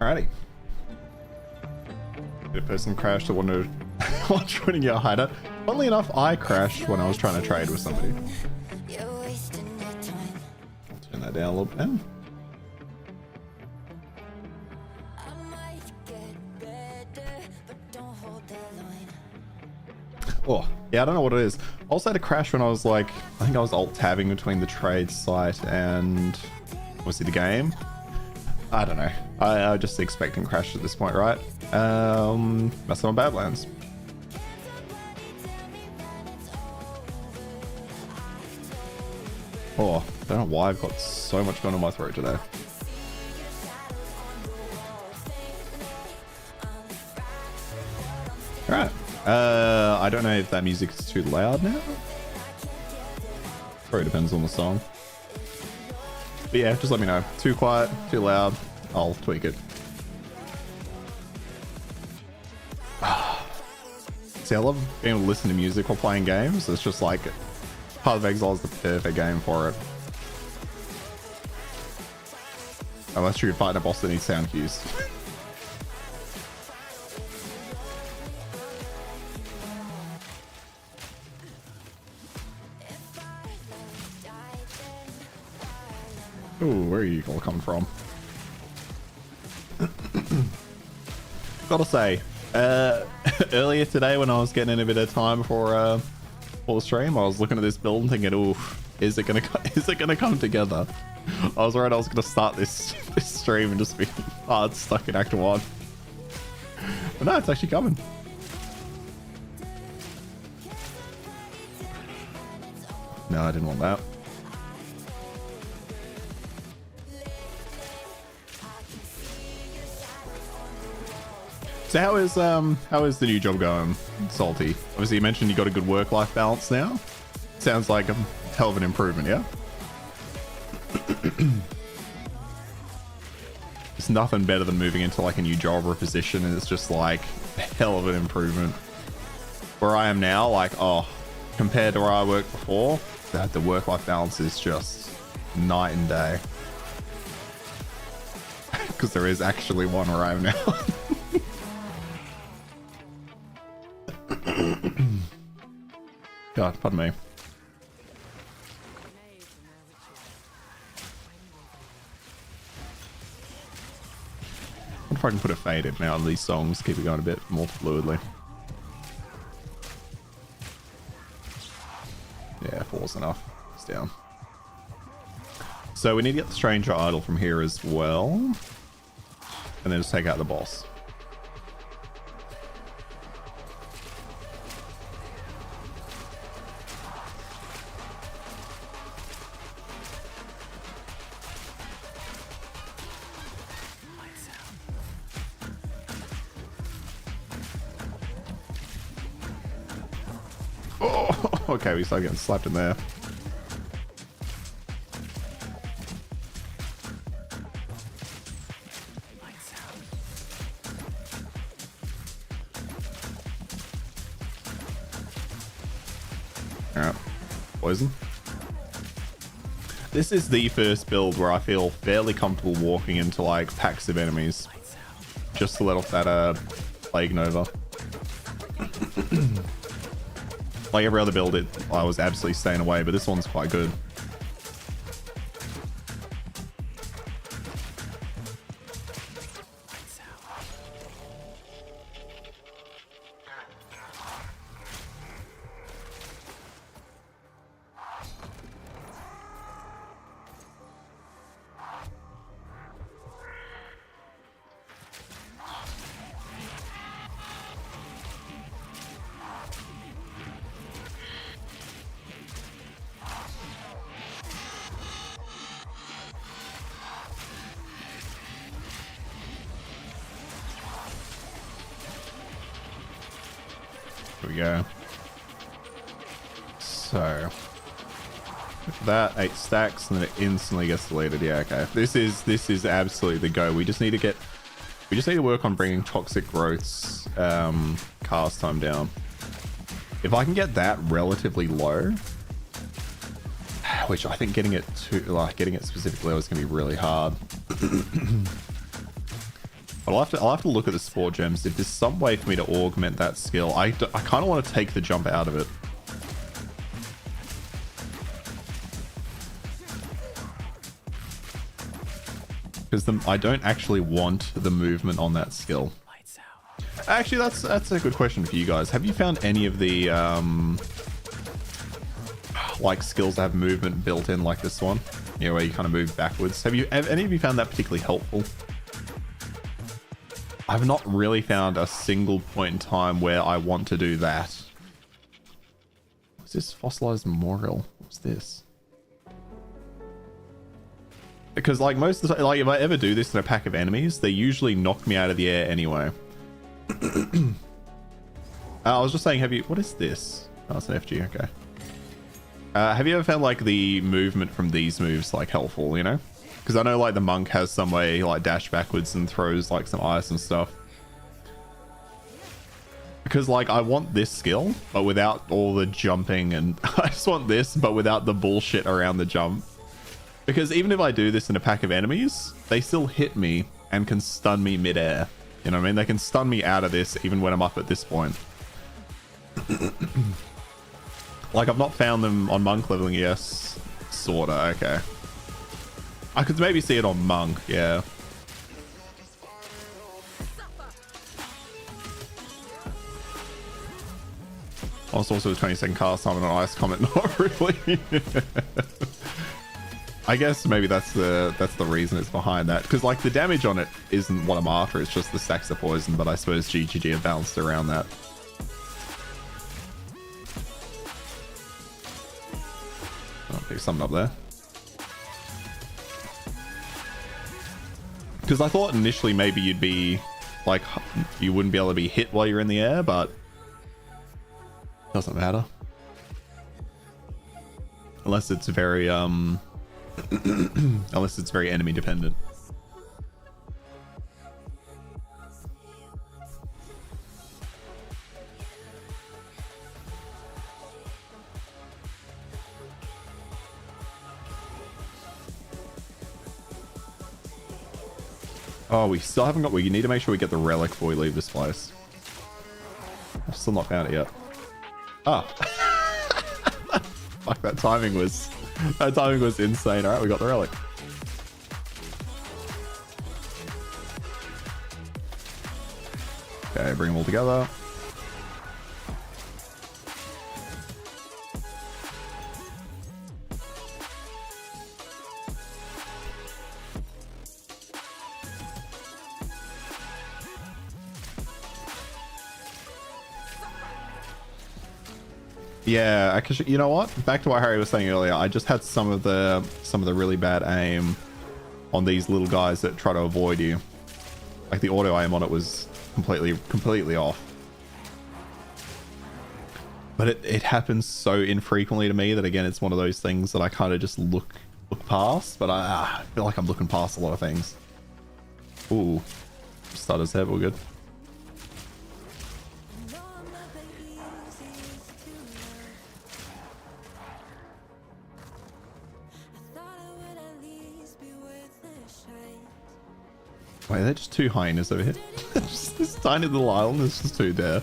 Alrighty. A person crashed that wanted while joining your hideout. Funnily enough, I crashed when I was trying to trade with somebody. You're wasting your time. Turn that down a little bit. I might get better, but don't hold the line. Oh, yeah, I don't know what it is. I also had a crash when I was like, I think I was alt-tabbing between the trade site and obviously the game. I don't know. I just expecting crash at this point, right? That's on Badlands. Oh, I don't know why I've got so much going on my throat today. Alright. I don't know if that music is too loud now. Probably depends on the song. But yeah, just let me know. Too quiet, too loud, I'll tweak it. See, I love being able to listen to music while playing games. It's just like, Path of Exile is the perfect game for it. Unless you're fighting a boss that needs sound cues. Ooh, where are you all coming from? Gotta say, earlier today when I was getting in a bit of time before the stream, I was looking at this build and thinking, "Ooh, is it gonna come together?" I was worried I was gonna start this stream and just be hard stuck in Act 1, but no, it's actually coming. No, I didn't want that. So how is the new job going, Salty? Obviously you mentioned you got a good work-life balance now. Sounds like a hell of an improvement, yeah? It's nothing better than moving into like a new job or a position, and it's just like a hell of an improvement. Where I am now, like, oh, compared to where I worked before, the work-life balance is just night and day. Because there is actually one where I am now. God, pardon me. I wonder if I can put a fade in now on these songs, keep it going a bit more fluidly. Yeah, 4's enough. It's down. So we need to get the Stranger Idol from here as well. And then just take out the boss. Oh, okay, we started getting slapped in there. Alright, poison. This is the first build where I feel fairly comfortable walking into like packs of enemies. Just to let off that Plague Nova. Like every other build, I was absolutely staying away, but this one's quite good. Here we go. So that 8 stacks and then it instantly gets deleted. Yeah, okay. This is absolutely the go. We just need to work on bringing Toxic Growth's cast time down. If I can get that relatively low, which I think getting it specifically low is gonna be really hard. But I'll have to look at the Spore Gems. If there's some way for me to augment that skill, I kind of want to take the jump out of it. Because I don't actually want the movement on that skill. Actually, that's a good question for you guys. Have you found any of the like skills that have movement built in like this one? You know, where you kind of move backwards. Have any of you found that particularly helpful? I've not really found a single point in time where I want to do that. What's this? Fossilized Memorial? What's this? Because like most of the time, like if I ever do this in a pack of enemies, they usually knock me out of the air anyway. I was just saying, what is this? Oh, it's an FG, okay. Have you ever found like the movement from these moves like helpful, you know? Because I know like the monk has some way he like dash backwards and throws like some ice and stuff. Because like I want this skill, but without all the jumping, and I just want this, but without the bullshit around the jump. Because even if I do this in a pack of enemies, they still hit me and can stun me midair. You know what I mean? They can stun me out of this even when I'm up at this point. Like I've not found them on monk leveling, yes. Sorta, okay. I could maybe see it on monk, yeah. Also a 20-second cast time and an ice comment, not really. I guess maybe that's the reason it's behind that. Because like the damage on it isn't what I'm after, it's just the stacks of poison, but I suppose GGG have balanced around that. I'll pick something up there. Because I thought initially maybe you'd be like, you wouldn't be able to be hit while you're in the air, but doesn't matter. Unless it's very unless it's very enemy dependent. Oh, we still haven't got... We need to make sure we get the relic before we leave this place. I've still not found it yet. Ah. Fuck, that timing was... That timing was insane. Alright, we got the relic. Okay, bring them all together. Yeah, actually, you know what? Back to what Harry was saying earlier. I just had some of the really bad aim on these little guys that try to avoid you. Like the auto aim on it was completely off. But it happens so infrequently to me that, again, it's one of those things that I kind of just look past. But I feel like I'm looking past a lot of things. Ooh, starters there, all good. Wait, they're just two hyenas over here. Just this tiny little island, there's just two there.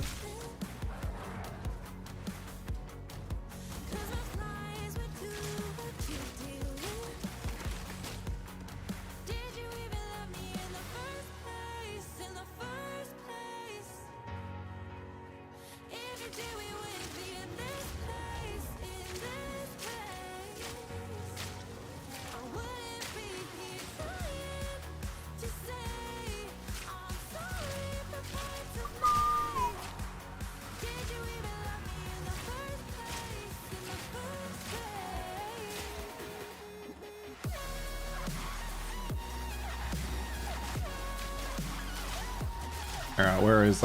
Alright, where is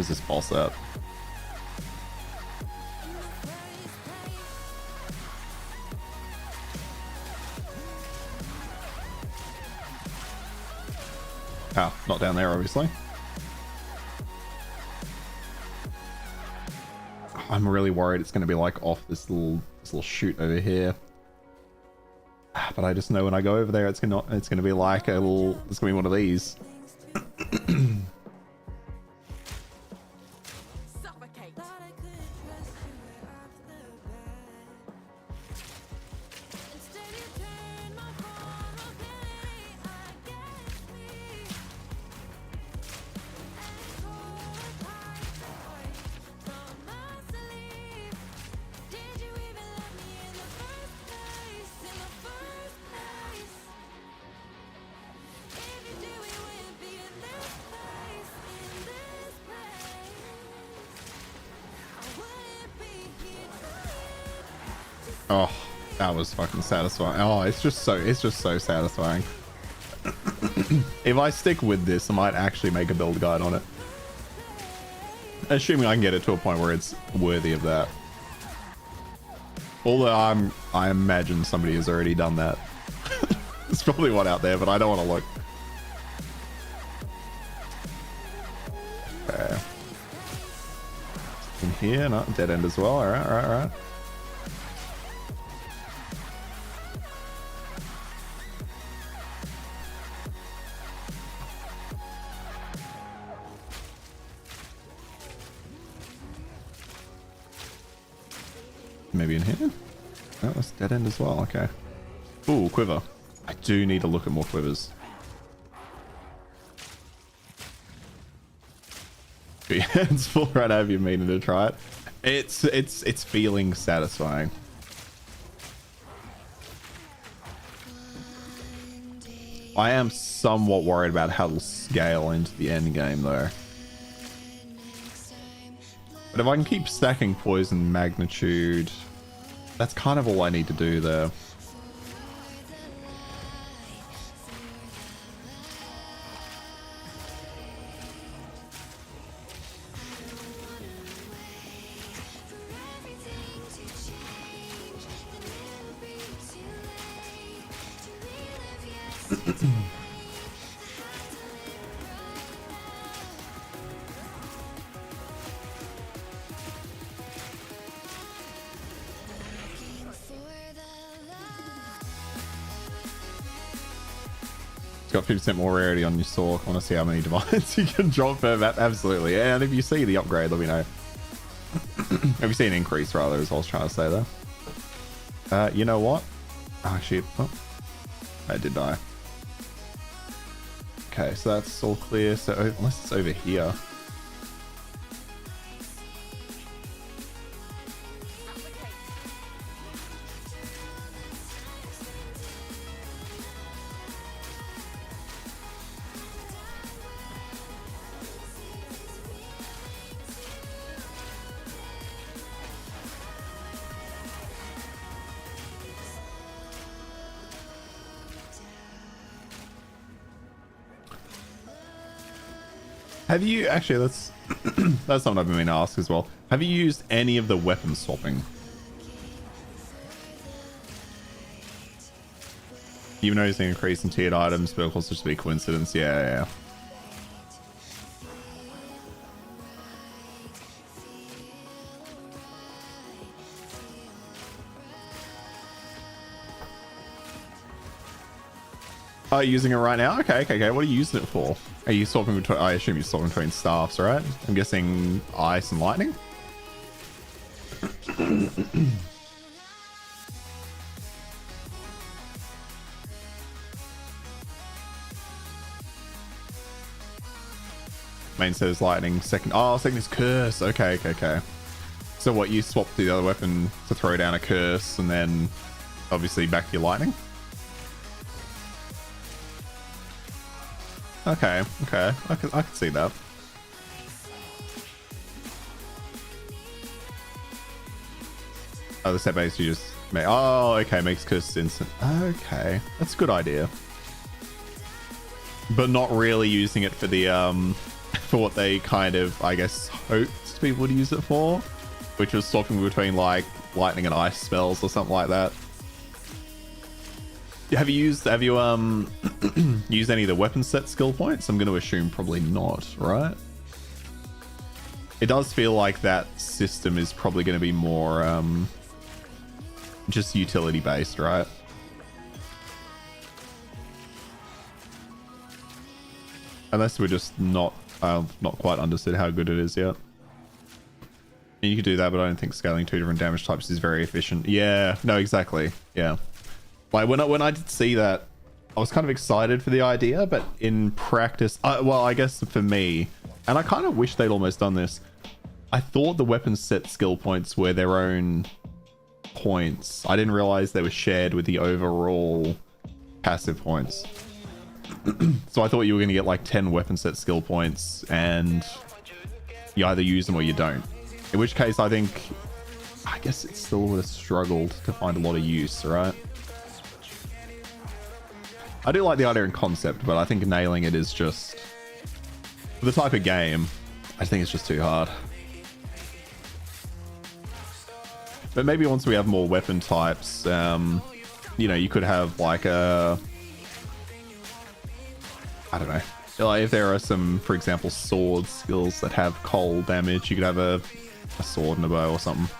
this boss at? Ah, not down there, obviously. I'm really worried it's going to be like off this little chute over here. But I just know when I go over there, it's gonna be like a little. It's gonna be one of these. Oh, that was fucking satisfying. Oh, it's just so satisfying. If I stick with this, I might actually make a build guide on it. Assuming I can get it to a point where it's worthy of that. Although I imagine somebody has already done that. There's probably one out there, but I don't want to look. Okay. In here, no, dead end as well. Alright, alright. Maybe in here? Oh, that's dead end as well. Okay. Ooh, quiver. I do need to look at more quivers. Your hands full right out of you meaning to try it. It's feeling satisfying. I am somewhat worried about how it'll scale into the end game though. But if I can keep stacking poison magnitude, that's kind of all I need to do there. Got 50% more rarity on your sword. I want to see how many divines you can drop per map. Absolutely. Yeah, and if you see the upgrade, let me know. If you see an increase, rather, is what I was trying to say there. You know what? Oh, shit. Oh, I did die. Okay, so that's all clear. So unless it's over here. Have you actually? That's that's something I've been meaning to ask as well. Have you used any of the weapon swapping? Even though it's an increase in tiered items, but of course just be coincidence. Yeah. Oh, you're using it right now? Okay. What are you using it for? Are you swapping between... I assume you're swapping between staffs, right? I'm guessing ice and lightning? Main says lightning. Second is curse. Okay. So what, you swap the other weapon to throw down a curse and then obviously back to your lightning? Okay. I can see that. Oh, the set base you just make. Oh, okay, makes curse instant. Okay, that's a good idea. But not really using it for the for what they kind of, I guess, hoped people to use it for, which was swapping between like lightning and ice spells or something like that. Have you used any of the weapon set skill points? I'm going to assume probably not, right? It does feel like that system is probably going to be more just utility based, right? Unless we're just not quite understood how good it is yet. And you could do that, but I don't think scaling 2 different damage types is very efficient. Yeah, no, exactly. Yeah. Like when I did see that, I was kind of excited for the idea, but in practice, well, I guess for me, and I kind of wish they'd almost done this, I thought the weapon set skill points were their own points. I didn't realize they were shared with the overall passive points. So I thought you were going to get like 10 weapon set skill points and you either use them or you don't. In which case, I guess it still would have struggled to find a lot of use, right? I do like the idea and concept, but I think nailing it is just... For the type of game, I think it's just too hard. But maybe once we have more weapon types, you know, you could have like a... I don't know. Like if there are some, for example, sword skills that have cold damage, you could have a sword and a bow or something.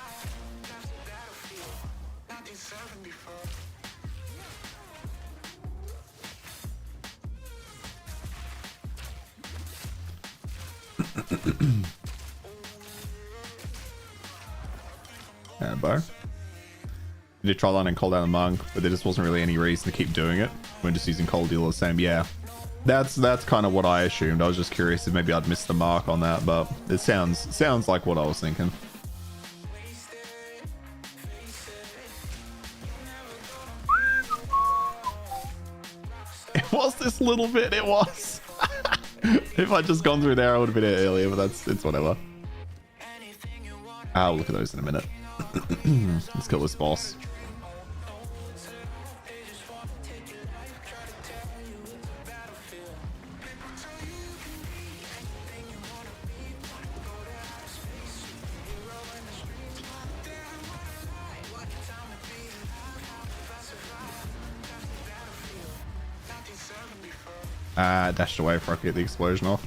Bow. You did try line and cold down the monk, but there just wasn't really any reason to keep doing it when just using cold deal the same. Yeah, that's kind of what I assumed. I was just curious if maybe I'd missed the mark on that, but it sounds like what I was thinking. It was this little bit. It was. If I'd just gone through there, I would have been here earlier, but it's whatever. I'll look at those in a minute. Let's kill this boss. Dashed away before I could get the explosion off.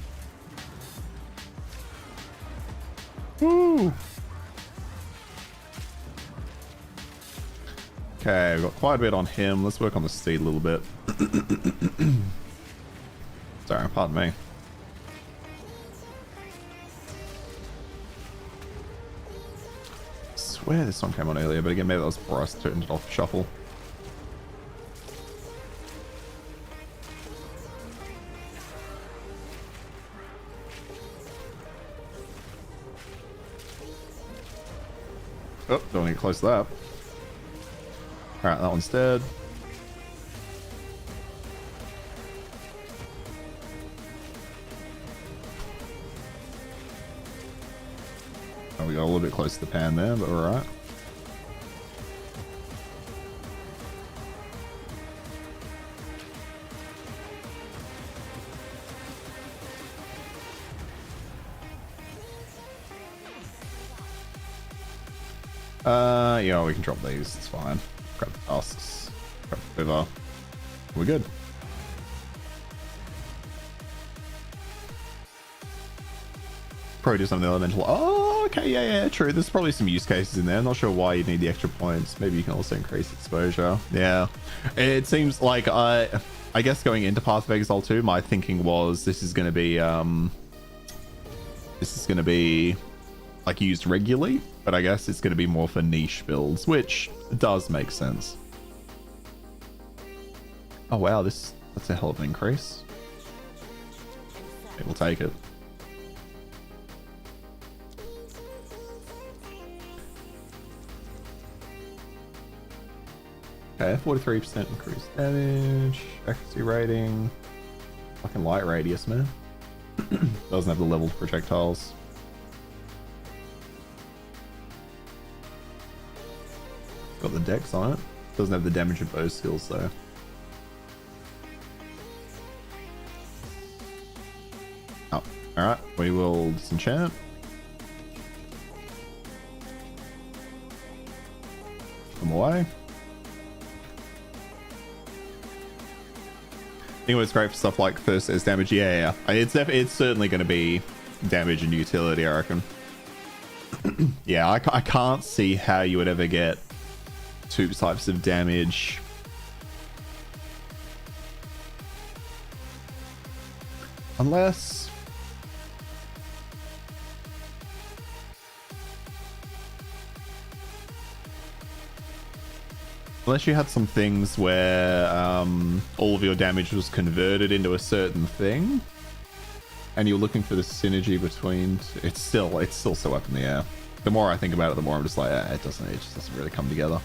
Woo! Okay, we've got quite a bit on him. Let's work on the steed a little bit. Sorry, pardon me. I swear this one came on earlier, but again, maybe that was before I turned it off shuffle. Oh, don't want to get close to that. Alright, that one's dead. Oh, we got a little bit close to the pan there, but alright. Yeah, we can drop these. It's fine. Grab the tusks. Grab the liver. We're good. Probably do something elemental. Oh, okay, yeah, true. There's probably some use cases in there. I'm not sure why you need the extra points. Maybe you can also increase exposure. Yeah, it seems like I guess going into Path of Exile 2, my thinking was this is going to be like used regularly, but I guess it's going to be more for niche builds, which does make sense. Oh wow, that's a hell of an increase. We'll take it. Okay, 43% increased damage, accuracy rating, fucking light radius, man. Doesn't have the leveled projectiles. Got the dex on it. Doesn't have the damage of bow skills though. Oh, alright. We will disenchant. Come away. I think it's great for stuff like first as damage. Yeah. It's certainly going to be damage and utility, I reckon. Yeah, I can't see how you would ever get two types of damage. Unless... Unless you had some things where all of your damage was converted into a certain thing, and you're looking for the synergy between, it's still so up in the air. The more I think about it, the more I'm just like, it just doesn't really come together.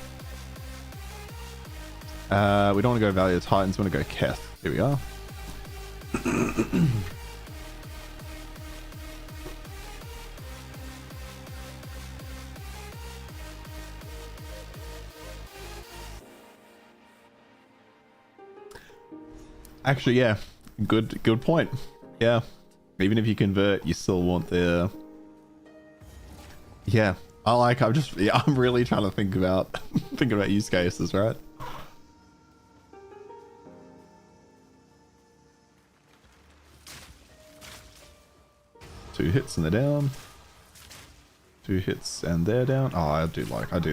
We don't want to go Valley of the Titans. We want to go Keth. Here we are. Actually, yeah, good point. Yeah, even if you convert, you still want the. Yeah, I'm really trying to think about use cases, right? Two hits and they're down. Two hits and they're down. Oh, I do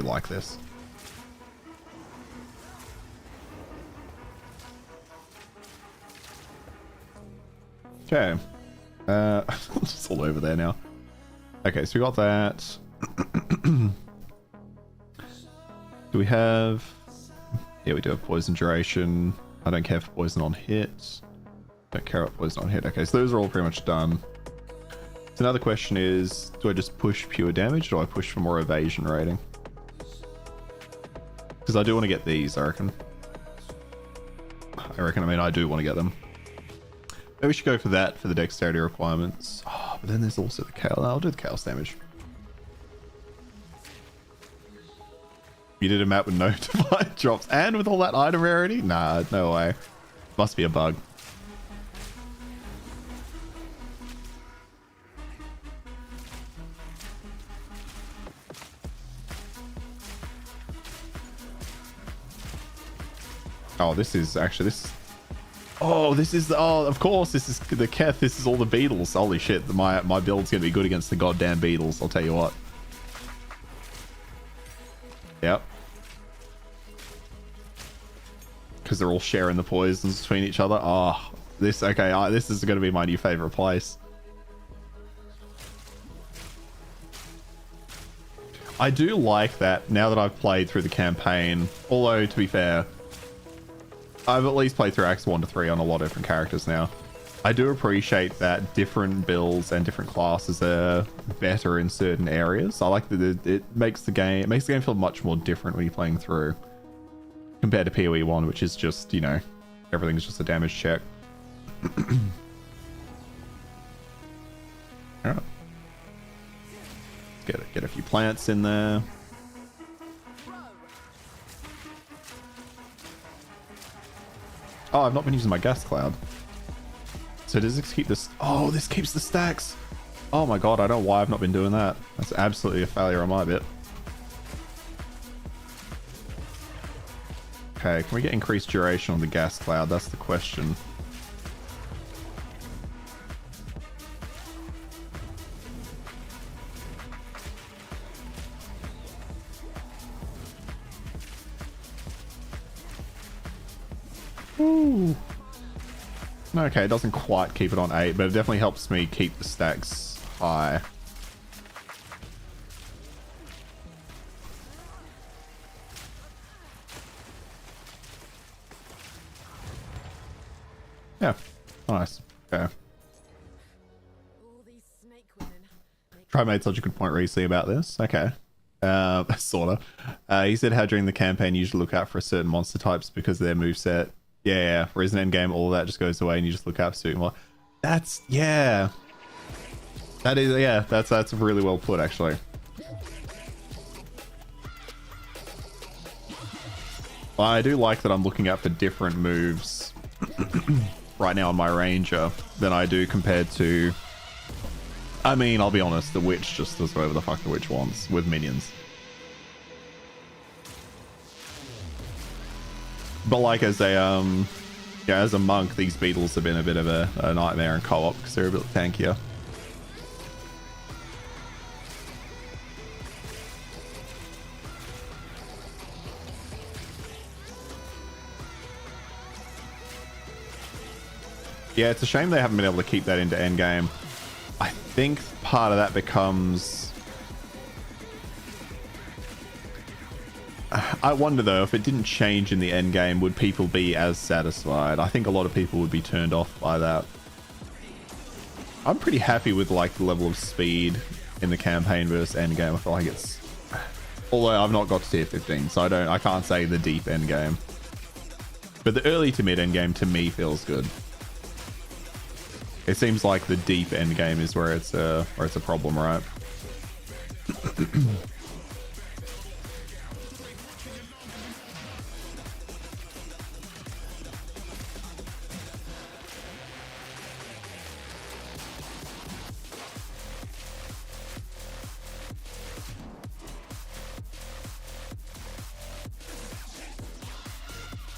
like this. Okay. It's all over there now. Okay, so we got that. Do we have... Yeah, we do have poison duration. I don't care for poison on hit. Don't care about poison on hit. Okay, so those are all pretty much done. So now the question is, do I just push pure damage or do I push for more evasion rating? Because I do want to get these, I reckon. I mean, I do want to get them. Maybe we should go for that for the dexterity requirements. Oh, but then there's also the chaos. I'll do the chaos damage. You did a map with no divine drops and with all that item rarity? Nah, no way. Must be a bug. Oh, this is actually this. Oh, this is of course, this is the Keth. This is all the beetles. Holy shit, my build's gonna be good against the goddamn beetles. I'll tell you what. Yep. Because they're all sharing the poisons between each other. Oh, this okay. This is gonna be my new favorite place. I do like that now that I've played through the campaign. Although to be fair, I've at least played through Acts 1 to 3 on a lot of different characters now. I do appreciate that different builds and different classes are better in certain areas. I like that it makes the game feel much more different when you're playing through compared to PoE 1, which is just, you know, everything's just a damage check. Alright. Get a few plants in there. Oh, I've not been using my gas cloud. So does this keep this? Oh, this keeps the stacks. Oh my god, I don't know why I've not been doing that. That's absolutely a failure on my bit. Okay, can we get increased duration on the gas cloud? That's the question. Ooh. Okay, it doesn't quite keep it on 8, but it definitely helps me keep the stacks high. Yeah, nice. Okay. All these snake women. Try made such a good point recently about this. Okay. Sorta. He said how during the campaign you usually look out for certain monster types because of their moveset. Yeah. Whereas in endgame, all of that just goes away and you just look out for certain more. That's, yeah. That is, yeah, that's really well put, actually. Well, I do like that I'm looking out for different moves right now on my ranger than I do compared to, I mean, I'll be honest, the witch just does whatever the fuck the witch wants with minions. But like as a yeah, as a monk, these beetles have been a bit of a nightmare in co-op because they're a bit tankier. Yeah, it's a shame they haven't been able to keep that into endgame. I think part of that becomes... I wonder though, if it didn't change in the endgame, would people be as satisfied? I think a lot of people would be turned off by that. I'm pretty happy with like the level of speed in the campaign versus endgame. I feel like it's... Although I've not got to tier 15, so I can't say the deep endgame. But the early to mid endgame to me feels good. It seems like the deep end game is where it's a problem, right?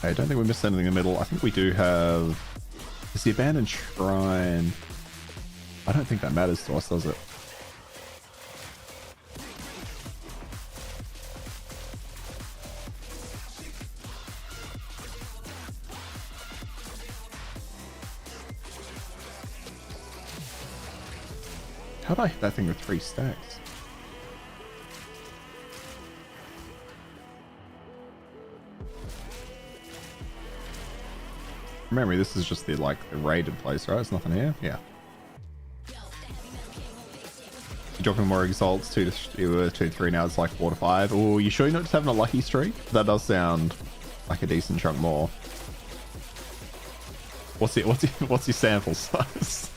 I don't think we missed anything in the middle. I think we do have... Is the abandoned shrine... I don't think that matters to us, does it? How'd I hit that thing with 3 stacks? Remember, this is just the the raided place, right? There's nothing here. Yeah. You're dropping more exalts, 2 to 3 now. It's like 4 to 5. Oh, you sure you're not just having a lucky streak? That does sound like a decent chunk more. What's your sample size?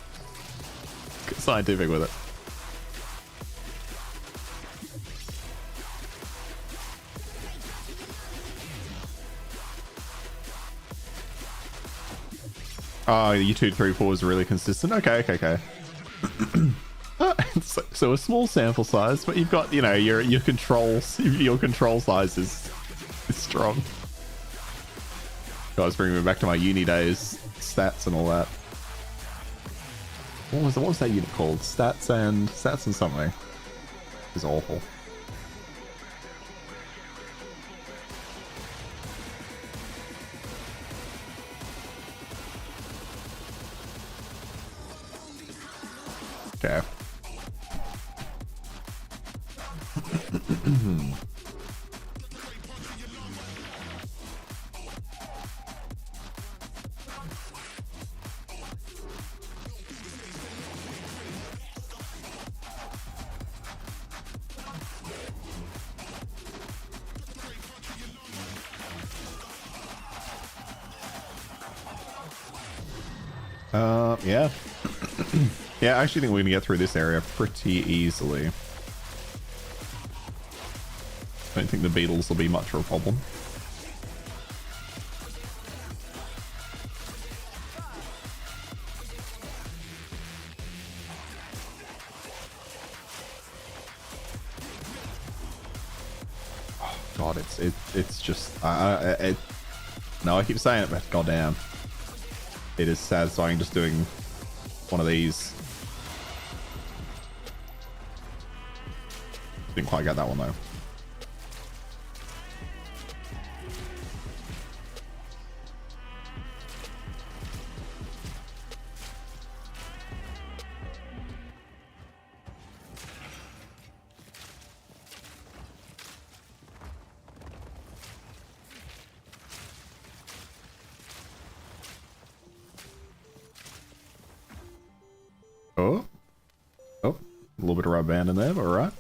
Get scientific with it. Oh, you 2, 3, 4 is really consistent. Okay. So a small sample size, but you've got, you know, your control size is strong. Guys, bringing me back to my uni days, stats and all that. What was that unit called? Stats and something. It's awful. Okay. Yeah. Yeah, I actually think we're gonna get through this area pretty easily. I don't think the beetles will be much of a problem. Oh God, it's just No, I keep saying it, but goddamn. It is satisfying just doing one of these. Didn't quite get that one though. Oh. Oh. A little bit of rubber band in there, but alright.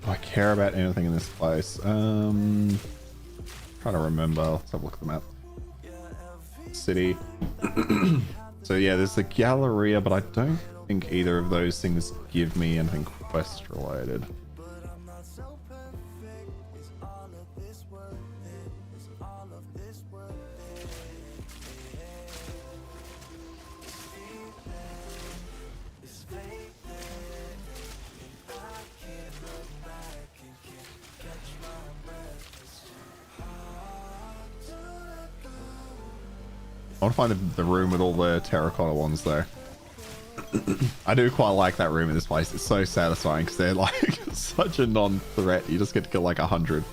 Do I care about anything in this place? Trying to remember. Let's have a look at the map. City. So yeah, there's the Galleria, but I don't think either of those things give me anything quest related. I want to find the room with all the terracotta ones though. I do quite like that room in this place. It's so satisfying because they're like such a non-threat. You just get to kill like 100.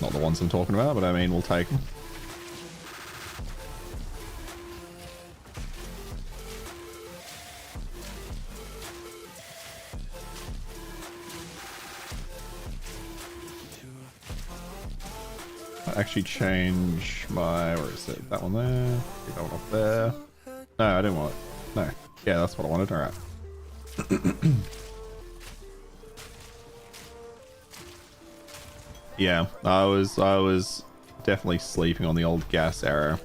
Not the ones I'm talking about, but I mean, we'll take them. Actually change my, where is it? That one there. Get that one up there. No, I didn't want it. No. Yeah, that's what I wanted. Alright. Yeah, I was definitely sleeping on the old gas arrow.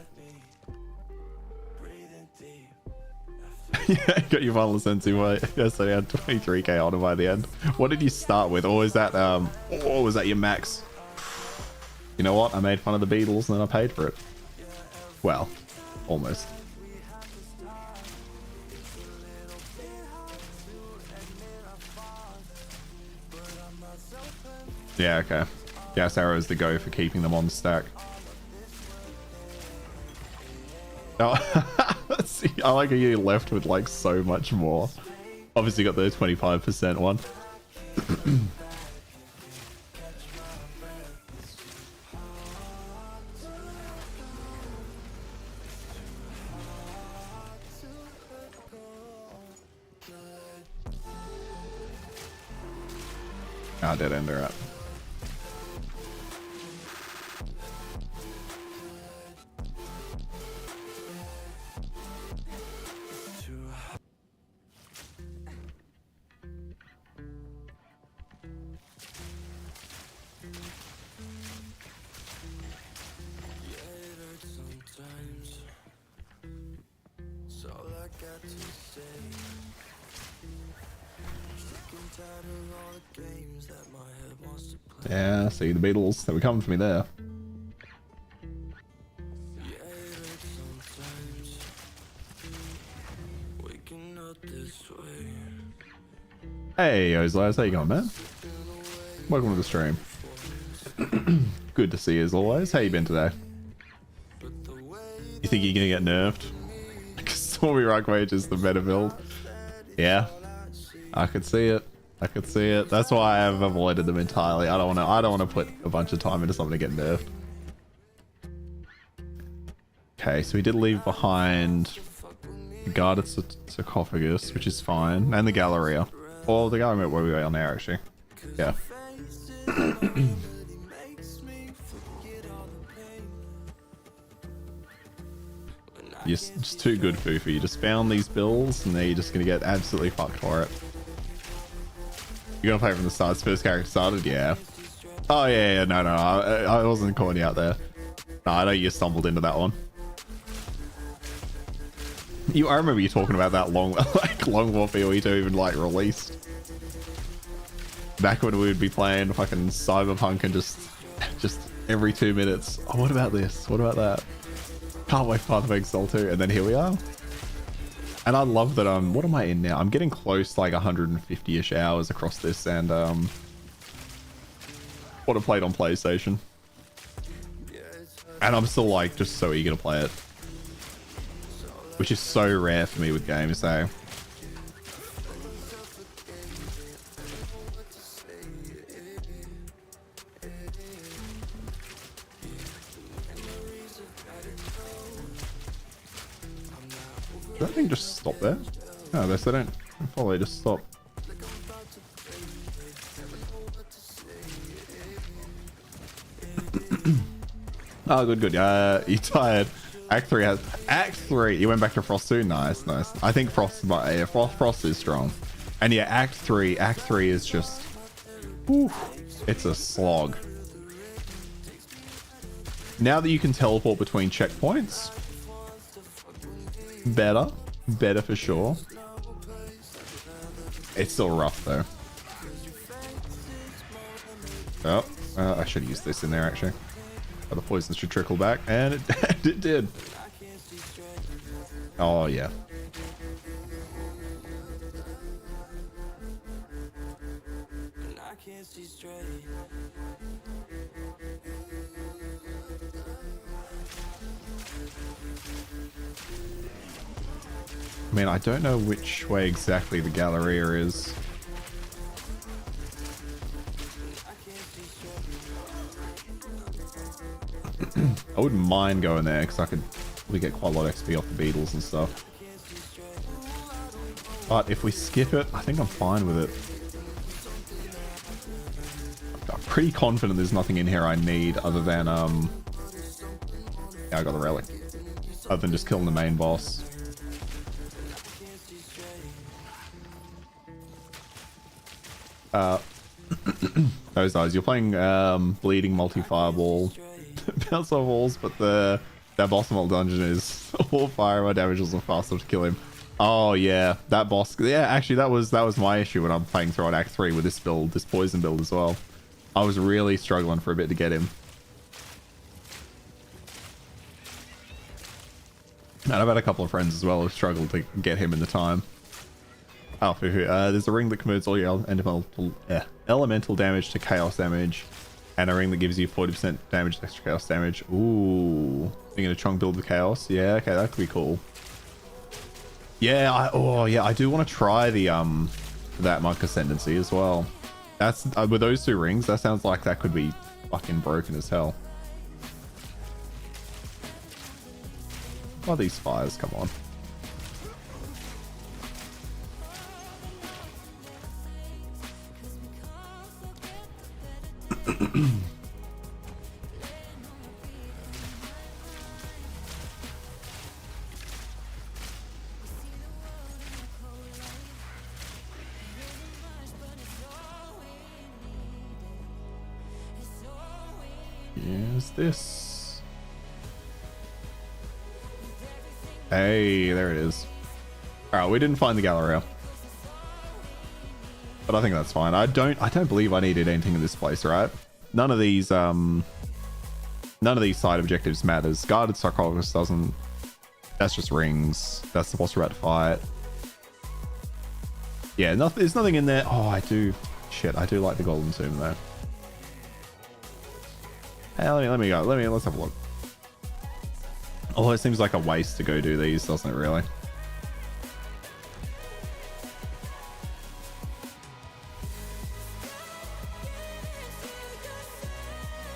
Yeah, got your final sense by yesterday. I had 23k on it by the end. What did you start with? Or was that was that your max? You know what? I made fun of the Beatles and then I paid for it. Well, almost. Yeah, okay. Gas arrow is the go for keeping them on stack. Oh, see, I like how you left with like so much more. Obviously got the 25% one. Ah, dead ender up. Yeah, see the Beatles. They were coming for me there. Hey, Ozlaz, how you going, man? Welcome to the stream. Good to see you as always. How you been today? You think you're gonna get nerfed? Stormy Rock Mage is the meta build. Yeah, I could see it. I could see it. That's why I've avoided them entirely. I don't want to put a bunch of time into something to get nerfed. Okay, so we did leave behind the guarded sarcophagus, which is fine, and the Galleria. Or the Galleria where we are now, actually. Yeah. You're just too good, Foofy. You just found these bills, and now you're just gonna get absolutely fucked for it. You're gonna play from the start. First character started, yeah. Oh yeah, no, I wasn't calling you out there. No, I know you stumbled into that one. I remember you talking about that long war PoE 2 even like released. Back when we would be playing fucking Cyberpunk and just every 2 minutes. Oh, what about this? What about that? Can't wait for Path of Exile 2, and then here we are. And I love that what am I in now? I'm getting close to like 150-ish hours across this, and what I played on PlayStation. And I'm still like just so eager to play it. Which is so rare for me with games, so. Did that thing just stop there? No, they don't follow, they just stop. Oh, good. You tired? Act 3 has... Act 3! You went back to Frost 2? Nice. I think Frost is strong. And yeah, Act 3 is just... Whew, it's a slog. Now that you can teleport between checkpoints... Better for sure. It's still rough, though. Oh, I should use this in there, actually. The poison should trickle back, and it did. Oh yeah. I mean, I don't know which way exactly the Galleria is. I wouldn't mind going there because we get quite a lot of XP off the beetles and stuff. But if we skip it, I think I'm fine with it. I'm pretty confident there's nothing in here I need other than yeah, I got the relic. Other than just killing the main boss. Those guys, you're playing bleeding multi-fireball. Bounce off walls, but that boss in all dungeon is all fire. My damage wasn't fast enough to kill him. Oh yeah, that boss. Yeah, actually that was my issue when I'm playing through on Act 3 with this build, this poison build as well. I was really struggling for a bit to get him. And I've had a couple of friends as well who struggled to get him in the time. Oh, there's a ring that converts all your elemental damage to chaos damage. And a ring that gives you 40% damage to extra chaos damage. Ooh. Being in a chunk build with chaos. Yeah, okay, that could be cool. Yeah, I do want to try the that Monk Ascendancy as well. That's with those two rings, that sounds like that could be fucking broken as hell. Oh, these fires, come on. Here's this. Hey, there it is. Alright, we didn't find the Galleria. But I think that's fine. I don't believe I needed anything in this place, right? None of these side objectives matters. Guarded Sarcophagus doesn't. That's just rings. That's the boss we're about to fight. Yeah, there's nothing in there. Oh, I do. Shit, I do like the Golden Tomb though. Hey, let me go. Let's have a look. Although it seems like a waste to go do these, doesn't it really?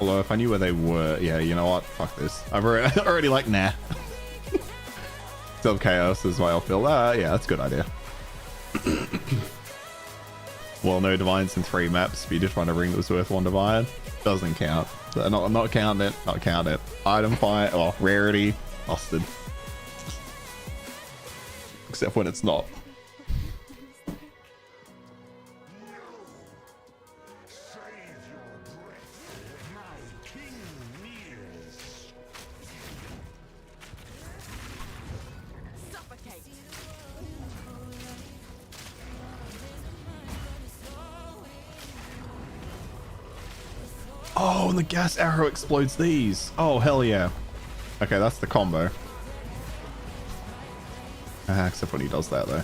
Although if I knew where they were, yeah, you know what? Fuck this. I've already like, nah. Self Chaos is my off build. Yeah, that's a good idea. Well, no divines in 3 maps. If you just find a ring that was worth 1 divine, doesn't count. Not count it. Not count it. Item fight. Oh, rarity. Busted. Except when it's not. Oh, and the gas arrow explodes these. Oh, hell yeah. Okay, that's the combo. Except when he does that, though.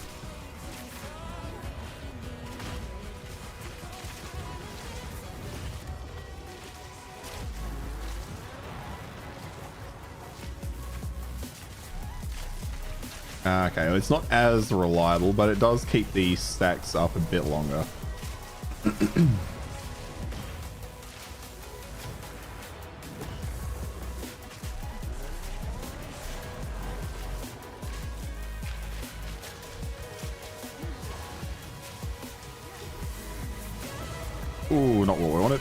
Okay, it's not as reliable, but it does keep the stacks up a bit longer. Ooh, not what we wanted.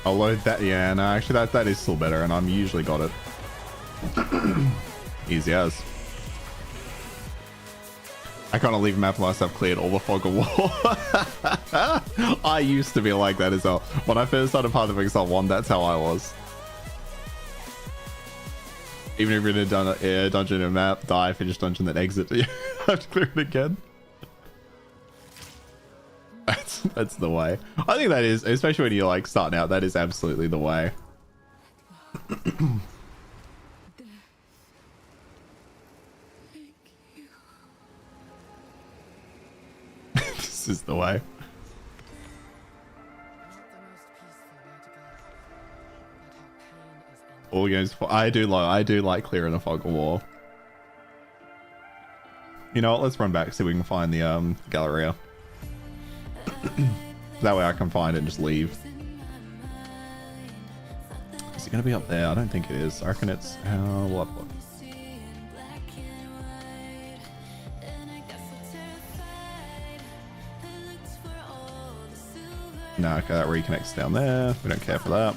I'll load that. Yeah, no, actually that is still better, and I'm usually got it. Easy as. I kind of leave a map myself cleared all the fog of war. I used to be like that as well. When I first started part of Exile 1, that's how I was. Even if you're in a dungeon and map, die, finish dungeon, then exit, you have to clear it again. That's the way. I think that is, especially when you're like starting out, that is absolutely the way. This is the way. All games. I do like clearing the fog of war. You know what? Let's run back, see if we can find the Galleria. That way I can find it and just leave. Is it going to be up there? I don't think it is. I reckon it's... we'll have a look. No, okay, that reconnects down there. We don't care for that.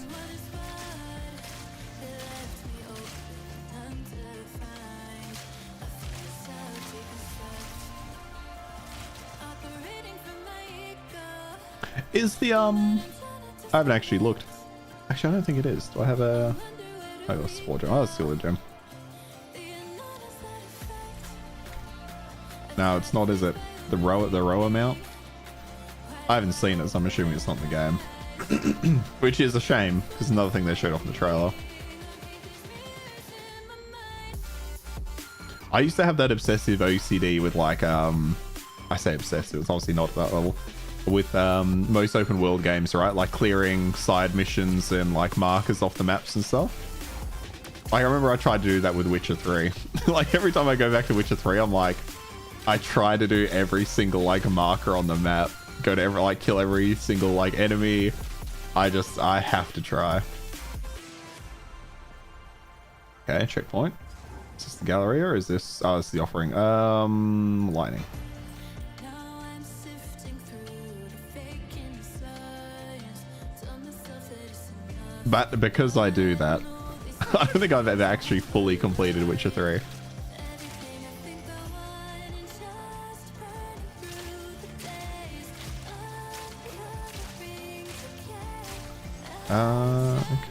Is the I haven't actually looked. Actually, I don't think it is. Do I have a... I got a sport gem. Oh, that's still a gem. No, it's not, is it? The row amount? I haven't seen it, so I'm assuming it's not in the game. Which is a shame, because another thing they showed off in the trailer. I used to have that obsessive OCD with like, I say obsessive, it's obviously not that level. With most open world games, right? Like clearing side missions and like markers off the maps and stuff. Like I remember I tried to do that with Witcher 3. Like every time I go back to Witcher 3, I'm like, I try to do every single like marker on the map. Go to every, like kill every single like enemy. I have to try. Okay, checkpoint. Is this the Galleria or is this... Oh, it's the offering. Lightning. But because I do that, I don't think I've ever actually fully completed Witcher 3.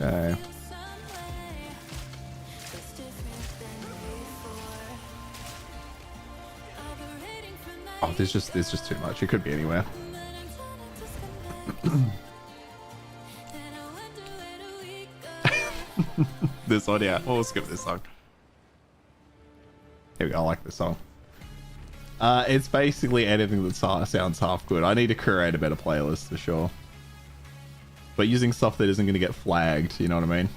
Okay. Oh, there's just too much. It could be anywhere. This one, yeah. We'll skip this song. Here we go. I like this song. It's basically anything that sounds half good. I need to create a better playlist for sure. But using stuff that isn't going to get flagged, you know what I mean?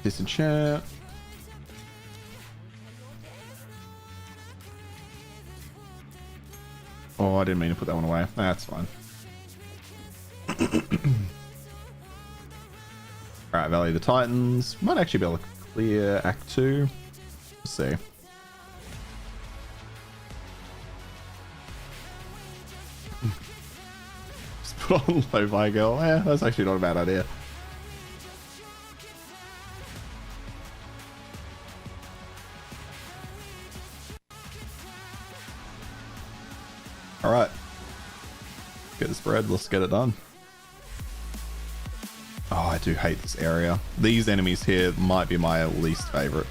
Disenchant. Oh, I didn't mean to put that one away. That's fine. Alright, Valley of the Titans. Might actually be able to clear Act 2. Let's see. Just put on Lo-Fi Girl. Yeah, that's actually not a bad idea. Alright. Get this bread. Let's get it done. Oh, I do hate this area. These enemies here might be my least favorite.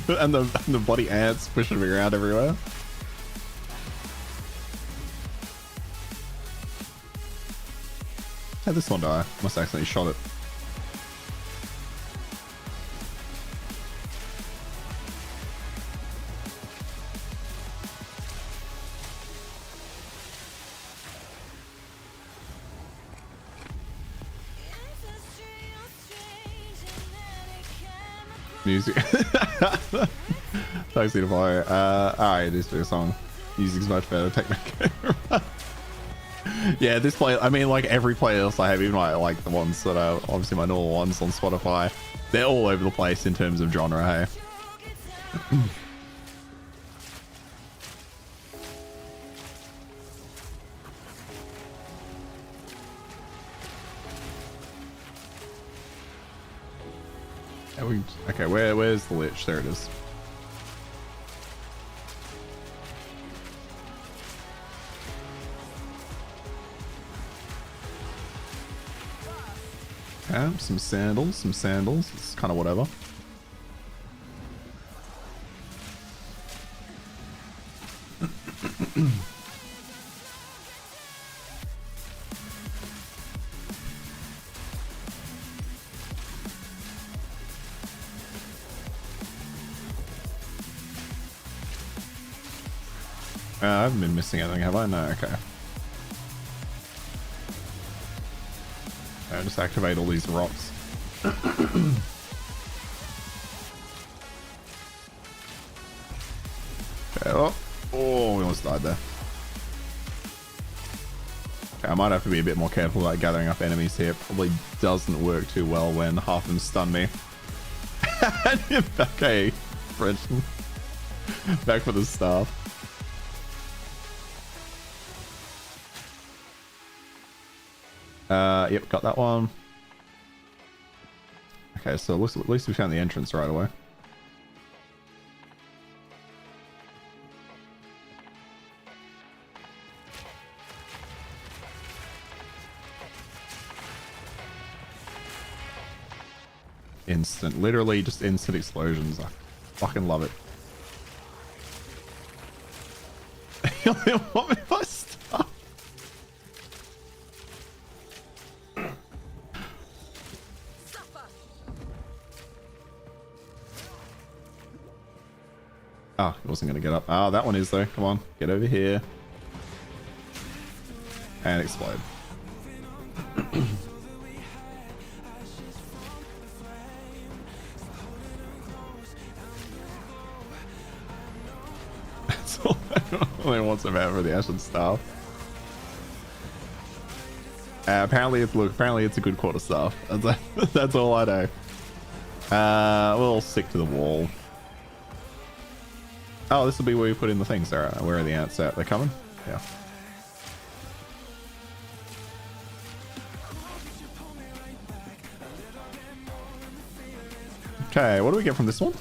and the bloody ants pushing me around everywhere. How'd this one die? Must have accidentally shot it. Music. Thanks, Unify. Alright, it is for a song. Music's much better. Technical. Yeah, this play, I mean, like every playlist I have, even like the ones that are obviously my normal ones on Spotify, they're all over the place in terms of genre, hey? Okay, where's the Lich? There it is. Yeah, some sandals. It's kind of whatever. I haven't been missing anything, have I? No, okay. Just activate all these rocks. Okay, oh, we almost died there. Okay, I might have to be a bit more careful about gathering up enemies here. Probably doesn't work too well when half of them stun me. Okay, French. Back for the staff. Yep, got that one. Okay, so at least we found the entrance right away. Instant, literally just instant explosions. I fucking love it. What if I stop? Oh, it wasn't going to get up. Oh, that one is though. Come on, get over here. And explode. That's all I want some out for the Ashen Staff. Apparently it's a good quarter staff. That's all I know. We'll stick to the wall. Oh, this will be where we put in the things. Alright, where are the ants at? They're coming? Yeah. Okay, what do we get from this one?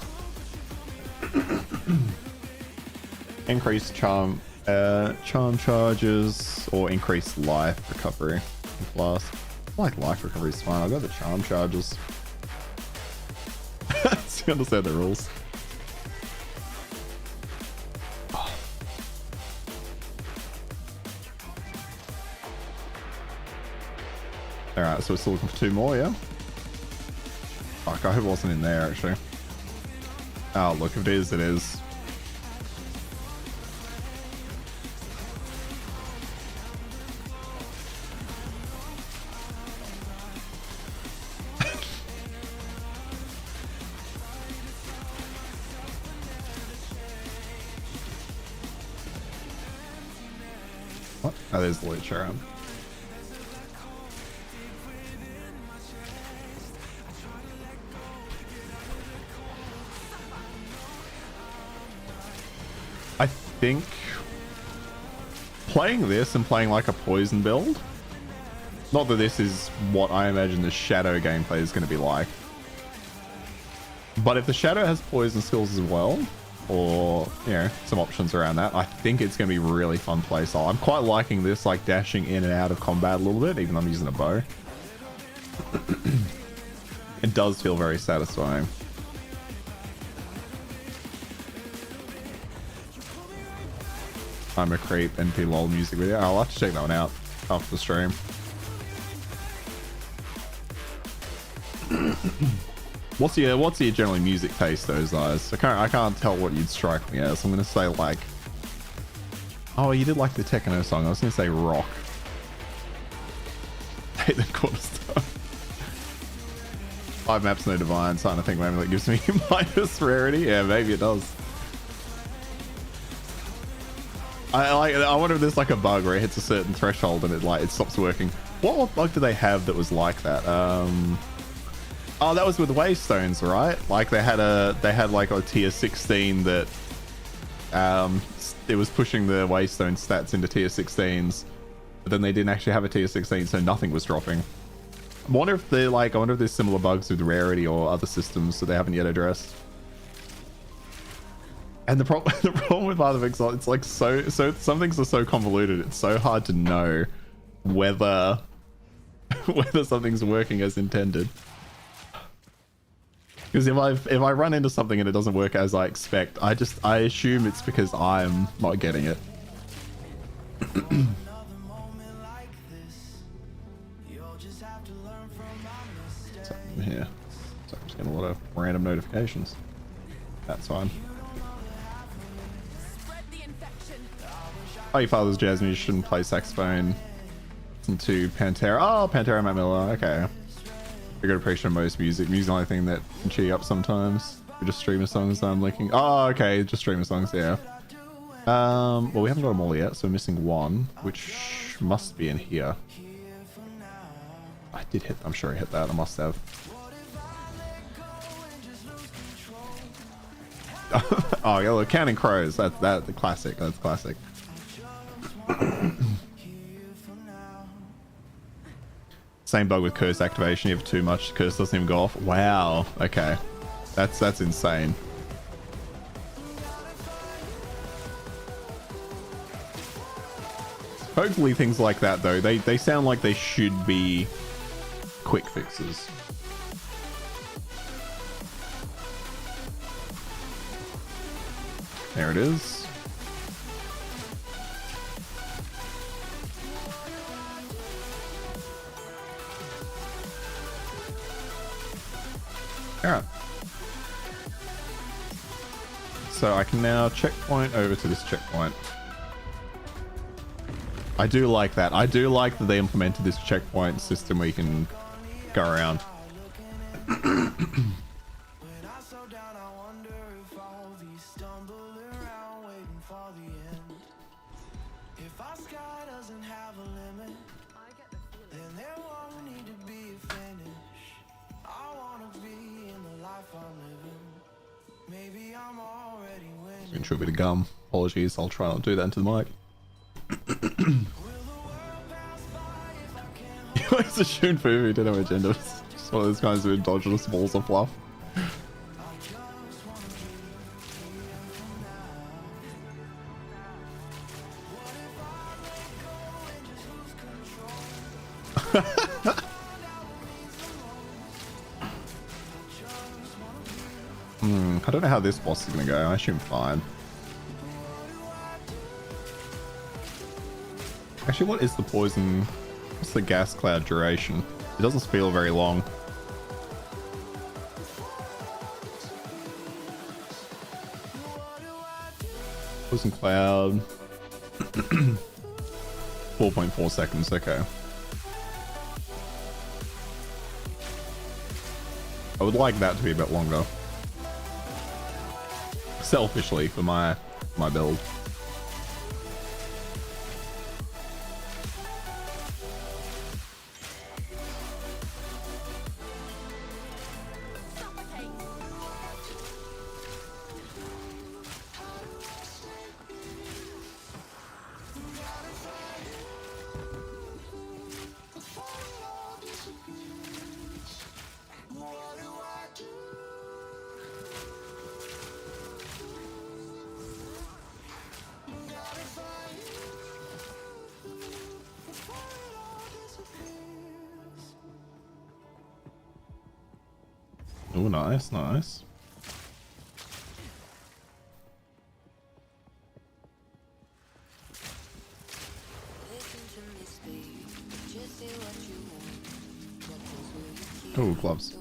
Increased charm charges or increased life recovery. Plus, I like life recovery is fine. I'll go the charm charges. So you understand the rules. Alright, so we're still looking for 2 more, yeah? Fuck, I hope it wasn't in there, actually. Oh, look, if it is, it is. What? Oh, there's the Lich around. I think playing this and playing like a poison build, not that this is what I imagine the Shadow gameplay is going to be like, but if the Shadow has poison skills as well, or you know, some options around that, I think it's going to be really fun playstyle. I'm quite liking this, like dashing in and out of combat a little bit, even though I'm using a bow. It does feel very satisfying. I'm a Creep NP LOL music video. I'll have to check that one out after the stream. What's your generally music taste, those eyes? I can't tell what you'd strike me as. I'm gonna say like, oh, you did like the techno song. I was gonna say rock. Hate the cornerstone. 5 maps, no divine. Starting to think maybe that gives me minus rarity. Yeah, maybe it does. I wonder if there's like a bug where it hits a certain threshold and it stops working. What bug do they have that was like that? Oh, that was with Waystones, right? Like they had like a tier 16 that it was pushing the Waystone stats into tier 16s, but then they didn't actually have a tier 16, so nothing was dropping. I wonder if there's similar bugs with rarity or other systems that they haven't yet addressed. And the problem with Path of Exile, it's like so some things are so convoluted. It's so hard to know whether something's working as intended. Because if I run into something and it doesn't work as I expect, I assume it's because I'm not getting it. Yeah, so I'm just getting a lot of random notifications. That's fine. Oh, your father's jazz musician, plays saxophone. Listen to Pantera. Oh, Pantera, Matt Miller. Okay. I got appreciate most music. Music's the only thing that can cheer you up sometimes. We just streamer songs I'm linking. Oh, okay. Just streamer songs, yeah. Well, we haven't got them all yet, so we're missing one, which must be in here. I did hit, I'm sure I hit that. I must have. Oh, yeah, look, Counting Crows. That's the classic. That's classic. Same bug with curse activation. You have too much, curse doesn't even go off. Wow. Okay. That's insane. Hopefully things like that though, they sound like they should be quick fixes. There it is. Alright. So I can now checkpoint over to this checkpoint. I do like that. I do like that they implemented this checkpoint system where you can go around. Intro a bit of gum. Apologies, I'll try not to do that into the mic. You always assume food, we didn't have agendas. Just one of those kinds of endogenous balls of fluff. I don't know how this boss is gonna go. I assume fine. Actually, what is the poison? What's the gas cloud duration? It doesn't feel very long. Poison cloud. 4.4 seconds, okay. I would like that to be a bit longer. Selfishly, for my build. Oh, nice, nice. Oh, gloves.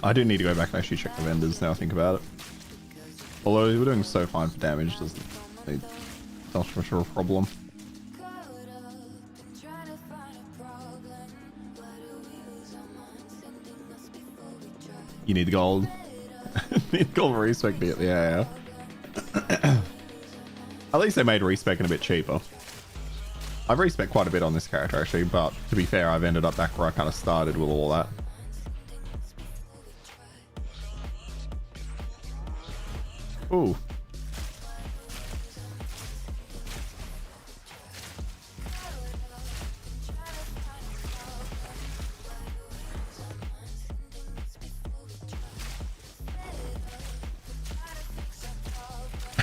I do need to go back and actually check the vendors now I think about it. Although we're doing so fine for damage, doesn't need so much of a problem. You need the gold. Need gold for respec bit, yeah. At least they made respecing a bit cheaper. I've respec quite a bit on this character actually, but to be fair, I've ended up back where I kind of started with all that. Ooh.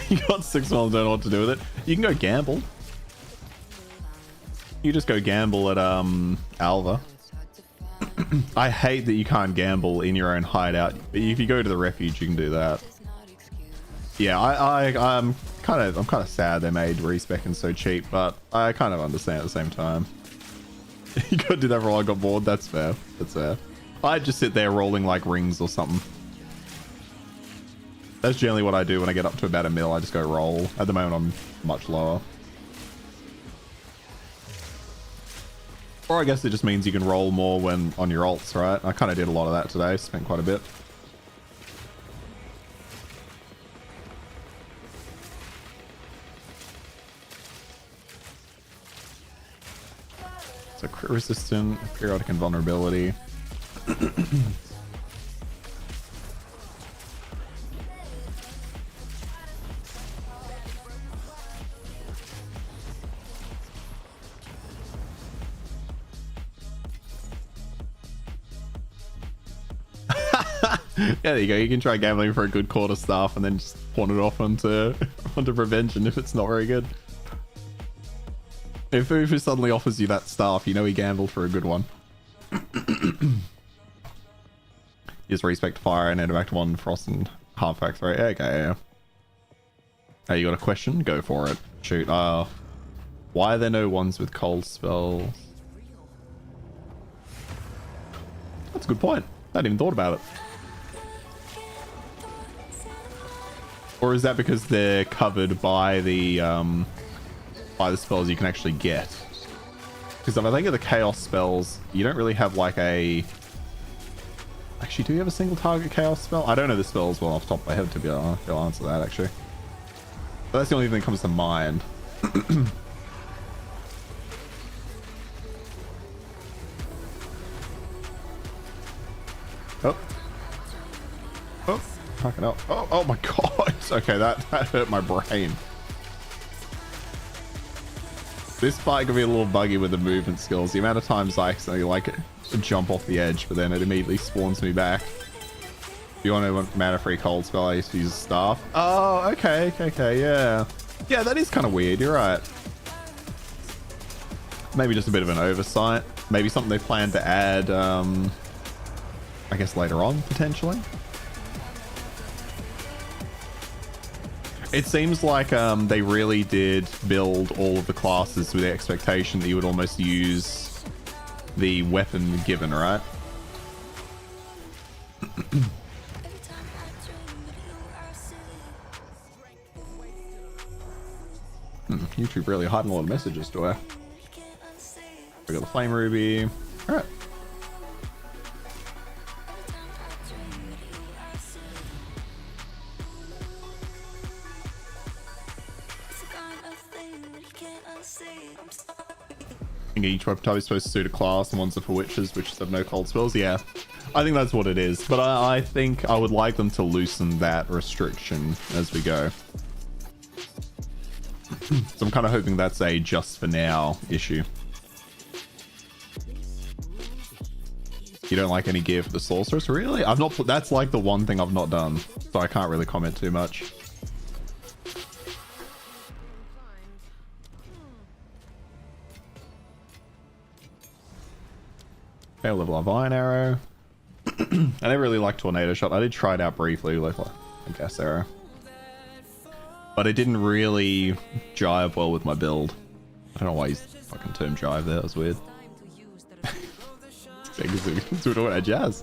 You got 6 months, don't know what to do with it. You can go gamble. You just go gamble at Alva. I hate that you can't gamble in your own hideout. If you go to the refuge, you can do that. Yeah, I'm kind of sad they made respecing so cheap, but I kind of understand at the same time. You gotta do that for all I got bored. That's fair. That's fair. I'd just sit there rolling like rings or something. That's generally what I do when I get up to about a mil. I just go roll. At the moment, I'm much lower. Or I guess it just means you can roll more when on your ults, right? I kind of did a lot of that today. Spent quite a bit. So crit resistant, periodic invulnerability. Yeah, there you go. You can try gambling for a good quarter staff and then just pawn it off onto prevention if it's not very good. If it suddenly offers you that staff, you know he gambled for a good one. Just respect fire and interact 1 frost and half back 3. Okay, yeah. Hey, you got a question? Go for it. Shoot. Why are there no ones with cold spells? That's a good point. I hadn't even thought about it. Or is that because they're covered by the spells you can actually get? Because if I think of the chaos spells, you don't really have like a... Actually, do you have a single target chaos spell? I don't know the spells well off the top of my head to be honest. I'll answer that actually. But that's the only thing that comes to mind. Oh. Oh. Fucking hell. Oh my god. Okay, that hurt my brain. This fight can be a little buggy with the movement skills. The amount of times I accidentally like jump off the edge, but then it immediately spawns me back. If you want a mana free cold spell, I used to use staff. Oh, okay, yeah. Yeah, that is kind of weird, you're right. Maybe just a bit of an oversight. Maybe something they plan to add, I guess later on, potentially. It seems like they really did build all of the classes with the expectation that you would almost use the weapon given, right? YouTube really hiding a lot of messages to her. We got the flame ruby. All right. Each weapon type is supposed to suit a class, and ones are for witches, which have no cold spells. Yeah, I think that's what it is. But I think I would like them to loosen that restriction as we go. So I'm kind of hoping that's a just for now issue. You don't like any gear for the sorceress? Really? I've not put, that's like the one thing I've not done, so I can't really comment too much. Okay, level of iron arrow. I never really liked tornado shot. I did try it out briefly, like a gas arrow, but it didn't really jive well with my build. I don't know why he's fucking term jive there. That was weird. We're talking about jazz.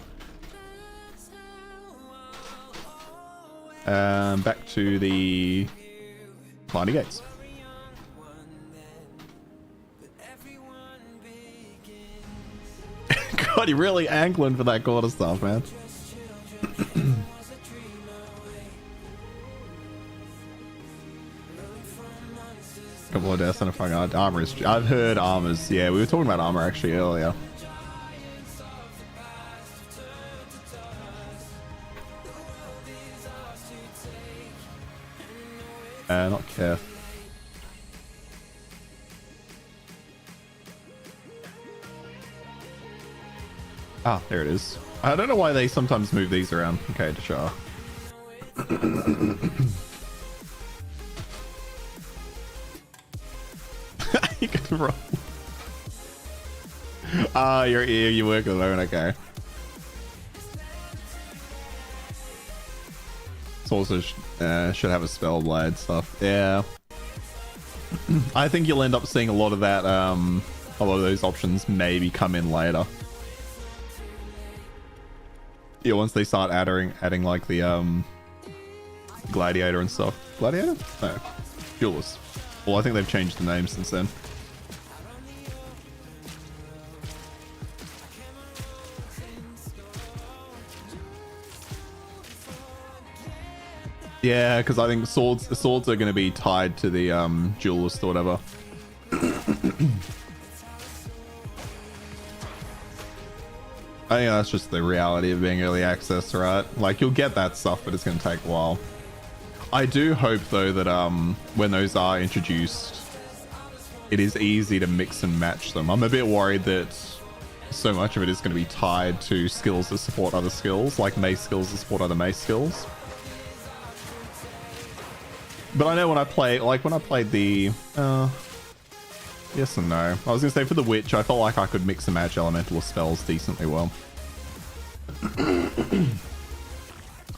Back to the Mighty Gates. God, you're really angling for that quarter stuff, man. Couple of deaths and a fucking armor is. I've heard armors. Yeah, we were talking about armor actually earlier. Not Keth. Ah, there it is. I don't know why they sometimes move these around. Okay, Dashar. You can roll. Ah, you work alone. Okay. It's also should have a spell blade stuff. Yeah. I think you'll end up seeing a lot of that. A lot of those options maybe come in later. Yeah, once they start adding like the gladiator and stuff. Gladiator? No, duelist. Well, I think they've changed the name since then. Yeah, because I think swords are going to be tied to the duelist or whatever. I think that's just the reality of being early access, right? Like, you'll get that stuff, but it's going to take a while. I do hope, though, that when those are introduced, it is easy to mix and match them. I'm a bit worried that so much of it is going to be tied to skills that support other skills, like mace skills that support other mace skills. But I know when I played the... yes and no. I was going to say, for the Witch, I felt like I could mix and match elemental spells decently well.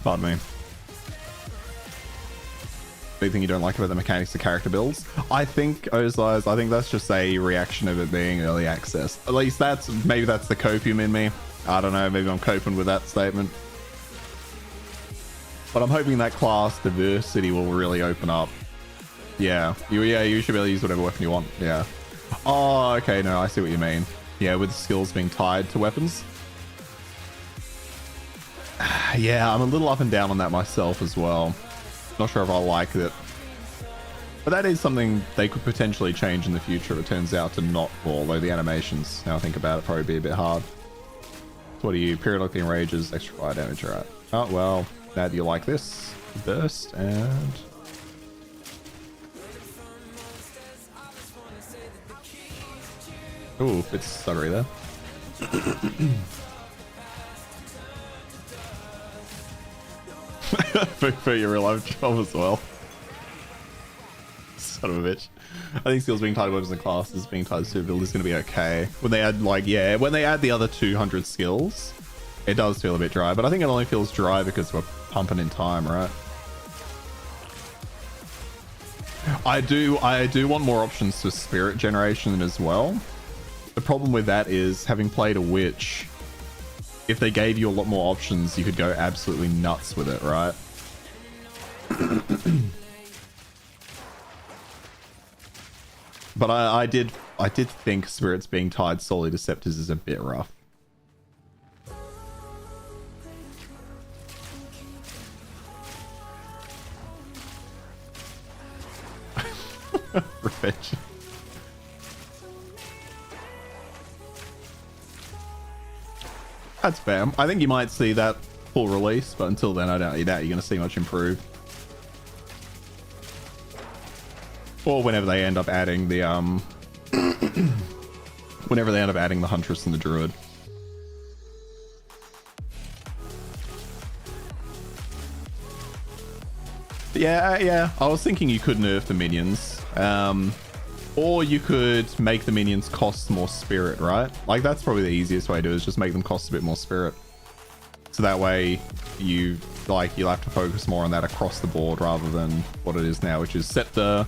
Pardon me. Big thing you don't like about the mechanics of character builds? I think, Ozlies, I think that's just a reaction of it being early access. At least maybe that's the copium in me. I don't know, maybe I'm coping with that statement. But I'm hoping that class diversity will really open up. Yeah, you should be able to use whatever weapon you want. Yeah. Oh, okay, no, I see what you mean. Yeah, with skills being tied to weapons. Yeah, I'm a little up and down on that myself as well. Not sure if I like it. But that is something they could potentially change in the future if it turns out to not, although the animations, now I think about it, probably be a bit hard. So what are you? Periodically enrages, extra fire damage, alright. Oh, well, now do you like this? Burst and... Ooh, bit stuttery there. For your real life job as well. Son of a bitch. I think skills being tied to weapons and classes being tied to build is going to be okay. When they add, like, yeah, when they add the other 200 skills, it does feel a bit dry. But I think it only feels dry because we're pumping in time, right? I do want more options for spirit generation as well. The problem with that is, having played a witch, if they gave you a lot more options, you could go absolutely nuts with it, right? But I did think spirits being tied solely to scepters is a bit rough. Revenge. That's fair. I think you might see that full release, but until then, I don't doubt you're going to see much improved. Or whenever they end up adding the whenever they end up adding the Huntress and the Druid. Yeah. I was thinking you could nerf the minions. Or you could make the minions cost more spirit, right? Like, that's probably the easiest way to do it, is just make them cost a bit more spirit. So that way you'll have to focus more on that across the board rather than what it is now, which is scepter,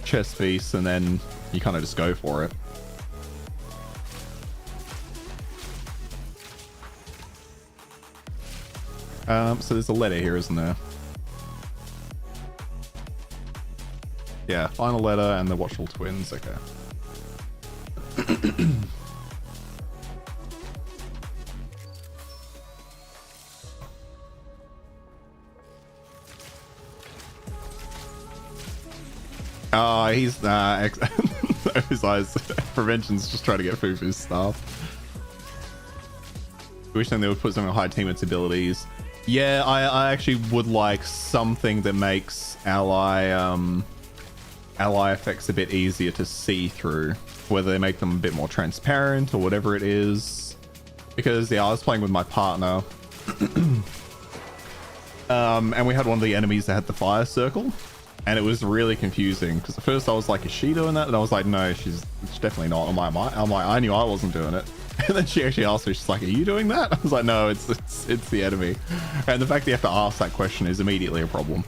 chest piece, and then you kind of just go for it. So there's a letter here, isn't there? Yeah, final letter and the watchful twins. Okay. He's his eyes. Prevention's just trying to get food for his staff. Wish then they would put something on high teammates' abilities. Yeah, I actually would like something that makes ally effects a bit easier to see through. Whether they make them a bit more transparent or whatever it is. Because yeah, I was playing with my partner. And we had one of the enemies that had the fire circle. And it was really confusing because at first I was like, is she doing that? And I was like, no, she's definitely not. I'm like, I knew I wasn't doing it. And then she actually asked me, she's like, are you doing that? I was like, no, it's the enemy. And the fact that you have to ask that question is immediately a problem.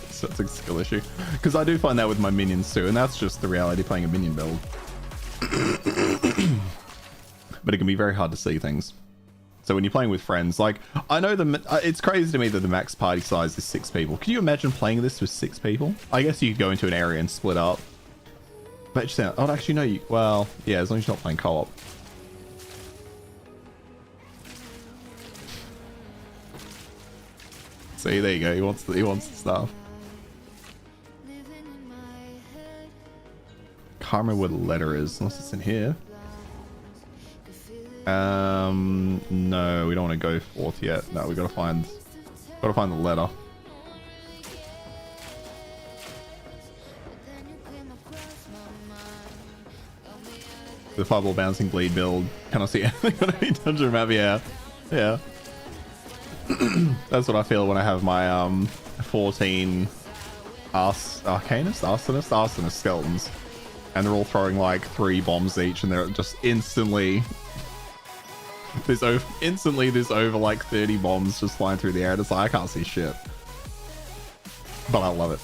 So it's a skill issue because I do find that with my minions too, and that's just the reality playing a minion build. But it can be very hard to see things. So when you're playing with friends, like I know it's crazy to me that the max party size is 6 people. Can you imagine playing this with 6 people? I guess you could go into an area and split up. But just, oh, actually no, you, well, yeah, as long as you're not playing co-op. See, there you go. He wants the stuff. Can't remember where the letter is, unless it's in here. No, we don't want to go forth yet. No, we gotta find the letter. The fireball bouncing bleed build. Can I see anything on any dungeon map? Yeah. Yeah. That's what I feel when I have my 14 arsonist skeletons. And they're all throwing like 3 bombs each, and they're just instantly there's over like 30 bombs just flying through the air. And it's like I can't see shit. But I love it.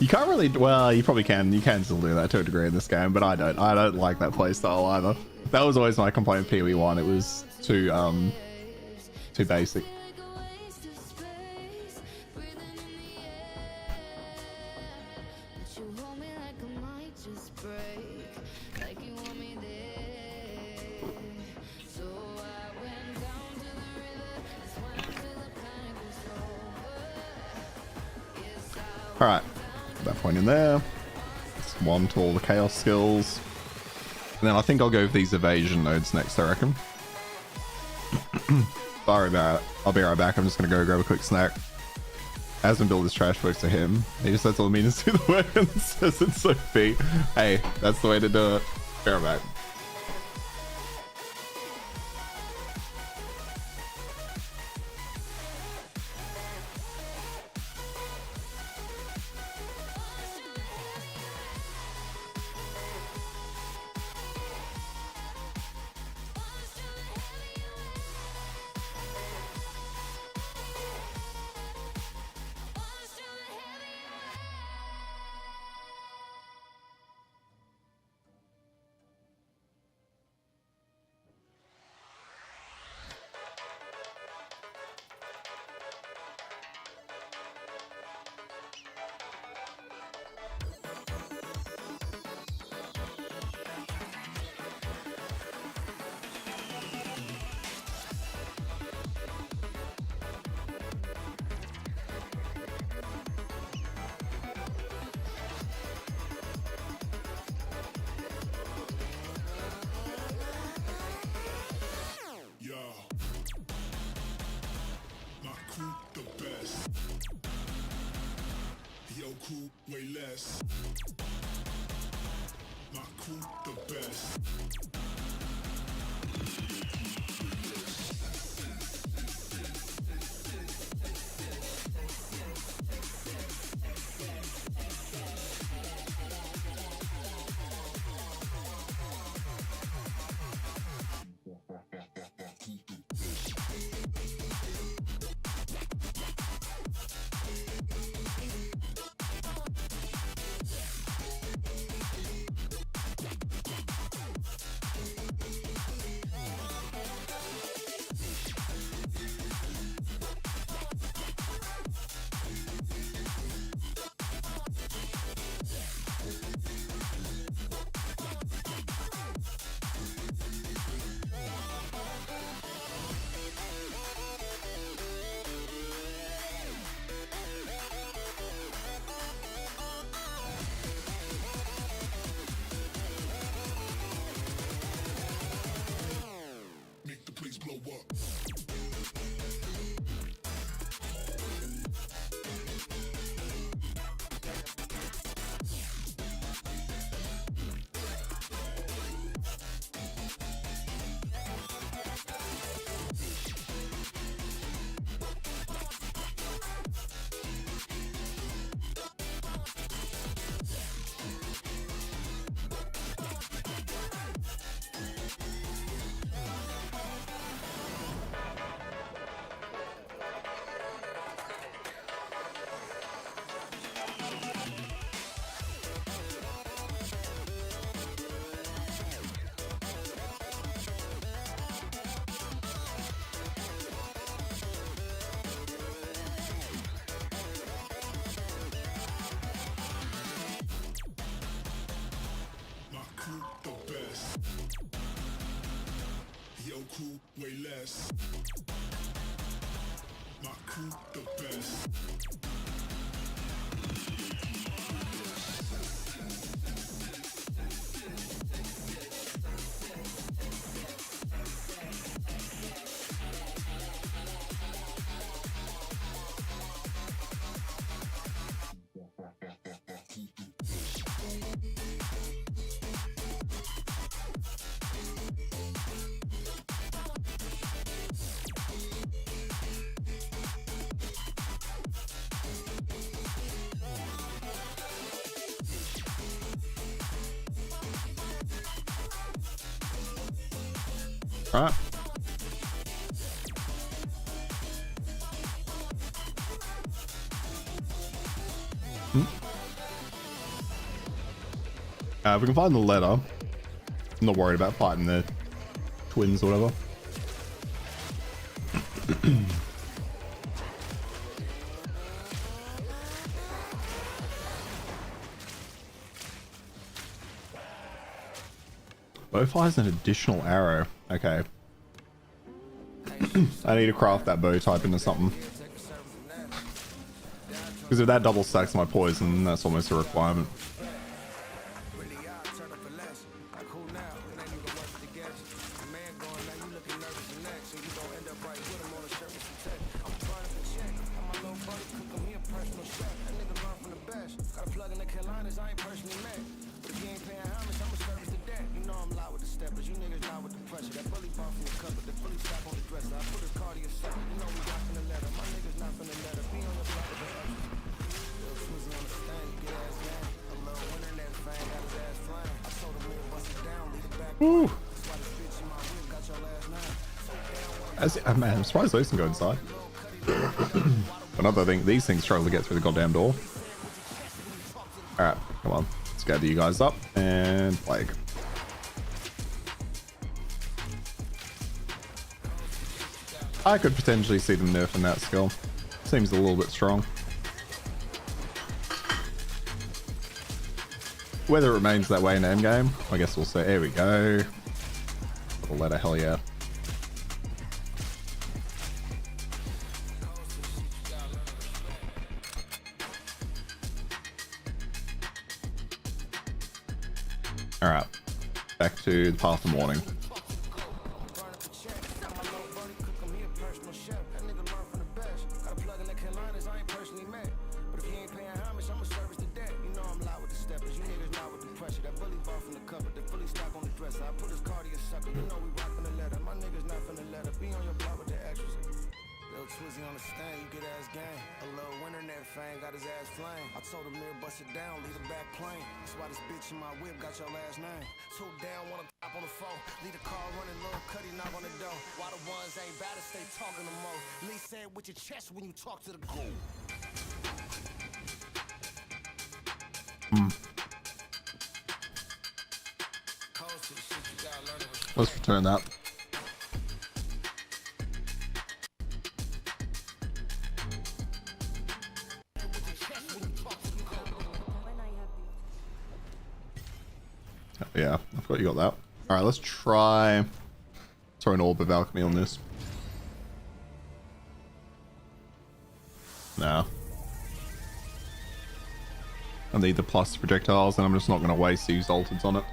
You can't really, well, you probably can. You can still do that to a degree in this game, but I don't like that playstyle either. That was always my complaint with PoE1. It was too basic. Alright, put that point in there. It's 1 to all the chaos skills. And then I think I'll go with these evasion nodes next, I reckon. Sorry about it. I'll be right back. I'm just going to go grab a quick snack. Hasn't built his trash works to him. He just lets all the minions do the work and says it's so feet. Hey, that's the way to do it. Be right back. cool, way less. My crew, the best. Make the place blow up. My crew, the best. Yo crew, way less. My crew, the best. All right. If we can find the letter, I'm not worried about fighting the twins or whatever. Bow fires an additional arrow. Okay. I need to craft that bow type into something. Because if that double stacks my poison, that's almost a requirement. Woo. Man, I'm surprised those can go inside. Another thing, these things struggle to get through the goddamn door. Alright, come on. Let's gather you guys up and plague. I could potentially see them nerfing that skill. Seems a little bit strong. Whether it remains that way in endgame, I guess we'll see. There we go. The letter, hell yeah. Alright. Back to the path of morning. Got a plug in the Carolinas, I ain't personally met. But if you ain't paying homage, I'ma service the his ass flame. I told him mirror bust it down, lead it back plain. That's why this bitch in my whip got your last name. Two down, one up top on the floor. Lead the car running, little cutty knock on the door. Why the ones ain't bad to stay talking no more. Lee said with your chest when you talk to the goal. Let's return that. Yeah, I forgot you got that. Alright, let's try throw an orb of alchemy on this. No. I need the plus projectiles, and I'm just not going to waste these ultids on it.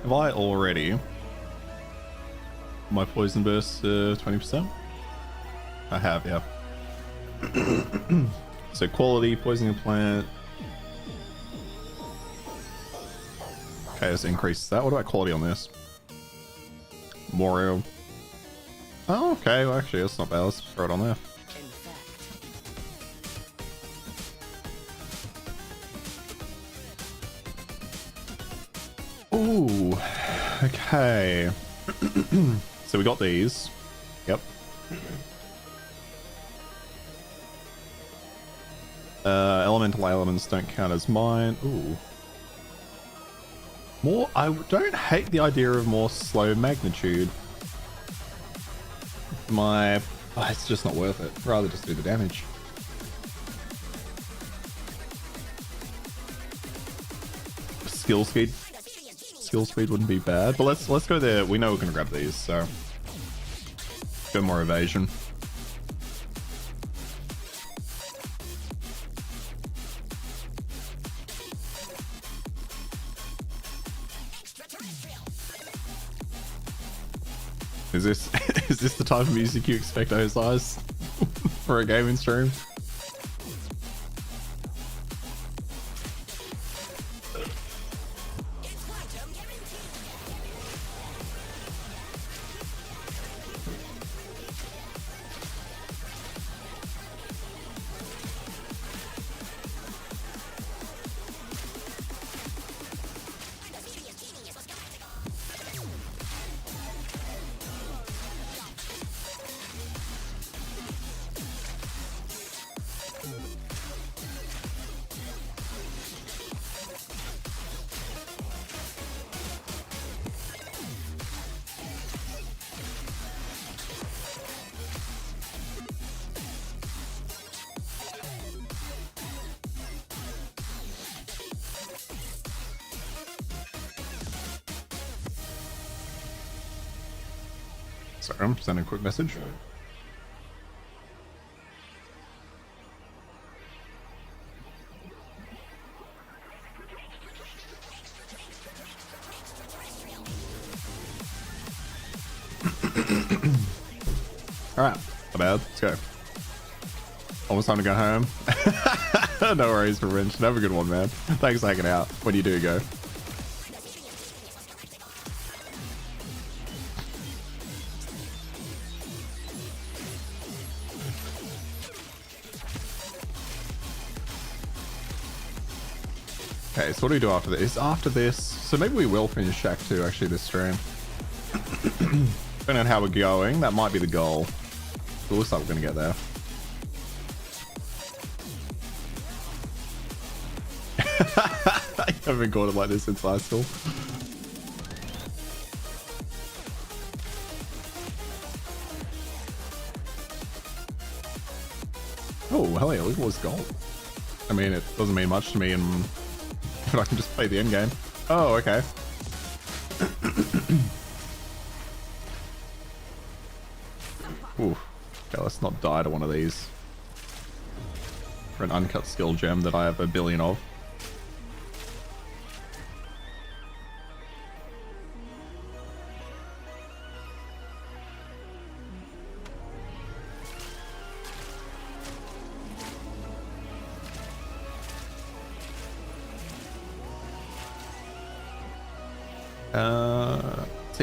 Have I already my poison burst 20%? I have, yeah. So quality, poisoning a plant. Okay, let's increase that. What about quality on this? Morio. Oh, okay. Well, actually, that's not bad. Let's throw it on there. Ooh. Okay. So we got these. Yep. Elemental elements don't count as mine. Ooh. More. I don't hate the idea of more slow magnitude. It's just not worth it. Rather just do the damage. Skill speed wouldn't be bad, but let's go there. We know we're gonna grab these, so go more evasion. Is this the type of music you expect, Osiris, for a gaming stream? Sorry, I'm sending a quick message. Alright, not bad. Let's go. Almost time to go home. No worries, Revenge. Have a good one, man. Thanks for hanging out. When you do go. Okay, so what do we do after this? After this, so maybe we will finish Shack 2 actually this stream. Depending on how we're going, that might be the goal. It looks like we're gonna get there. I haven't got it like this since high school. Oh, hell yeah, look at all this gold. I mean, it doesn't mean much to me, but I can just play the end game. Oh, okay. Ooh. Okay, let's not die to one of these. For an uncut skill gem that I have a billion of.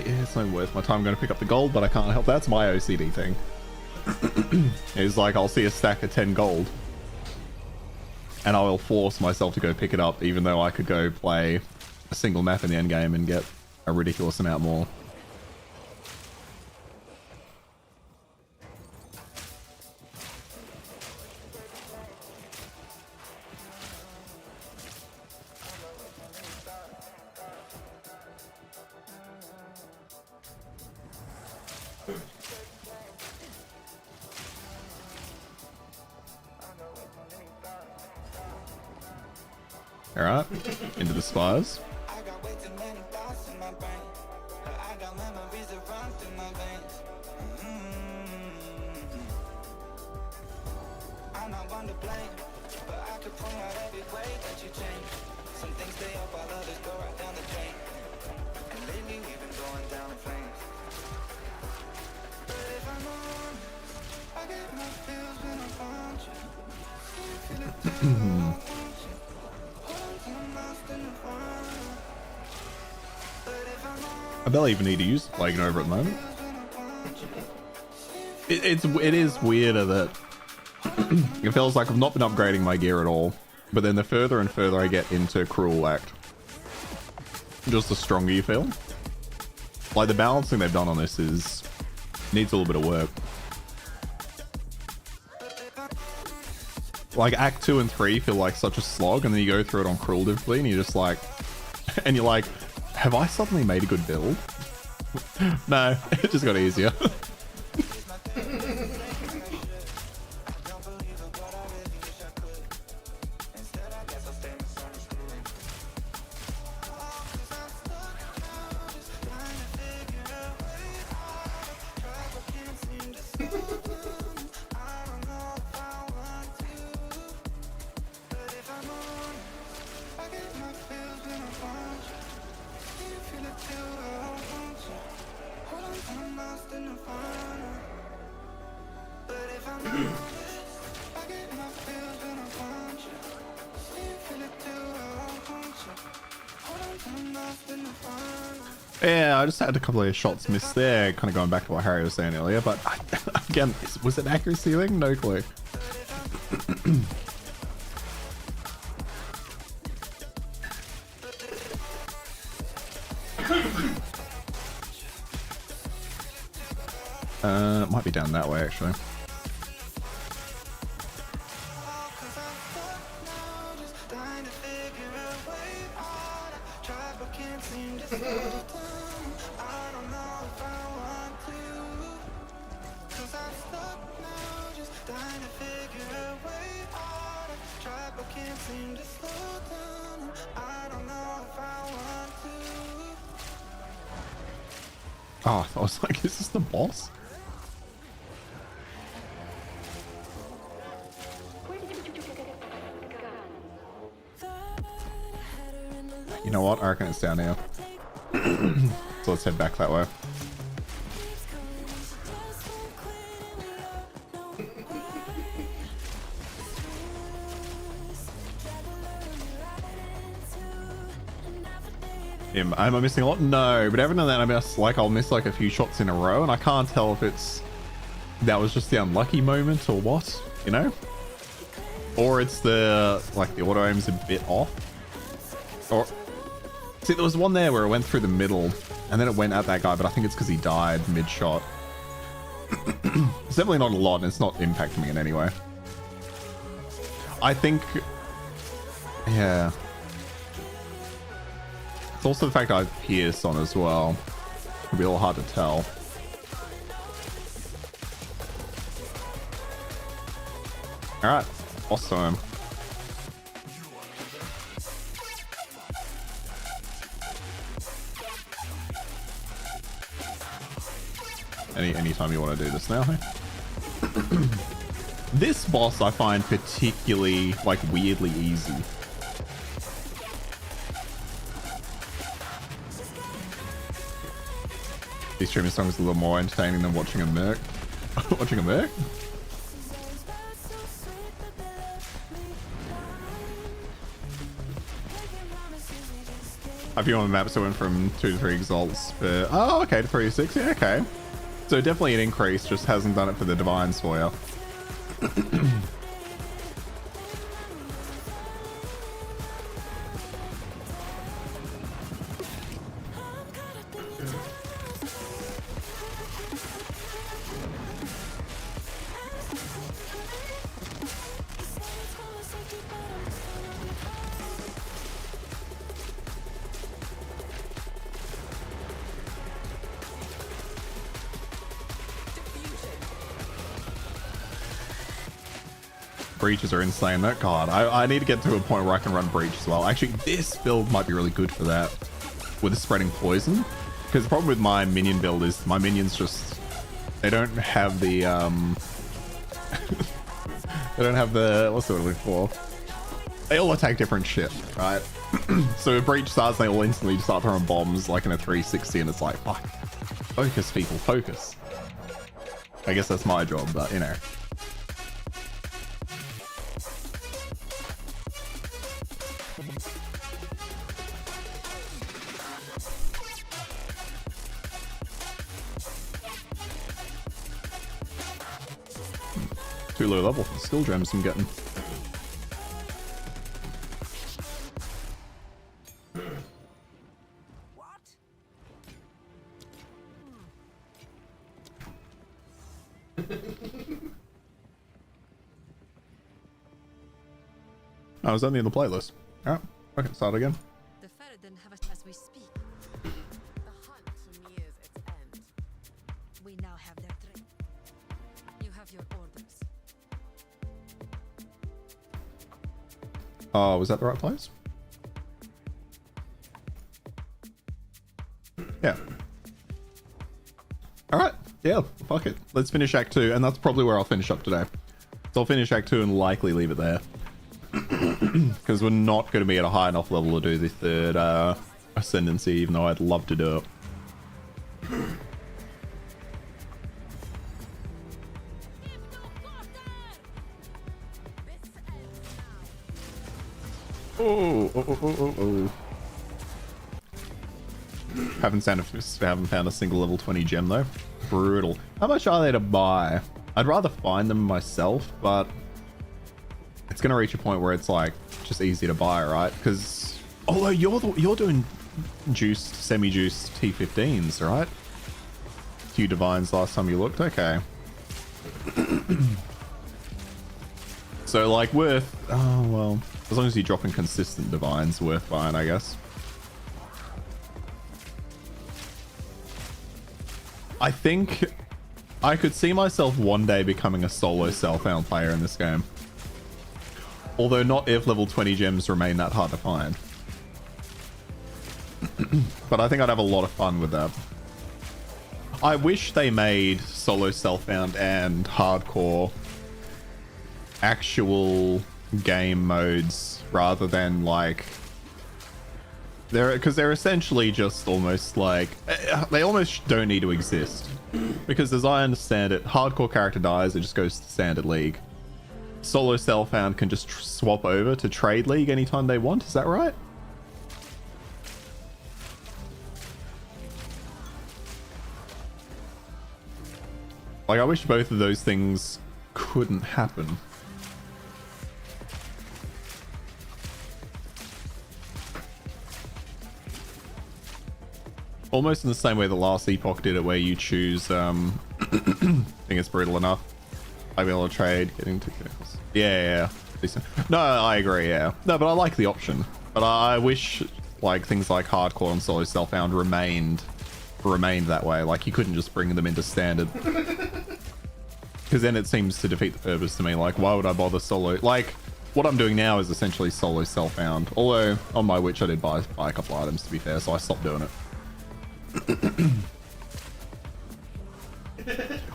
it's not worth my time going to pick up the gold, but I can't help. That's my OCD thing. It's like I'll see a stack of 10 gold and I will force myself to go pick it up, even though I could go play a single map in the end game and get a ridiculous amount more. Alright, into the spires. I got way too many thoughts in my brain. I got memories that run through my veins. I'm not one to blame, but I could point out every way that you change. Some things stay up while others go right down the drain. And lately we've been going down in flames. But if I'm on, I get my feels when I want you. You feel it too, I want you. I barely even need to use Plague Nova at the moment. It is weirder that it feels like I've not been upgrading my gear at all, but then the further and further I get into Cruel Act, just the stronger you feel. Like the balancing they've done on this needs a little bit of work. Like Act 2 and 3 feel like such a slog, and then you go through it on Cruel difficulty and you're just like, and you're like, have I suddenly made a good build? No, it just got easier. Yeah, I just had a couple of shots missed there, kind of going back to what Harry was saying earlier, but again, was it accuracy thing? No clue. It might be down that way actually. Oh, I was like, is this the boss? You know what? I reckon it's down here. So let's head back that way. Am I missing a lot? No, but every now and then I'll miss like a few shots in a row, and I can't tell if that was just the unlucky moment or what, you know? Or it's the auto aim's a bit off. Or see, there was one there where it went through the middle and then it went at that guy, but I think it's because he died mid-shot. It's definitely not a lot, and it's not impacting me in any way. I think, yeah. It's also the fact I have Pierce on as well. It'll be a little hard to tell. Alright, awesome. Anytime you want to do this now, hey? This boss I find particularly, like, weirdly easy. These streaming songs are a little more entertaining than watching a merc. Watching a merc? A few on the maps, so went from 2 to 3 exalts. But, oh, okay, to 3 to 6. Yeah, okay. So definitely an increase, just hasn't done it for the divines for you. Breaches are insane. That god, I need to get to a point where I can run breach as well. Actually, this build might be really good for that, with the spreading poison. Because the problem with my minion build is my minions just, they don't have the they don't have the, what's the word I'm looking for? They all attack different shit, right? So if breach starts, they all instantly start throwing bombs like in a 360, and it's like, fuck, focus, people, focus. I guess that's my job, but you know. Too low level for the skill gems I'm getting. Oh, is that the end of the playlist? Alright, okay, start again. The Faradin have us as we speak. The hunt nears its end. We now have their train. You have your orders. Oh, was that the right place? Yeah. Alright, yeah, fuck it. Let's finish Act 2, and that's probably where I'll finish up today. So I'll finish Act 2 and likely leave it there. Because we're not going to be at a high enough level to do the third Ascendancy, even though I'd love to do it. Oh. Haven't found a single level 20 gem though. Brutal. How much are they to buy? I'd rather find them myself, but it's gonna reach a point where it's like just easy to buy, right? Because although you're doing juiced, semi-juiced T15s, right? Few divines last time you looked. Okay. So like worth, oh well, as long as you're dropping consistent divines, worth buying, I guess. I think I could see myself one day becoming a solo self-found player in this game. Although not if level 20 gems remain that hard to find. But I think I'd have a lot of fun with that. I wish they made solo self-found and hardcore actual game modes rather than like because they're essentially just almost like they almost don't need to exist, because as I understand it, hardcore character dies, it just goes to standard league. Solo self-found can just swap over to trade league anytime they want, is that right? Like I wish both of those things couldn't happen. Almost in the same way the last Epoch did it, where you choose, I think it's brutal enough. I'd be able to trade, getting to kills. Yeah. Decent. No, I agree, yeah. No, but I like the option. But I wish, like, things like hardcore and solo self-found remained that way. Like, you couldn't just bring them into standard. Because then it seems to defeat the purpose to me. Like, why would I bother solo? Like, what I'm doing now is essentially solo self-found. Although, on my Witch, I did buy a couple items, to be fair, so I stopped doing it.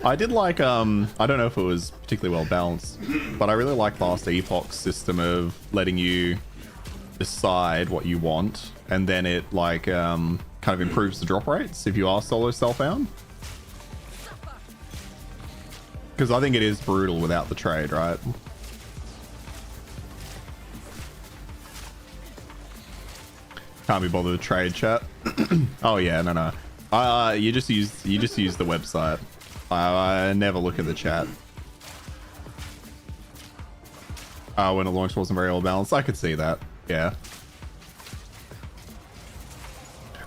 I did like I don't know if it was particularly well balanced, but I really like last Epoch's system of letting you decide what you want, and then it like kind of improves the drop rates if you are solo self-found, because I think it is brutal without the trade, right? Can't be bothered to trade chat. Oh yeah, no. You just use the website. I never look at the chat. When it launched wasn't very well balanced. I could see that. Yeah.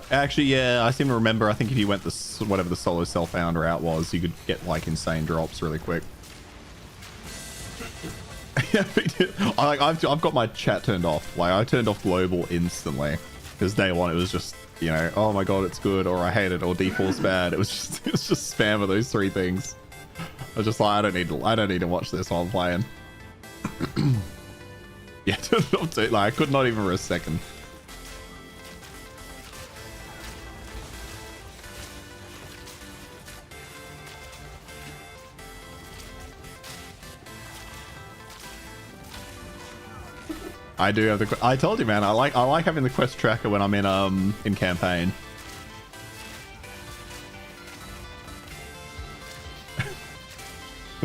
Actually, yeah, I seem to remember. I think if you went whatever the solo self-found route was, you could get like insane drops really quick. Yeah, I've got my chat turned off. Like I turned off global instantly because day one it was just, you know, oh my god, it's good, or I hate it, or default's bad. It was just spam of those three things. I was just like, I don't need to watch this while I'm playing. Yeah, like I could not even for a second. I do have the. I told you, man. I like having the quest tracker when I'm in campaign.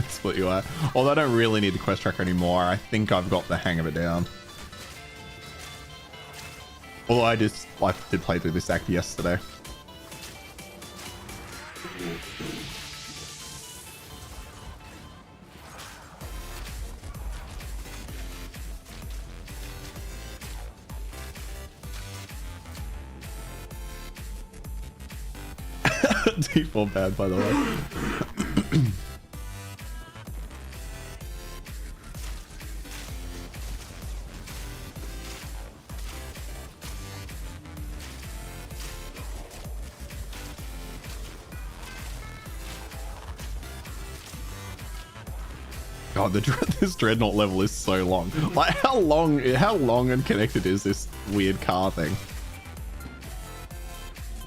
Split UI. Although I don't really need the quest tracker anymore. I think I've got the hang of it down. Although I did play through this act yesterday. Default bad, by the way. God, this dreadnought level is so long. Like, how long and connected is this weird car thing?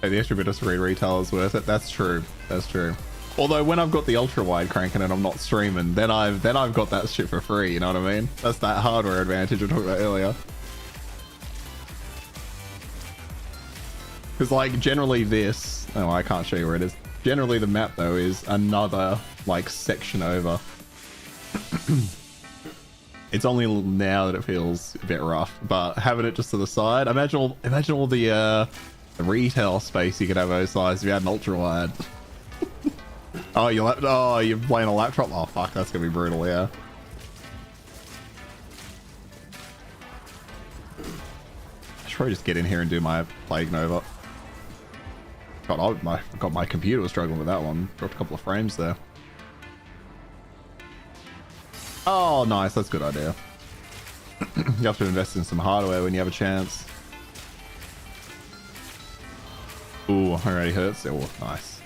Hey, the extra bit of screen retail is worth it. That's true. That's true. Although when I've got the ultra wide cranking and I'm not streaming, then I've got that shit for free. You know what I mean? That's that hardware advantage I talked about earlier. Because like generally this, oh, I can't show you where it is. Generally the map though is another like section over. It's only now that it feels a bit rough, but having it just to the side, imagine all the retail space you could have oversized if you had an ultra wide. Oh, you're playing a laptop? Oh fuck, that's gonna be brutal, yeah. I should probably just get in here and do my Plague Nova. God, my computer was struggling with that one. Dropped a couple of frames there. Oh, nice. That's a good idea. You have to invest in some hardware when you have a chance. Ooh, already hurts. Oh, nice.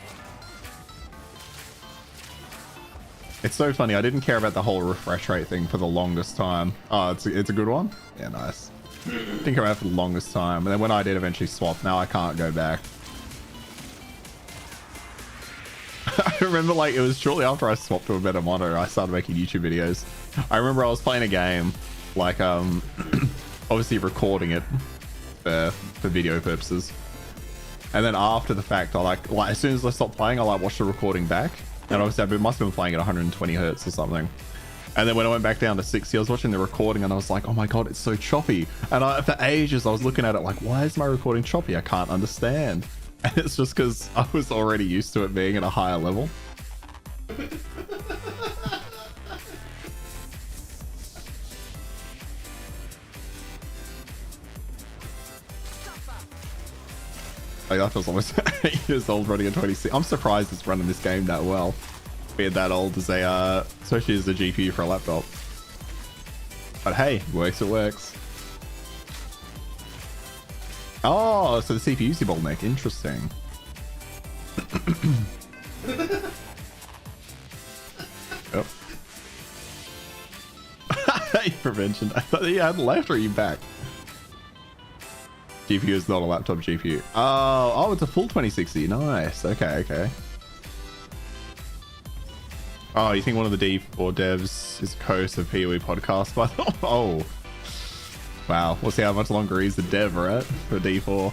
It's so funny. I didn't care about the whole refresh rate thing for the longest time. Oh, it's a good one? Yeah, nice. Didn't care about it for the longest time. And then when I did eventually swap, now I can't go back. I remember like it was shortly after I swapped to a better monitor I started making YouTube videos. I remember I was playing a game like obviously recording it for video purposes, and then after the fact I like as soon as I stopped playing I like watched the recording back, and obviously I must have been playing at 120 hertz or something, and then when I went back down to 60 I was watching the recording and I was like, oh my god, it's so choppy, and for ages I was looking at it like, why is my recording choppy? I can't understand. And it's just because I was already used to it being at a higher level. Like, that feels almost 8 years old running a 26. I'm surprised it's running this game that well. Being that old as especially as a GPU for a laptop. But hey, it works. Oh, so the CPU's the bottleneck. Interesting. Yep. Prevention. I thought you had left, or are you back? GPU is not a laptop GPU. Oh, it's a full 2060. Nice. Okay. Oh, you think one of the D4 devs is co-host of PoE podcast? But oh. Wow, we'll see how much longer he's a dev, right? For D4.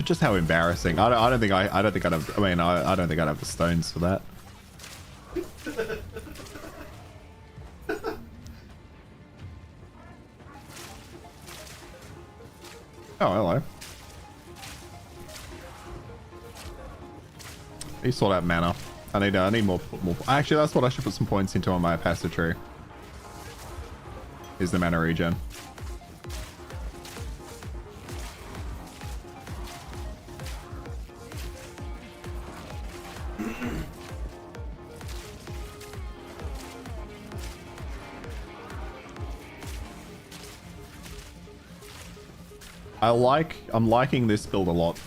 Just how embarrassing. I don't think I'd have. I mean, I don't think I'd have the stones for that. Oh, hello. You sort out mana. I need more. Actually, that's what I should put some points into on my passive tree. Is the mana regen. I'm liking this build a lot.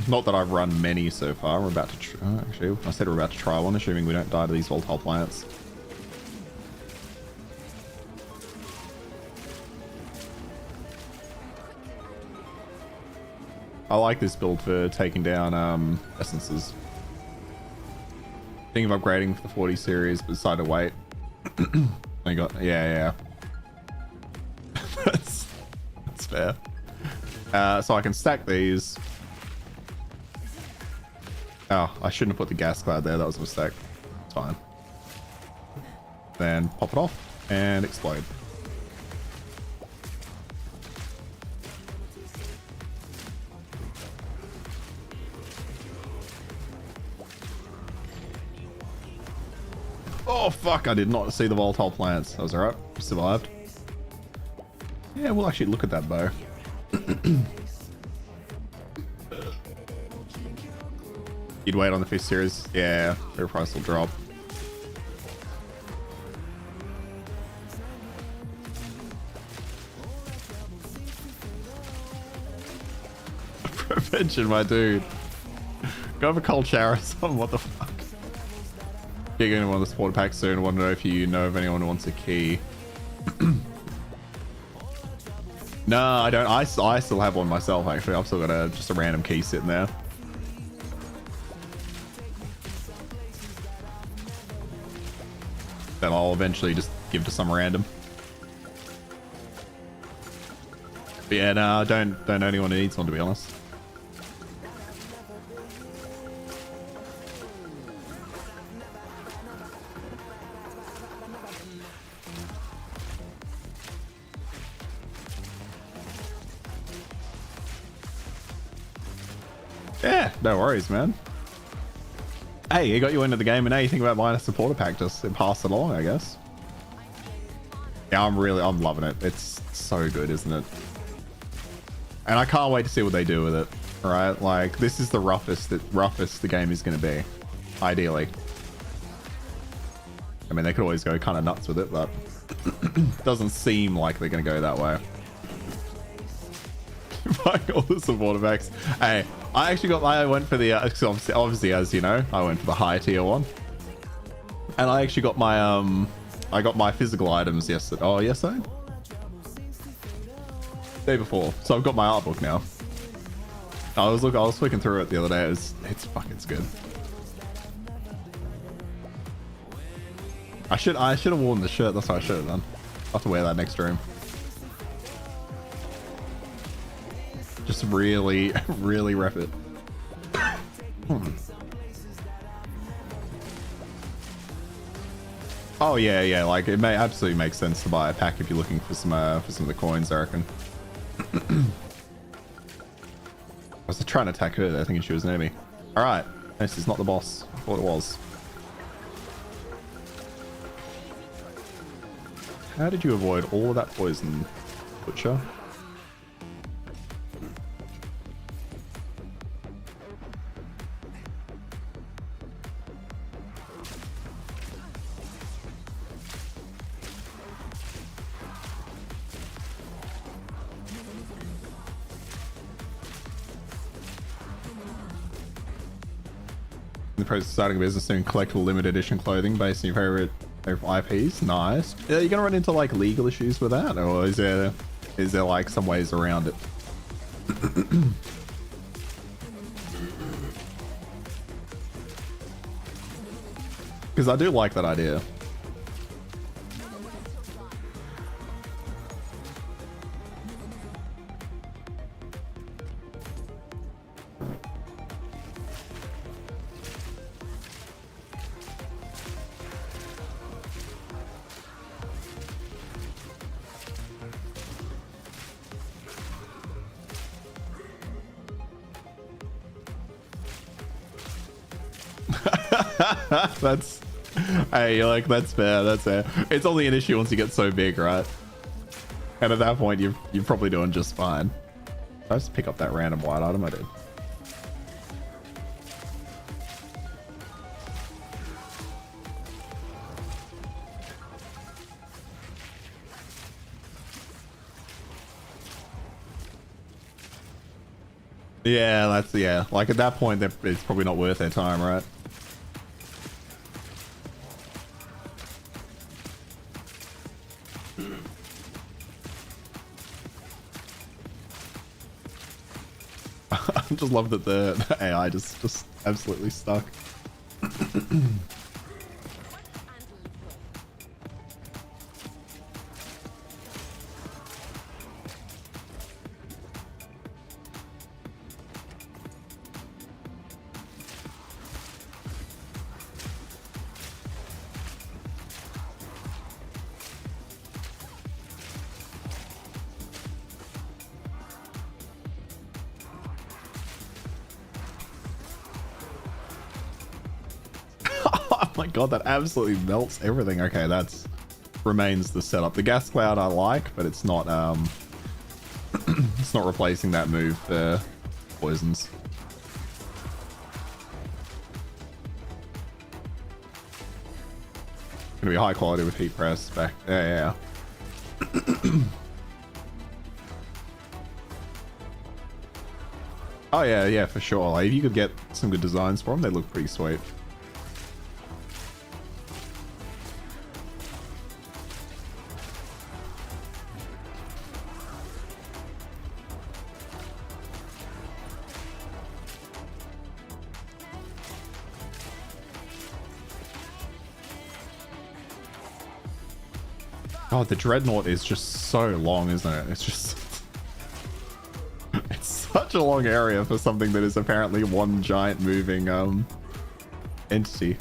Not that I've run many so far. We're about to actually, I said we're about to try one, assuming we don't die to these volatile plants. I like this build for taking down essences. Think of upgrading for the 40 series, but decided to wait. I got yeah. That's fair. So I can stack these. Oh, I shouldn't have put the gas cloud there. That was a mistake. It's fine. Then pop it off and explode. Oh fuck, I did not see the volatile plants. That was alright. Survived. Yeah, we'll actually look at that bow. You'd wait on the 5th series? Yeah, their price will drop. Prevention, my dude. Go have a cold shower or something, what the fuck? You're going to want the supporter pack soon. Want to know if you know of anyone who wants a key. No, I don't. I still have one myself, actually. I've still got just a random key sitting there. That I'll eventually just give to some random. But yeah, no, don't know anyone who needs one, to be honest. Yeah, no worries, man. Hey, it got you into the game, and now you think about buying a supporter pack, just pass it along, I guess. Yeah, I'm loving it. It's so good, isn't it? And I can't wait to see what they do with it. Right? Like, this is the roughest the game is going to be, ideally. I mean, they could always go kind of nuts with it, but it doesn't seem like they're going to go that way. Buying all the supporter packs. Hey, I went for the obviously, as you know, I went for the high tier one, and I actually got my I got my physical items yesterday. Oh, yesterday? Day before. So I've got my art book now. I was flicking through it the other day. It's fucking good. I should have worn the shirt. That's what I should have done. I'll have to wear that next stream. Just really rep it. Oh yeah, like it may absolutely make sense to buy a pack if you're looking for some of the coins, I reckon. I was trying to attack her there, thinking she was near me. Alright, this is not the boss. I thought it was. How did you avoid all of that poison, Butcher? In the process of starting a business doing collectible limited edition clothing based on your favorite IPs. Nice. Are you gonna run into like legal issues with that, or is there like some ways around it? Because I do like that idea. That's, hey, you're like, that's fair, that's fair. It's only an issue once you get so big, right? And at that point, you're probably doing just fine. I just pick up that random white item I did. Yeah, that's, yeah. Like at that point, it's probably not worth their time, right? I just love that the AI just absolutely stuck. Oh my god, that absolutely melts everything. Okay, that's remains the setup. The gas cloud I like, but it's not it's not replacing that move for poisons. Gonna be high quality with heat press back. Yeah. Oh yeah, for sure. Like, if you could get some good designs for them, they look pretty sweet. Oh, the Dreadnought is just so long, isn't it? It's just... it's such a long area for something that is apparently one giant moving, entity.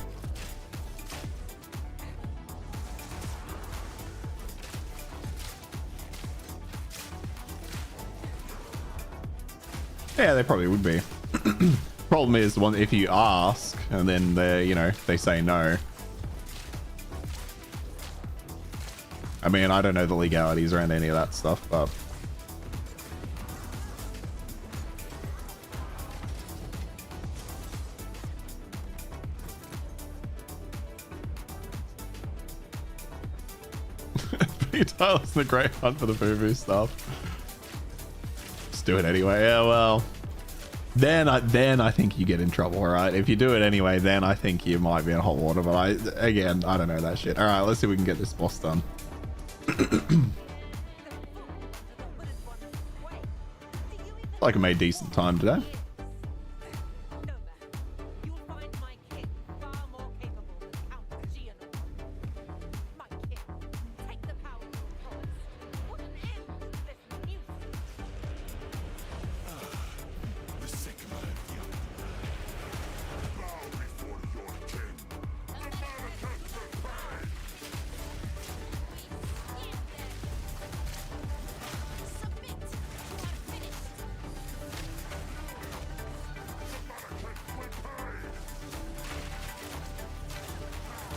Yeah, they probably would be. Problem is, one if you ask, and then they, you know, they say no. I mean, I don't know the legalities around any of that stuff, but... Tyler's the great hunt for the boo-boo stuff. Just do it anyway. Yeah, well... Then I think you get in trouble, alright? If you do it anyway, then I think you might be in hot water, but I don't know that shit. Alright, let's see if we can get this boss done. Like I made decent time today.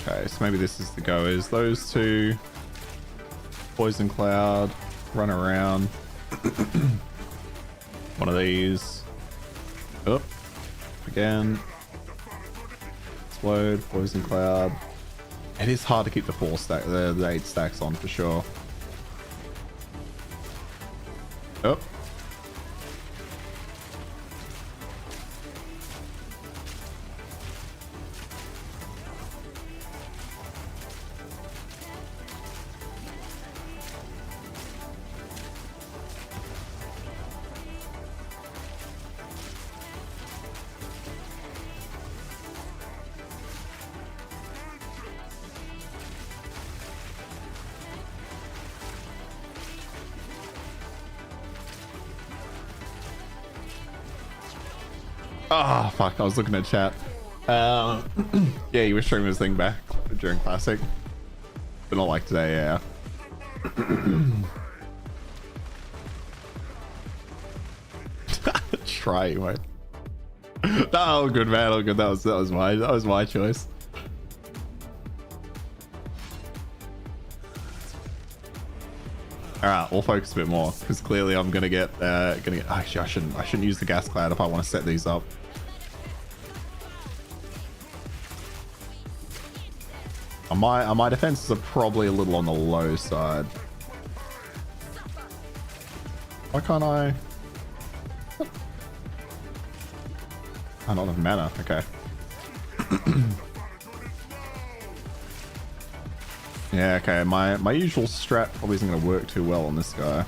Okay, so maybe this is the go. Is those two poison cloud run around? One of these. Up again. Explode, poison cloud. It is hard to keep the 8 stacks on for sure. Up. Oh, fuck. I was looking at chat. Yeah, he was streaming his thing back during Classic. But not like today, yeah. Try, mate. Oh, good man. Oh, good. That was my choice. All right, we'll focus a bit more because clearly I'm gonna get. Actually, I shouldn't use the gas cloud if I want to set these up. My defenses are probably a little on the low side. Why can't I? I don't have mana. Okay. Yeah, okay. My usual strat probably isn't going to work too well on this guy.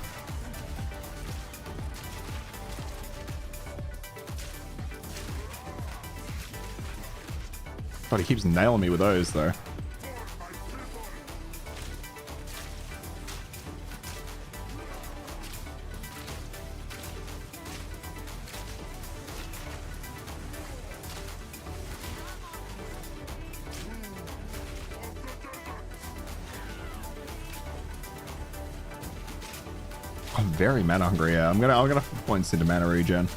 God, he keeps nailing me with those, though. I'm very mana hungry. Yeah, I'm gonna put points into mana regen.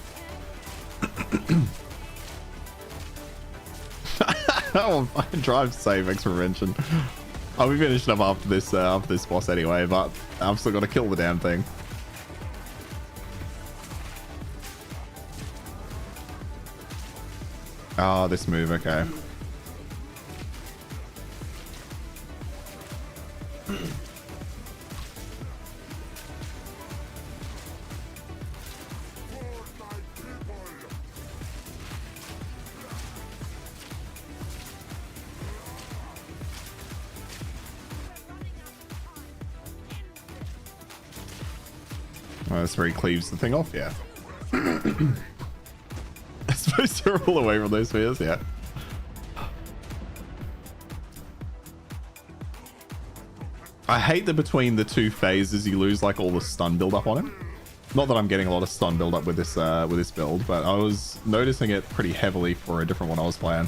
Oh, drive save extra prevention. I'll be finishing up after this boss anyway, but I've still got to kill the damn thing. Oh, this move, okay. Oh, that's where he cleaves the thing off, yeah. I'm supposed to roll away from those spheres, yeah. I hate that between the two phases you lose like all the stun build up on him. Not that I'm getting a lot of stun build up with this build, but I was noticing it pretty heavily for a different one I was playing.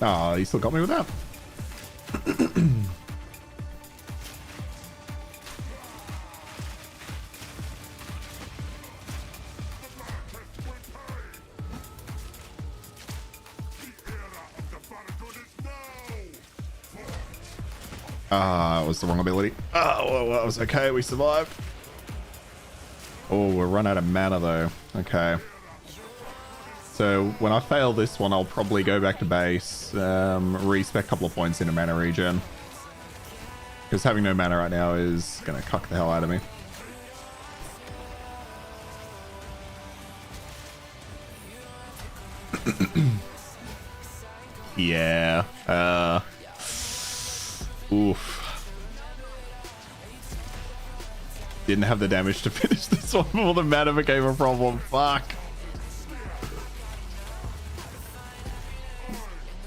Oh, you still got me with that. It was the wrong ability. Oh, well, that was okay. We survived. Oh, we're run out of mana though. Okay. So when I fail this one, I'll probably go back to base, respec a couple of points into mana regen. Because having no mana right now is going to cuck the hell out of me. Yeah. Oof. Didn't have the damage to finish this one before the mana became a problem. Fuck.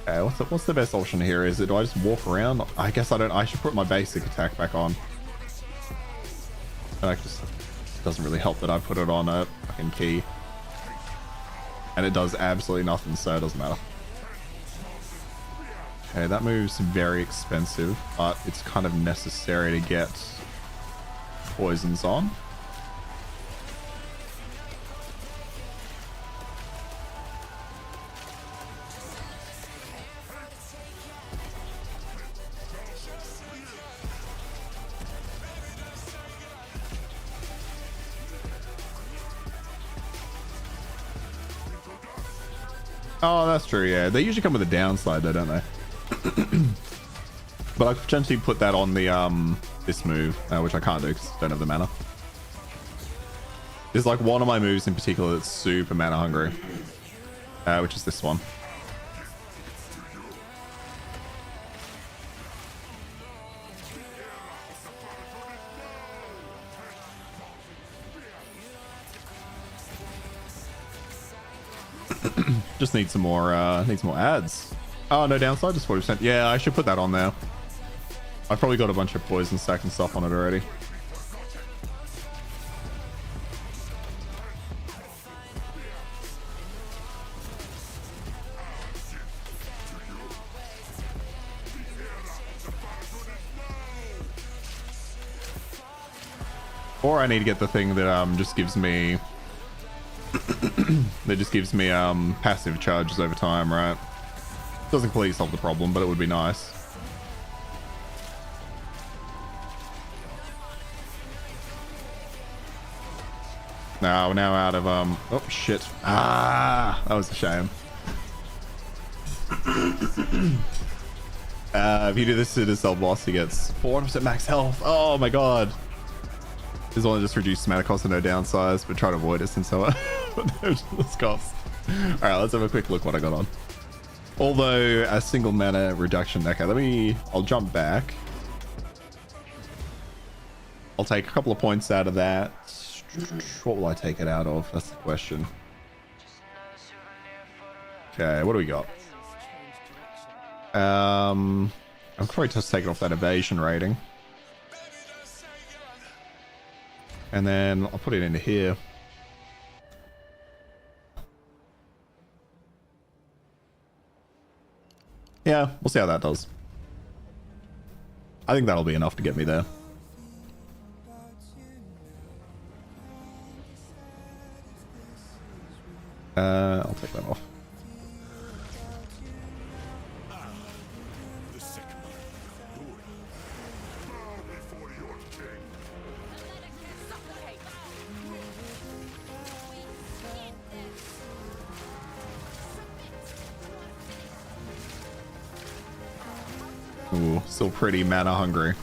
Okay, what's the best option here? Is it, do I just walk around? I guess I don't. I should put my basic attack back on. And I just doesn't really help that I put it on a fucking key. And it does absolutely nothing, so it doesn't matter. Okay, that move's very expensive, but it's kind of necessary to get poisons on. Oh, that's true, yeah. They usually come with a downside though, don't they? But I could potentially put that on the this move, which I can't do because I don't have the mana. There's like one of my moves in particular that's super mana hungry, which is this one. Just need some more ads. Oh, no downside, just 40%. Yeah, I should put that on there. I've probably got a bunch of poison stack and stuff on it already. Or I need to get the thing that just gives me passive charges over time, right? Doesn't completely solve the problem, but it would be nice. Now we're now out of oh shit. Ah, that was a shame. If you do this to the cell boss, he gets 400% max health. Oh my god. This one just reduced mana cost and no downsize, but try to avoid it since let's cost. Alright, let's have a quick look what I got on. Although a single mana reduction. Okay, I'll jump back. I'll take a couple of points out of that. What will I take it out of? That's the question. Okay, what do we got? I'll probably just take it off that evasion rating. And then I'll put it into here. Yeah, we'll see how that does. I think that'll be enough to get me there. I'll take that off. Ooh, still pretty mana hungry.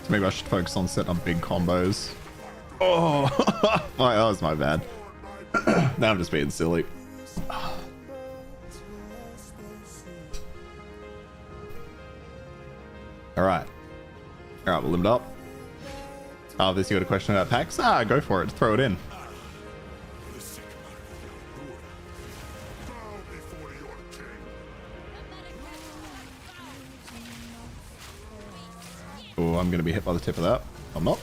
So maybe I should focus on setting up big combos. Oh, that was my bad. Now I'm just being silly. Alright. Alright, we'll limit up. Obviously, you got a question about packs? Ah, go for it. Throw it in. Oh, I'm gonna be hit by the tip of that. I'm not.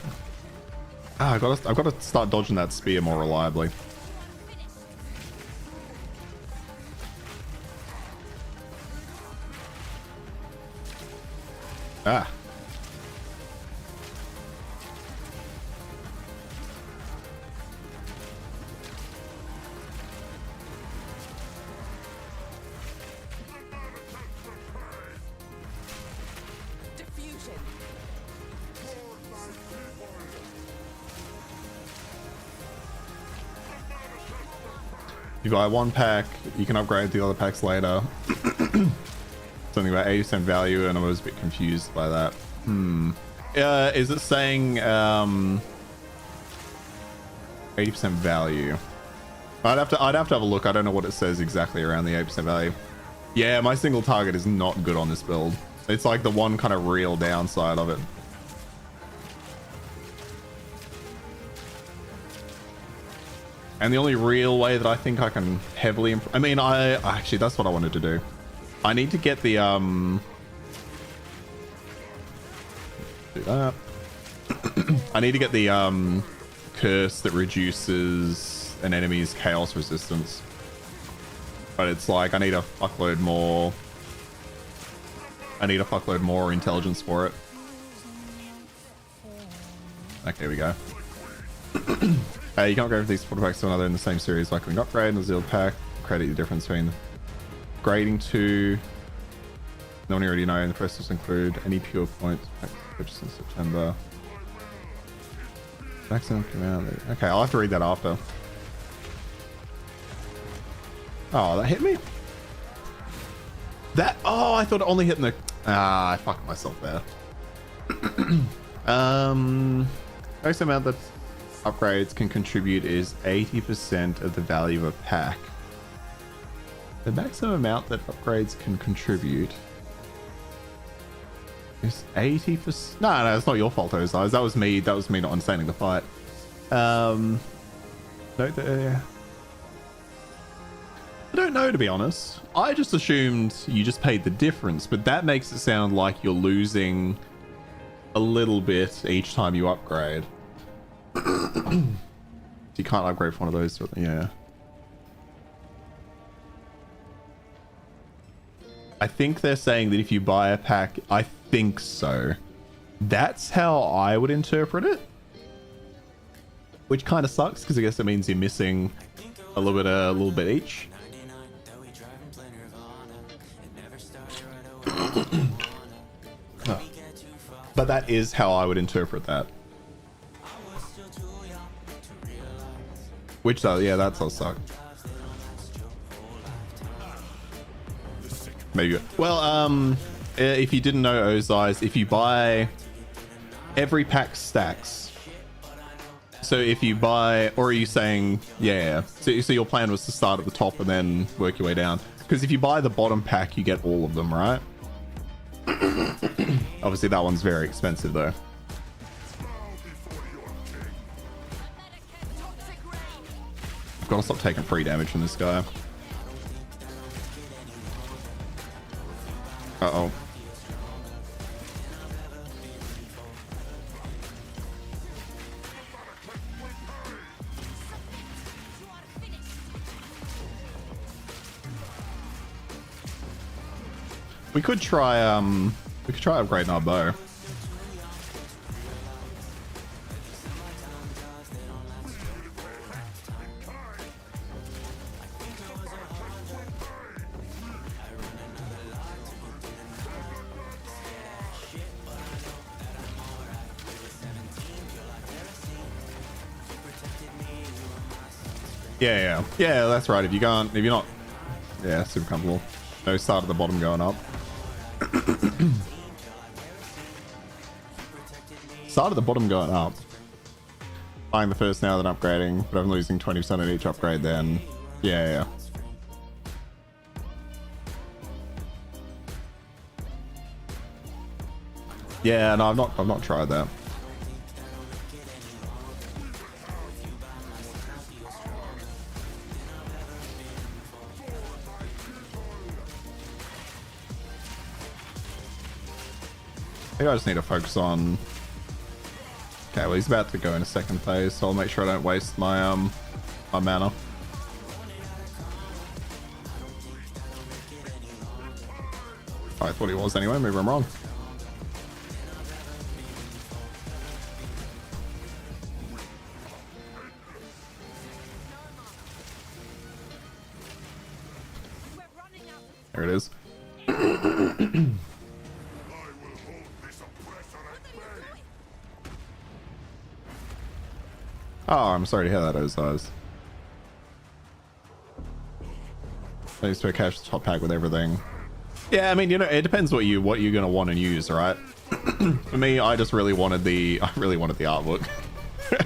Ah, I've got to start dodging that spear more reliably. Ah. You buy one pack, you can upgrade the other packs later. Something about 80% value, and I was a bit confused by that. Is it saying 80% value? I'd have to have a look. I don't know what it says exactly around the 80% value. Yeah, my single target is not good on this build. It's like the one kind of real downside of it. And the only real way that I think I can heavily improve... I mean, actually, that's what I wanted to do. I need to get the, do that. I need to get the, curse that reduces an enemy's chaos resistance. But it's like, I need a fuckload more... intelligence for it. Okay, here we go. You can't upgrade these portal packs to another in the same series. Like when you upgrade in the Zeal pack, credit the difference between grading to. No one already know. And the process include any pure points purchased in September. Maximum command. Okay, I'll have to read that after. Oh, that hit me. That. Oh, I thought it only hit in the. Ah, I fucked myself there. Next amount that upgrades can contribute is 80% of the value of a pack. The maximum amount that upgrades can contribute is 80%. No, it's not your fault, Ozai. That was me. That was me not understanding the fight. Note there. I don't know, to be honest. I just assumed you just paid the difference, but that makes it sound like you're losing a little bit each time you upgrade. You can't upgrade for one of those, yeah. I think they're saying that if you buy a pack, I think so. That's how I would interpret it. Which kind of sucks because I guess it means you're missing a little bit each. But that is how I would interpret that. Which does, yeah, that does suck. Maybe. Well, if you didn't know, Ozai's, if you buy every pack stacks. So if you buy, or are you saying, yeah, so your plan was to start at the top and then work your way down? Because if you buy the bottom pack, you get all of them, right? Obviously, that one's very expensive, though. I've got to stop taking free damage from this guy. Uh-oh. We could try upgrading our bow. Yeah, that's right. If you're not, yeah, super comfortable. No start at the bottom going up. Start at the bottom going up. Buying the first now, then upgrading, but I'm losing 20% on each upgrade then. Yeah. Yeah, no, I've not tried that. Maybe I just need to focus on... Okay, well he's about to go in a second phase, so I'll make sure I don't waste my my mana. I thought he was anyway, maybe I'm wrong. There it is. Oh, I'm sorry to hear that, Ozai's. Thanks to a cash top pack with everything. Yeah, I mean, you know, it depends what you're gonna want and use, right? For me, I really wanted the artwork.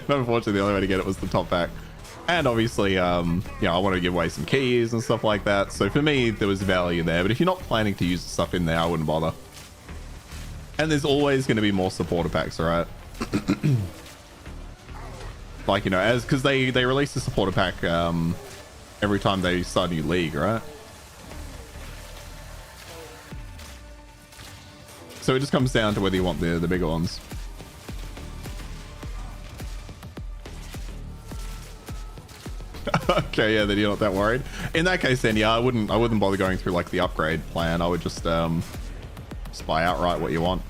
Unfortunately, the only way to get it was the top pack. And obviously, I wanted to give away some keys and stuff like that. So for me, there was value there. But if you're not planning to use the stuff in there, I wouldn't bother. And there's always going to be more supporter packs, right? Like, you know, because they release the supporter pack every time they start a new league, right? So it just comes down to whether you want the bigger ones. Okay, yeah, then you're not that worried. In that case, then yeah, I wouldn't bother going through like the upgrade plan. I would just buy outright what you want.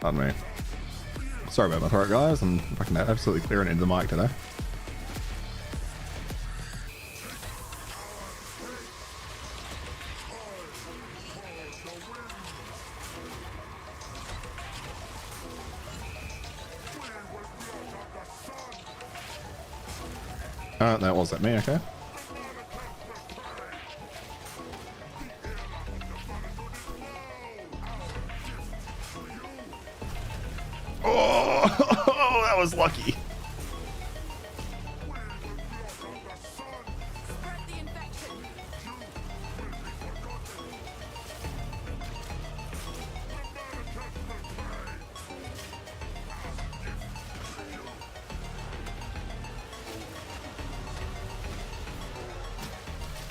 Pardon me. Sorry about my throat, guys. I'm fucking absolutely clearing into the mic today. That was at me, okay. Oh, that was lucky.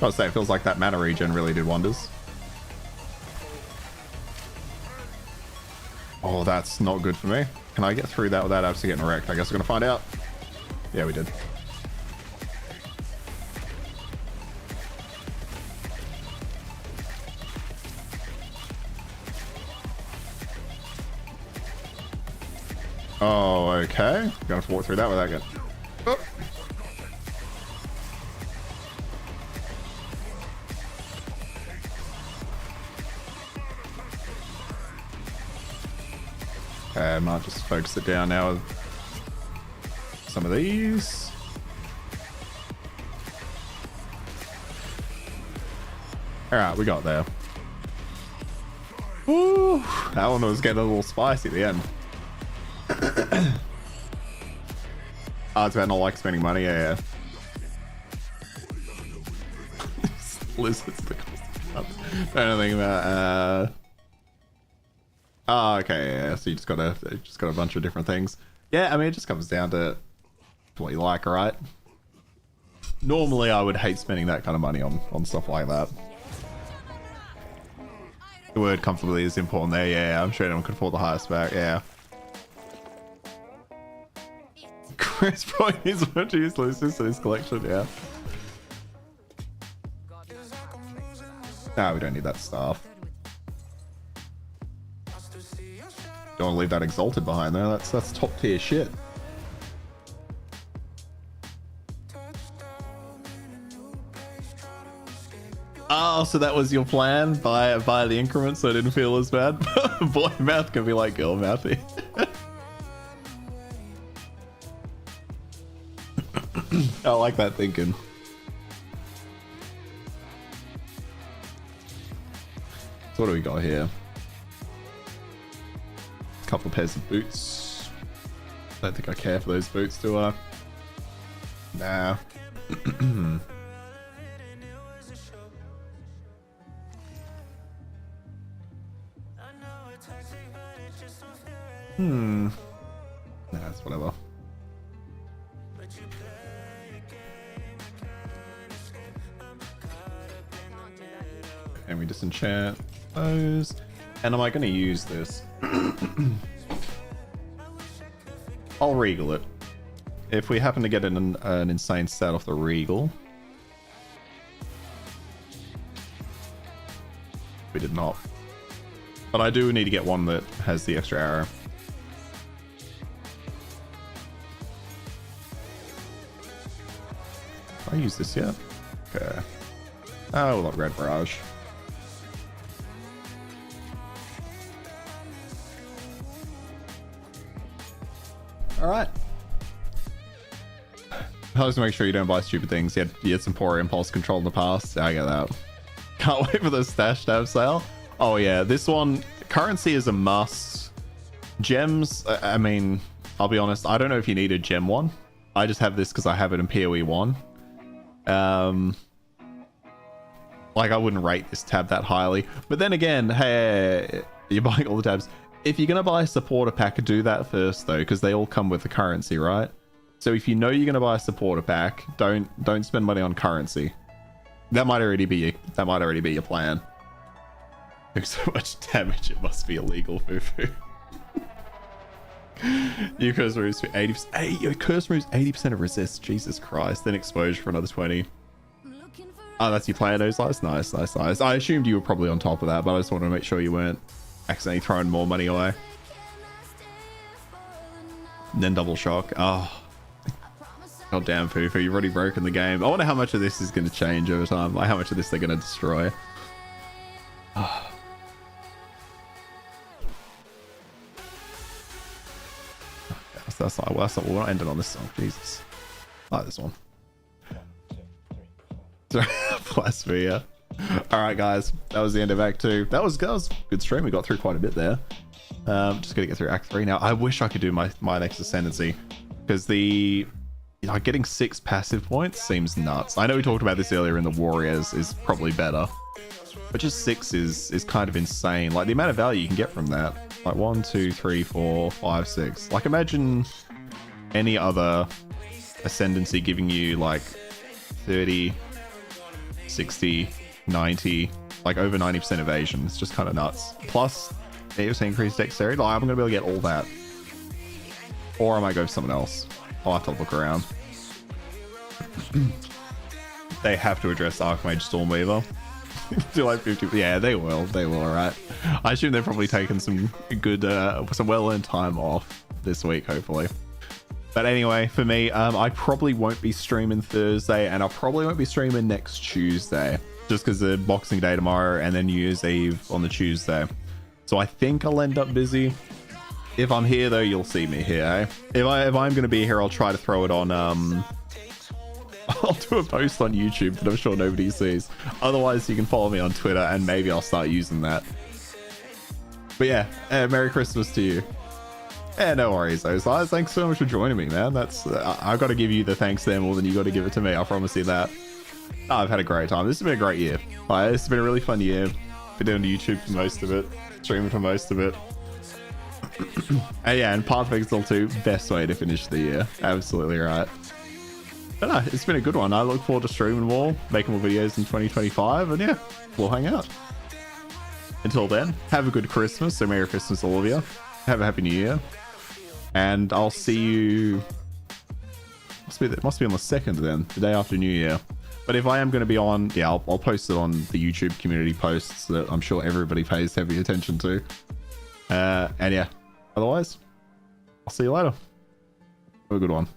Gotta say, it feels like that mana regen really did wonders. Oh, that's not good for me. Can I get through that without actually getting wrecked? I guess we're gonna find out. Yeah, we did. Oh, okay. Gonna have to walk through that without getting... Oh. Okay, I might just focus it down now with some of these. Alright, we got there. Ooh, that one was getting a little spicy at the end. It's about not like spending money, yeah. Lizards, the cost. Don't think about oh, okay, yeah. So you just got a bunch of different things. Yeah, I mean, it just comes down to what you like, right? Normally, I would hate spending that kind of money on stuff like that. The word comfortably is important there. Yeah, I'm sure anyone could afford the highest back. Yeah. Chris probably needs one to use Lucis in his collection. Yeah. Nah, we don't need that stuff. Don't want to leave that Exalted behind there. That's top tier shit. Oh, so that was your plan? Buy the increment so I didn't feel as bad? Boy mouth can be like girl mouthy. I like that thinking. So what do we got here? A couple of pairs of boots. Don't think I care for those boots, do I? Nah. Nah, it's whatever. And we disenchant those. And am I going to use this? I'll regal it. If we happen to get an insane stat off the regal. We did not. But I do need to get one that has the extra arrow. Have I used this yet? Okay. Oh, look, Red Barrage. Alright. Helps to make sure you don't buy stupid things. You had some poor impulse control in the past. I get that. Can't wait for the stash tab sale. Oh yeah, this one, currency is a must. Gems, I mean, I'll be honest, I don't know if you need a gem one. I just have this because I have it in PoE 1. Like, I wouldn't rate this tab that highly. But then again, hey, you're buying all the tabs. If you're going to buy a supporter pack, do that first, though, because they all come with the currency, right? So if you know you're going to buy a supporter pack, don't spend money on currency. That might already be your plan. Doing so much damage, it must be illegal, Fufu. Your curse moves 80%. Hey, your curse moves 80% of resist. Jesus Christ. Then exposure for another 20. Oh, that's your plan, those slice. Nice. I assumed you were probably on top of that, but I just wanted to make sure you weren't accidentally throwing more money away. And then double shock. Oh. God damn, Fufu, you've already broken the game. I wonder how much of this is going to change over time. Like, how much of this they're going to destroy. Oh. That's not, we're not ending on this song. Jesus. I like this one. Blasphemy, yeah. Alright, guys. That was the end of Act 2. That was a good stream. We got through quite a bit there. Just gonna get through Act 3 now. I wish I could do my next Ascendancy. Because getting 6 passive points seems nuts. I know we talked about this earlier in the Warriors is probably better. But just 6 is kind of insane. Like, the amount of value you can get from that. Like 1, 2, 3, 4, 5, 6. Like, imagine any other Ascendancy giving you like 30, 60, 90, like over 90% evasion. It's just kind of nuts. Plus, it's increased dexterity. Like, I'm going to be able to get all that. Or I might go for someone else. I'll have to look around. They have to address Archmage Stormweaver. Do like 50? Yeah, they will. They will, alright. I assume they're probably taking some good, some well-earned time off this week, hopefully. But anyway, for me, I probably won't be streaming Thursday, and I probably won't be streaming next Tuesday, just because of Boxing Day tomorrow and then New Year's Eve on the Tuesday. So I think I'll end up busy. If I'm here, though, you'll see me here, eh? If I'm going to be here, I'll try to throw it on, I'll do a post on YouTube that I'm sure nobody sees. Otherwise, you can follow me on Twitter, and maybe I'll start using that. But yeah, Merry Christmas to you. Yeah, no worries, Osiris. Thanks so much for joining me, man. That's I've got to give you the thanks there more than you got to give it to me. I promise you that. I've had a great time. This has been a great year. This has been a really fun year. Been doing YouTube for most of it, streaming for most of it. And yeah, and Path of Exile 2, best way to finish the year. Absolutely right. But no, it's been a good one. I look forward to streaming more, making more videos in 2025, and yeah, we'll hang out. Until then, have a good Christmas. So Merry Christmas, all of you. Have a Happy New Year. And I'll see you... It must be on the 2nd then, the day after New Year. But if I am going to be on, yeah, I'll post it on the YouTube community posts that I'm sure everybody pays heavy attention to. And yeah, otherwise, I'll see you later. Have a good one.